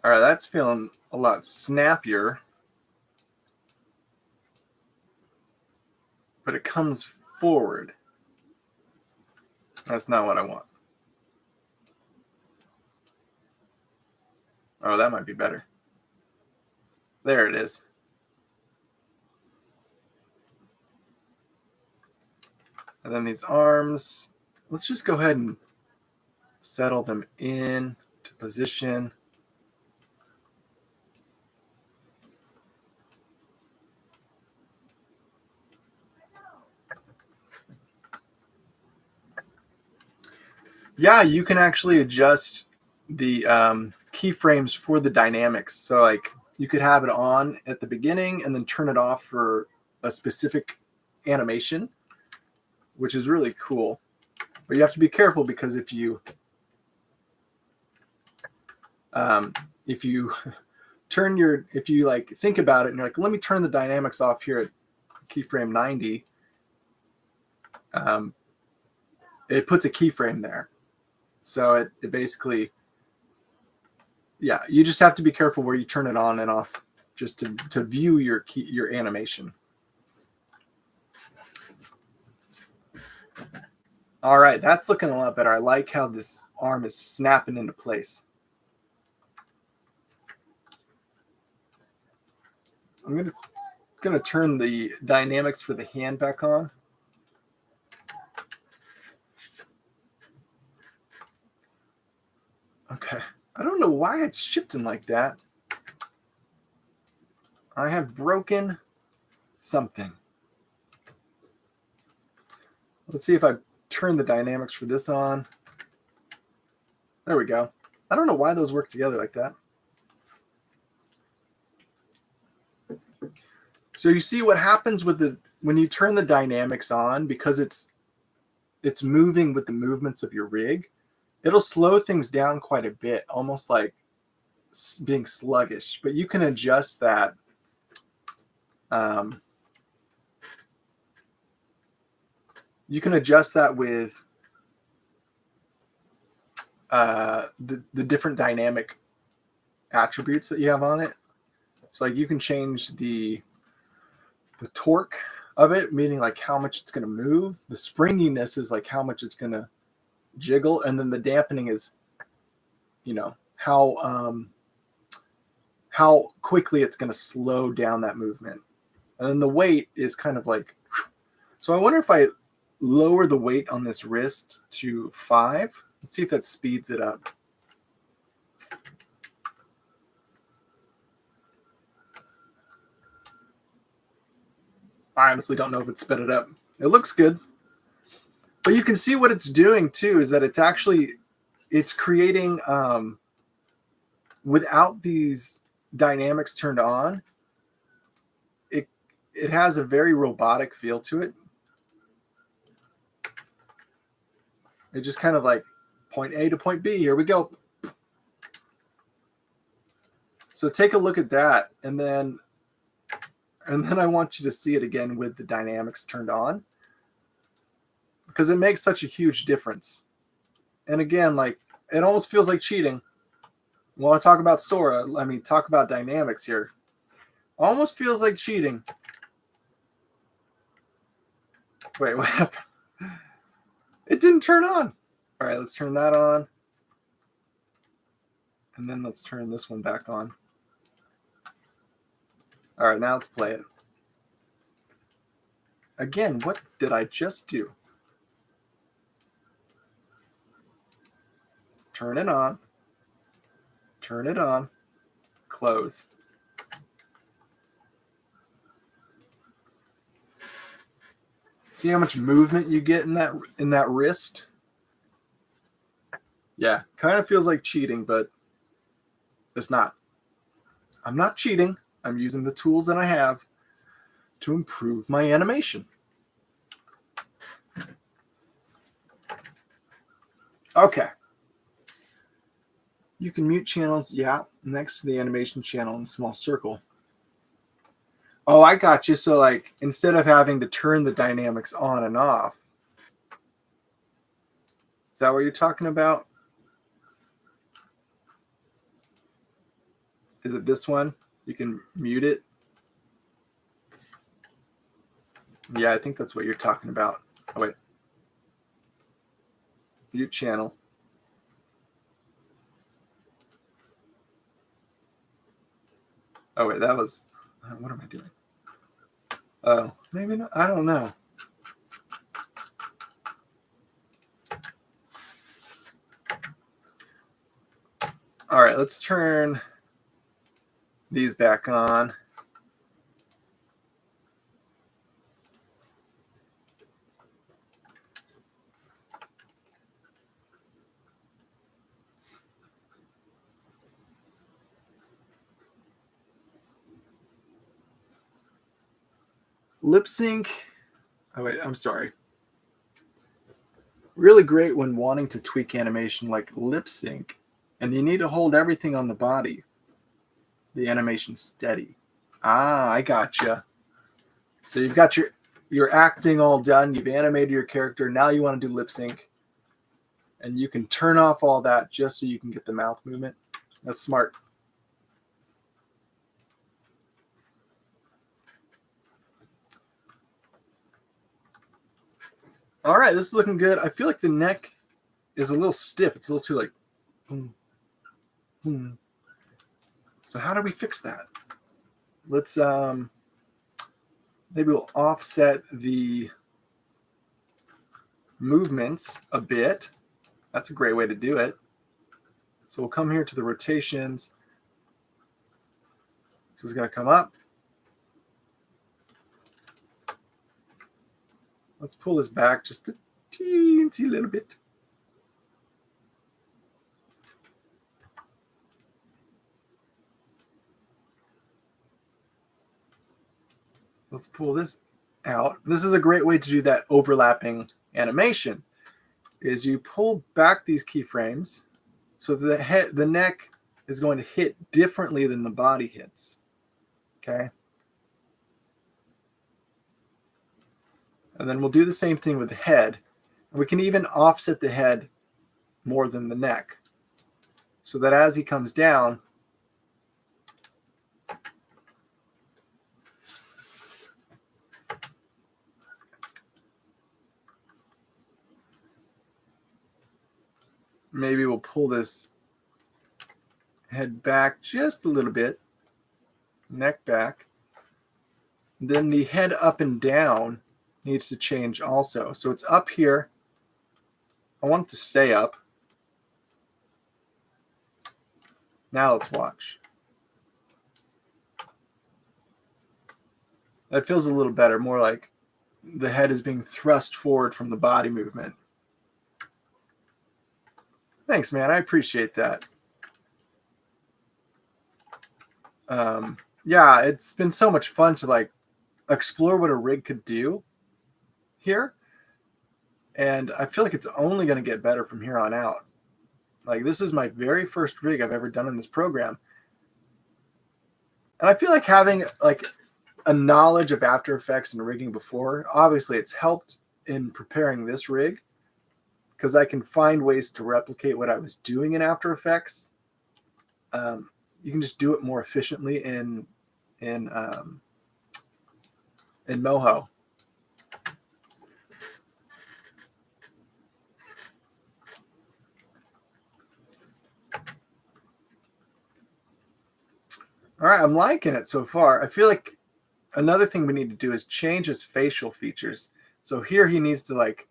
All right, that's feeling a lot snappier. But it comes forward. That's not what I want. Oh, that might be better. There it is. And then these arms, let's just go ahead and settle them in to position. Yeah, you can actually adjust the keyframes for the dynamics. So like you could have it on at the beginning and then turn it off for a specific animation, which is really cool. But you have to be careful because if you if you like think about it and you're like, let me turn the dynamics off here at keyframe 90, it puts a keyframe there. So it basically, yeah, you just have to be careful where you turn it on and off just to view your animation. All right, that's looking a lot better. I like how this arm is snapping into place. I'm gonna turn the dynamics for the hand back on. Okay, I don't know why it's shifting like that. I have broken something. Let's see if I turn the dynamics for this on. There we go. I don't know why those work together like that. So you see what happens with when you turn the dynamics on, because it's moving with the movements of your rig, it'll slow things down quite a bit, almost like being sluggish. But you can adjust that. You can adjust that with the different dynamic attributes that you have on it. So like you can change the torque of it, meaning like how much it's going to move. The springiness is like how much it's going to jiggle, and then the dampening is, you know, how quickly it's going to slow down that movement. And then the weight is kind of like, so I wonder if I lower the weight on this wrist to 5. Let's see if that speeds it up. I honestly don't know if it sped it up. It looks good. But you can see what it's doing too, is that it's creating, without these dynamics turned on, it has a very robotic feel to it. It just kind of like point A to point B, here we go. So take a look at that, and then I want you to see it again with the dynamics turned on, because it makes such a huge difference. And again, like, it almost feels like cheating. We want to talk about Sora, talk about dynamics here. Almost feels like cheating. Wait, what happened? It didn't turn on. All right, let's turn that on. And then let's turn this one back on. All right, now let's play it. Again, what did I just do? Turn it on. Turn it on. Close. See how much movement you get in that wrist? Yeah, kind of feels like cheating, but it's not. I'm not cheating. I'm using the tools that I have to improve my animation. Okay. You can mute channels, yeah, next to the animation channel in a small circle. Oh, I got you. So like instead of having to turn the dynamics on and off, is that what you're talking about? Is it this one? You can mute it. Yeah, I think that's what you're talking about. Oh, wait. Mute channel. Oh, wait, that was, what am I doing? Oh, maybe not. I don't know. All right, let's turn these back on. Lip sync. Oh, wait, I'm sorry. Really great when wanting to tweak animation like lip sync, and you need to hold everything on the body. The animation steady. Ah, I gotcha. So you've got your acting all done. You've animated your character. Now you want to do lip sync, and you can turn off all that just so you can get the mouth movement. That's smart. All right, this is looking good. I feel like the neck is a little stiff. It's a little too like, boom, boom. So how do we fix that? Let's maybe we'll offset the movements a bit. That's a great way to do it. So we'll come here to the rotations. This is going to come up. Let's pull this back just a teensy little bit. Let's pull this out. This is a great way to do that overlapping animation. Is you pull back these keyframes so the neck is going to hit differently than the body hits. Okay. And then we'll do the same thing with the head. And we can even offset the head more than the neck, so that as he comes down, maybe we'll pull this head back just a little bit, neck back. Then the head up and down needs to change also. So it's up here. I want it to stay up. Now let's watch. That feels a little better, more like the head is being thrust forward from the body movement. Thanks, man. I appreciate that. Yeah, it's been so much fun to like explore what a rig could do here. And I feel like it's only going to get better from here on out. Like, this is my very first rig I've ever done in this program. And I feel like having like a knowledge of After Effects and rigging before, obviously it's helped in preparing this rig because I can find ways to replicate what I was doing in After Effects. You can just do it more efficiently in Moho. All right, I'm liking it so far. I feel like another thing we need to do is change his facial features. So here he needs to like,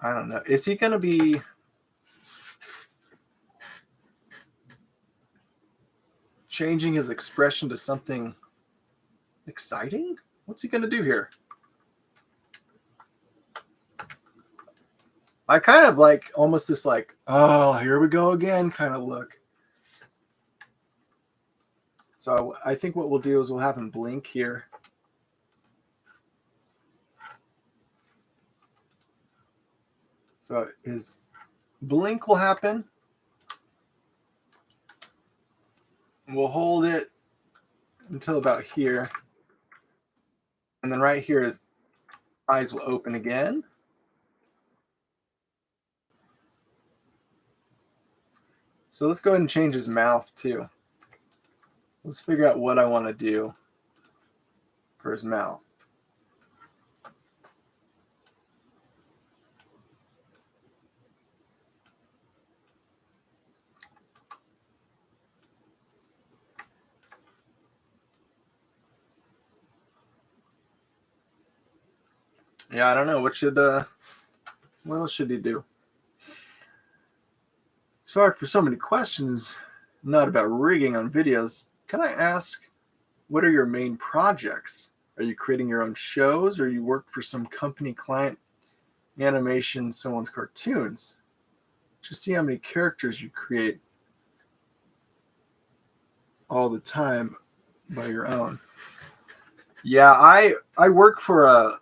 I don't know. Is he going to be changing his expression to something exciting? What's he going to do here? I kind of like almost this like, oh, here we go again kind of look. So I think what we'll do is we'll have him blink here. So his blink will happen. We'll hold it until about here. And then right here his eyes will open again. So let's go ahead and change his mouth too. Let's figure out what I want to do for his mouth. Yeah, I don't know. What else should he do? Sorry for so many questions, not about rigging on videos. Can I ask, what are your main projects? Are you creating your own shows, or you work for some company client animation, someone's cartoons? Just see how many characters you create all the time by your own. Yeah, I work for a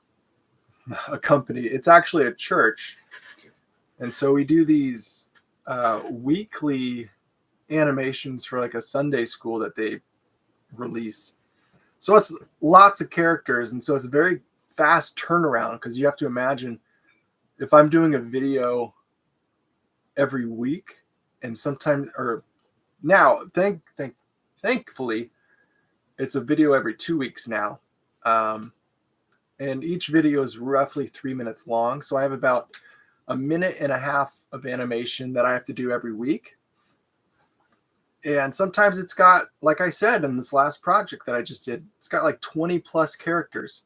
company. It's actually a church. And so we do these weekly animations for like a Sunday school that they release. So it's lots of characters. And so it's a very fast turnaround, because you have to imagine if I'm doing a video every week, and sometimes, or now, thankfully, it's a video every 2 weeks now. And each video is roughly 3 minutes long. So I have about a minute and a half of animation that I have to do every week. And sometimes it's got, like I said, in this last project that I just did, it's got like 20 plus characters.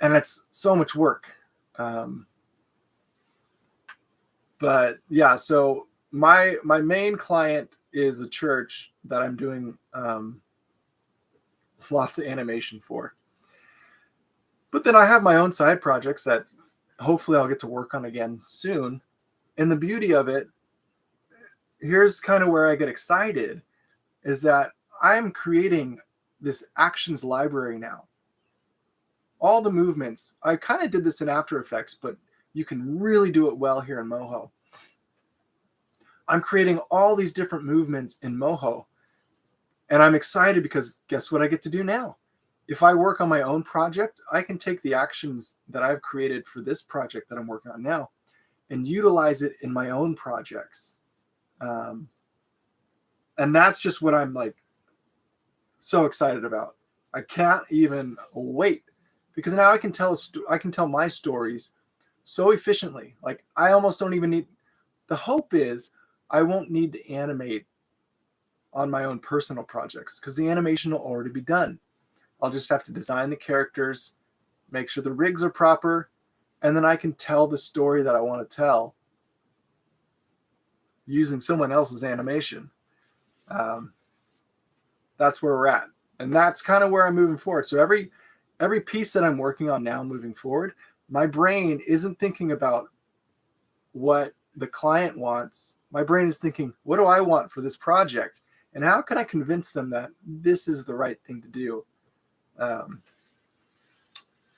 And it's so much work. But yeah, so my main client is a church that I'm doing lots of animation for. But then I have my own side projects that hopefully I'll get to work on again soon. And the beauty of it, here's kind of where I get excited, is that I'm creating this actions library now. All the movements, I kind of did this in After Effects, but you can really do it well here in Moho. I'm creating all these different movements in Moho. And I'm excited because guess what I get to do now? If I work on my own project, I can take the actions that I've created for this project that I'm working on now and utilize it in my own projects. And that's just what I'm like so excited about. I can't even wait, because now I can tell my stories so efficiently. Like I almost don't even need. The hope is I won't need to animate on my own personal projects, because the animation will already be done. I'll just have to design the characters, make sure the rigs are proper, and then I can tell the story that I want to tell using someone else's animation. That's where we're at. And that's kind of where I'm moving forward. So every piece that I'm working on now moving forward, my brain isn't thinking about what the client wants. My brain is thinking, what do I want for this project? And how can I convince them that this is the right thing to do?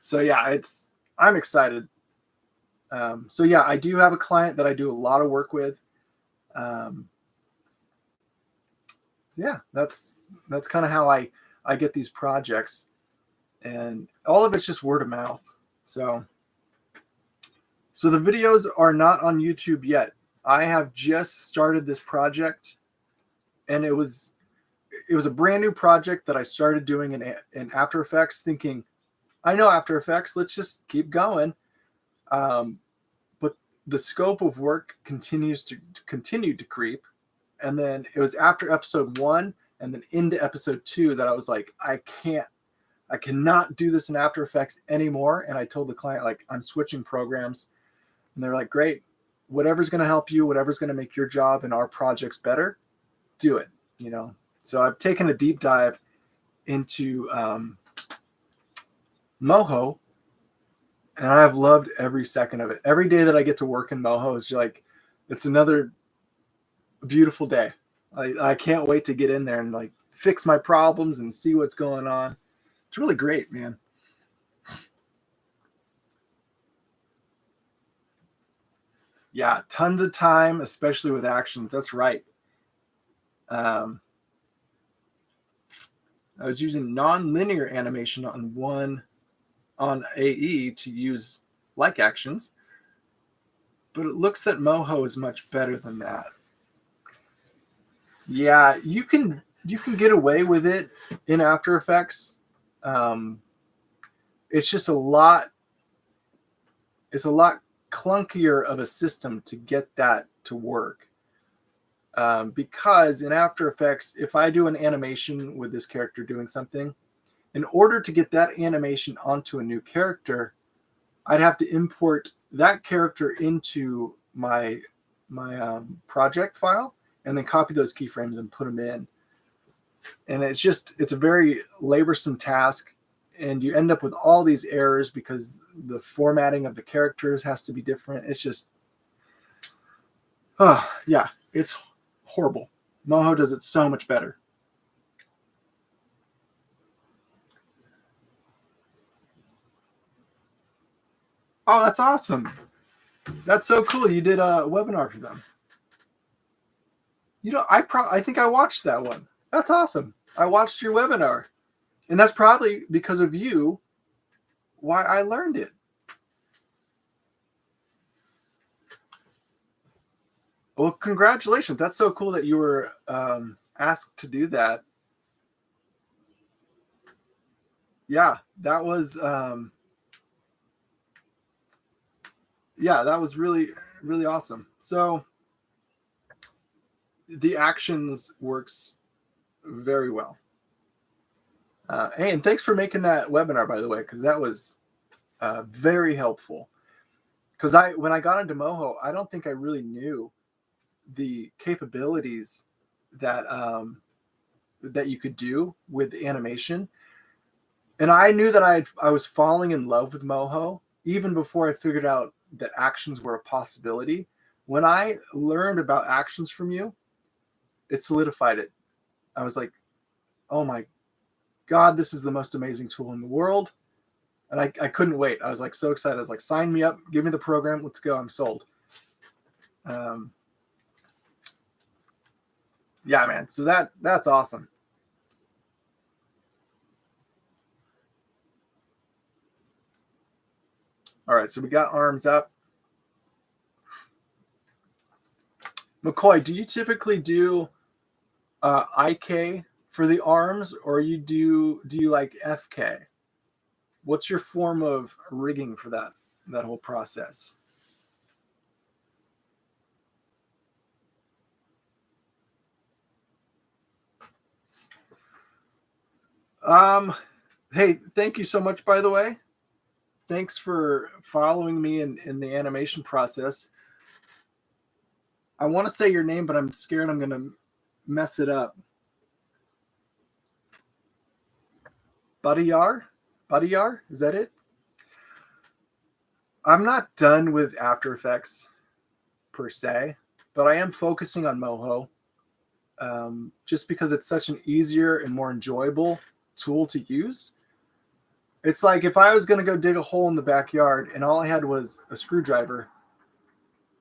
So yeah, I'm excited. So yeah, I do have a client that I do a lot of work with. Yeah, that's kind of how I get these projects, and all of it's just word of mouth. So the videos are not on YouTube yet. I have just started this project, and it was a brand new project that I started doing in After Effects, thinking, I know After Effects, let's just keep going. But the scope of work continues to creep, And then it was after episode 1 and then into episode 2 that I was like, I cannot do this in After Effects anymore. And I told the client, like, I'm switching programs. And they're like, great, whatever's going to help you, whatever's going to make your job and our projects better, do it, you know? So I've taken a deep dive into Moho, and I've loved every second of it. Every day that I get to work in Moho is like, it's another beautiful day. I can't wait to get in there and like fix my problems and see what's going on. It's really great, man. Yeah, tons of time, especially with actions. That's right. I was using non-linear animation on AE to use like actions, but it looks that Moho is much better than that. Yeah, you can get away with it in After Effects. It's just a lot clunkier of a system to get that to work. Because in After Effects, if I do an animation with this character doing something, in order to get that animation onto a new character, I'd have to import that character into my project file and then copy those keyframes and put them in. And it's a very laborsome task. And you end up with all these errors because the formatting of the characters has to be different. It's just, yeah, it's horrible. Moho does it so much better. Oh, that's awesome. That's so cool. You did a webinar for them. You know, I think I watched that one. That's awesome. I watched your webinar. And that's probably because of you why I learned it. Well, congratulations. That's so cool that you were asked to do that. Yeah, that was really, really awesome. So the actions works very well. Hey, and thanks for making that webinar, by the way, because that was very helpful. Because when I got into Moho, I don't think I really knew the capabilities that that you could do with animation. And I knew that I was falling in love with Moho even before I figured out that actions were a possibility. When I learned about actions from you, it solidified it. I was like, oh my God, this is the most amazing tool in the world. And I couldn't wait. I was like so excited. I was like, sign me up, give me the program, let's go. I'm sold. Yeah, man. So that's awesome. All right, so we got arms up. McCoy, do you typically do IK for the arms, or do you like FK? What's your form of rigging for that whole process? Hey, thank you so much, by the way. Thanks for following me in the animation process. I want to say your name, but I'm scared I'm going to mess it up. Buddyar? Buddyar? Is that it? I'm not done with After Effects per se, but I am focusing on Moho just because it's such an easier and more enjoyable tool to use. It's like if I was going to go dig a hole in the backyard and all I had was a screwdriver,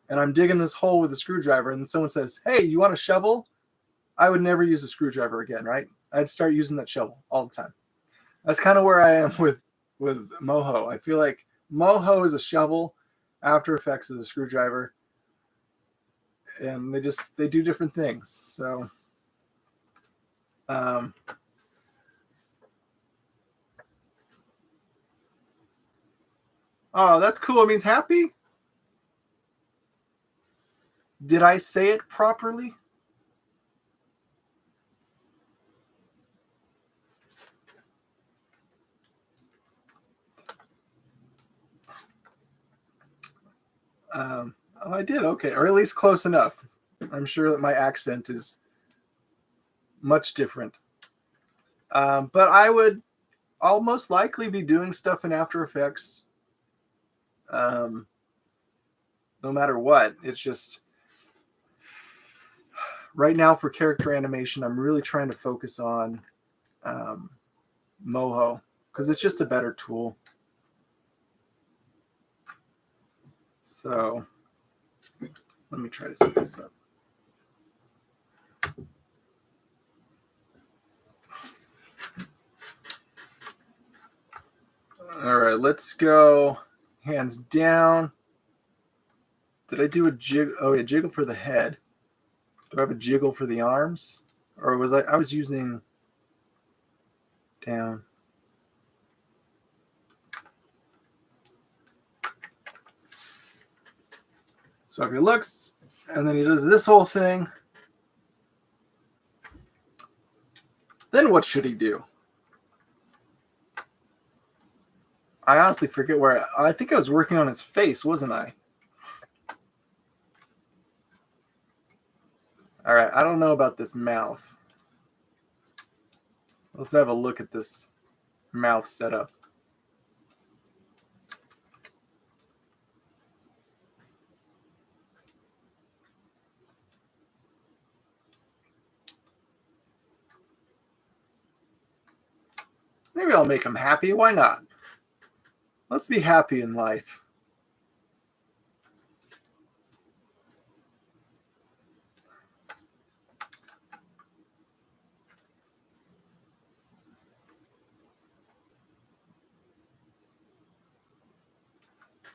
and I'm digging this hole with a screwdriver, and someone says, hey, you want a shovel? I would never use a screwdriver again, right? I'd start using that shovel all the time. That's kind of where I am with Moho. I feel like Moho is a shovel, After Effects is a screwdriver, and they do different things. So oh, that's cool. It means happy. Did I say it properly? Oh, I did okay, or at least close enough. I'm sure that my accent is much different. But I'll most likely be doing stuff in After Effects, no matter what. It's just right now for character animation, I'm really trying to focus on Moho because it's just a better tool. So let me try to set this up. All right, let's go hands down. Did I do a jiggle? Oh, yeah, jiggle for the head. Do I have a jiggle for the arms? Or was I was using down. So if he looks, and then he does this whole thing, then what should he do? I honestly forget where. I think I was working on his face, wasn't I? All right, I don't know about this mouth. Let's have a look at this mouth setup. Maybe I'll make him happy. Why not? Let's be happy in life.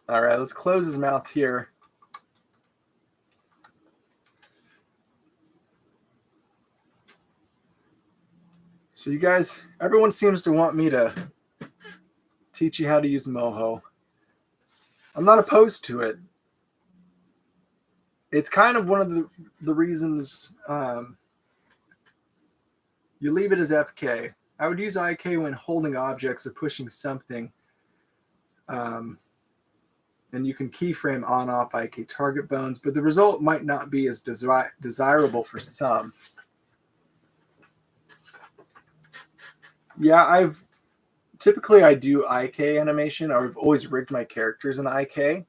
All right, let's close his mouth here. So you guys, everyone seems to want me to teach you how to use Moho. I'm not opposed to it. It's kind of one of the reasons you leave it as FK. I would use IK when holding objects or pushing something. And you can keyframe on-off IK target bones, but the result might not be as desirable for some. Yeah, I do IK animation, or I've always rigged my characters in IK.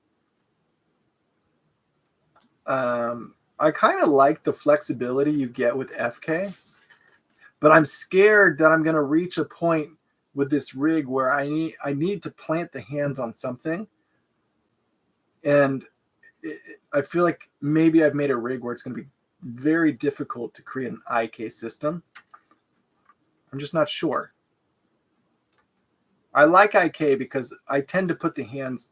I kind of like the flexibility you get with FK, but I'm scared that I'm going to reach a point with this rig where I need to plant the hands on something, and I feel like maybe I've made a rig where it's going to be very difficult to create an IK system. I'm just not sure. I like IK because I tend to put the hands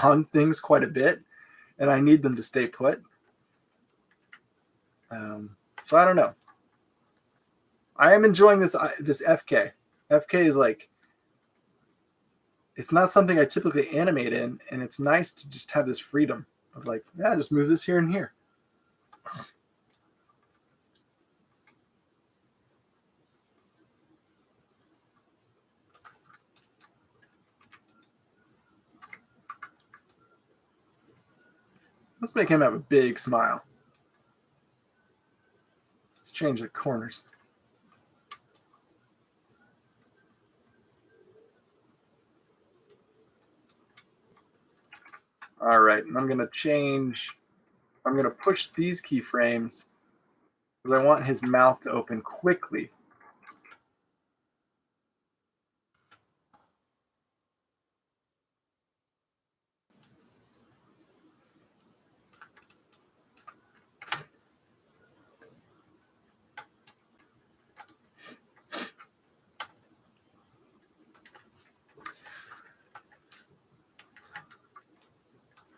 on things quite a bit, and I need them to stay put. So I don't know. I am enjoying this FK. FK is like, it's not something I typically animate in, and it's nice to just have this freedom of like, yeah, just move this here and here. Let's make him have a big smile. Let's change the corners. All right, and I'm going to push these keyframes because I want his mouth to open quickly.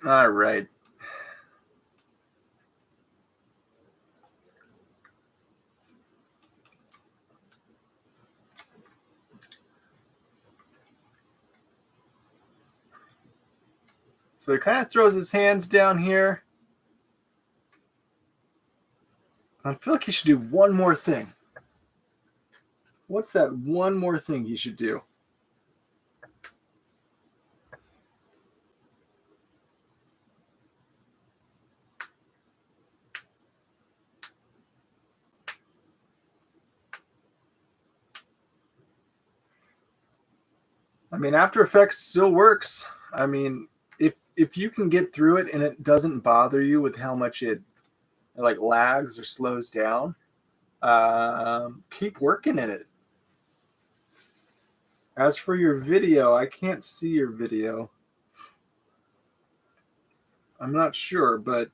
All right. So he kind of throws his hands down here. I feel like he should do one more thing. What's that one more thing he should do? I mean, After Effects still works. I mean, if you can get through it and it doesn't bother you with how much it like lags or slows down, keep working in it. As for your video, I can't see your video. I'm not sure, but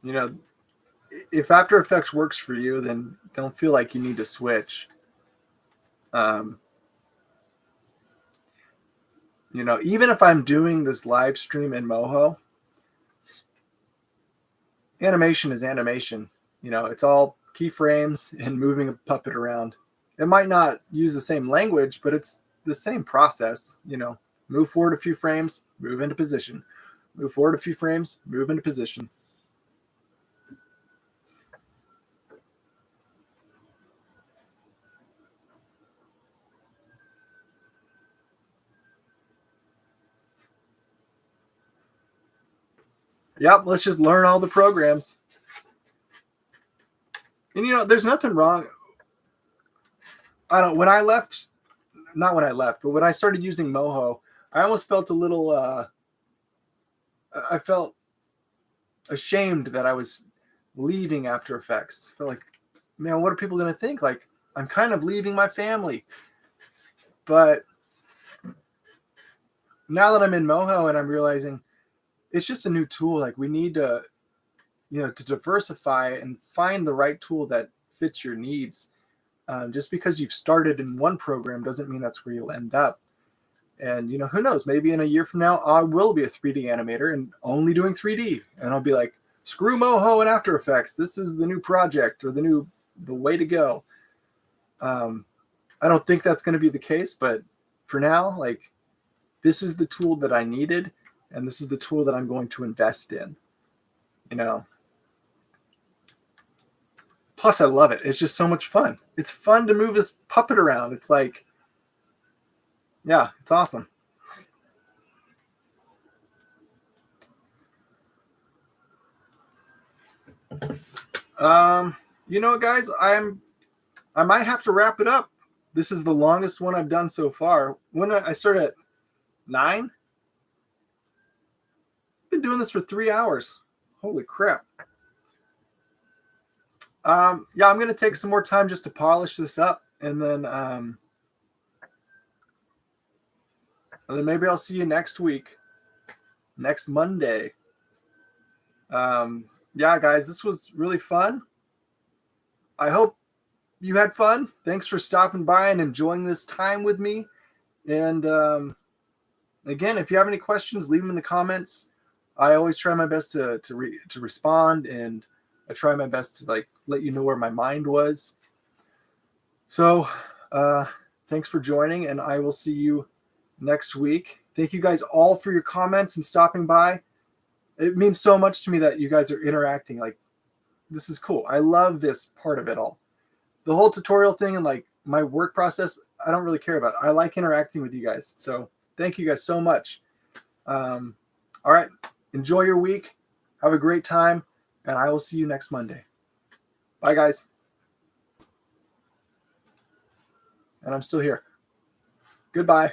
you know, if After Effects works for you, then don't feel like you need to switch. You know, even if I'm doing this live stream in Moho, animation is animation. You know, it's all keyframes and moving a puppet around. It might not use the same language, but it's the same process. You know, move forward a few frames, move into position. Move forward a few frames, move into position. Yep, let's just learn all the programs. And you know, there's nothing wrong. I don't. When I left, not when I left, but when I started using Moho, I almost felt a little. I felt ashamed that I was leaving After Effects. I felt like, man, what are people going to think? Like, I'm kind of leaving my family. But now that I'm in Moho and I'm realizing it's just a new tool, like we need to, you know, to diversify and find the right tool that fits your needs. Just because you've started in one program doesn't mean that's where you'll end up. And, you know, who knows, maybe in a year from now, I will be a 3D animator and only doing 3D. And I'll be like, screw Moho and After Effects. This is the new project or the way to go. I don't think that's going to be the case, but for now, like, this is the tool that I needed. And this is the tool that I'm going to invest in, you know. Plus, I love it. It's just so much fun. It's fun to move this puppet around. It's like, yeah, it's awesome. You know, guys, I might have to wrap it up. This is the longest one I've done so far. When I started at 9, I've been doing this for 3 hours. Holy crap. Yeah, I'm gonna take some more time just to polish this up, and then maybe I'll see you next week, next Monday. Yeah, guys, this was really fun. I hope you had fun. Thanks for stopping by and enjoying this time with me. And again, if you have any questions, leave them in the comments. I always try my best to respond, and I try my best to like let you know where my mind was. So thanks for joining, and I will see you next week. Thank you guys all for your comments and stopping by. It means so much to me that you guys are interacting. Like, this is cool. I love this part of it all. The whole tutorial thing and like my work process, I don't really care about. I like interacting with you guys. So thank you guys so much. All right. Enjoy your week. Have a great time. And I will see you next Monday. Bye, guys. And I'm still here. Goodbye.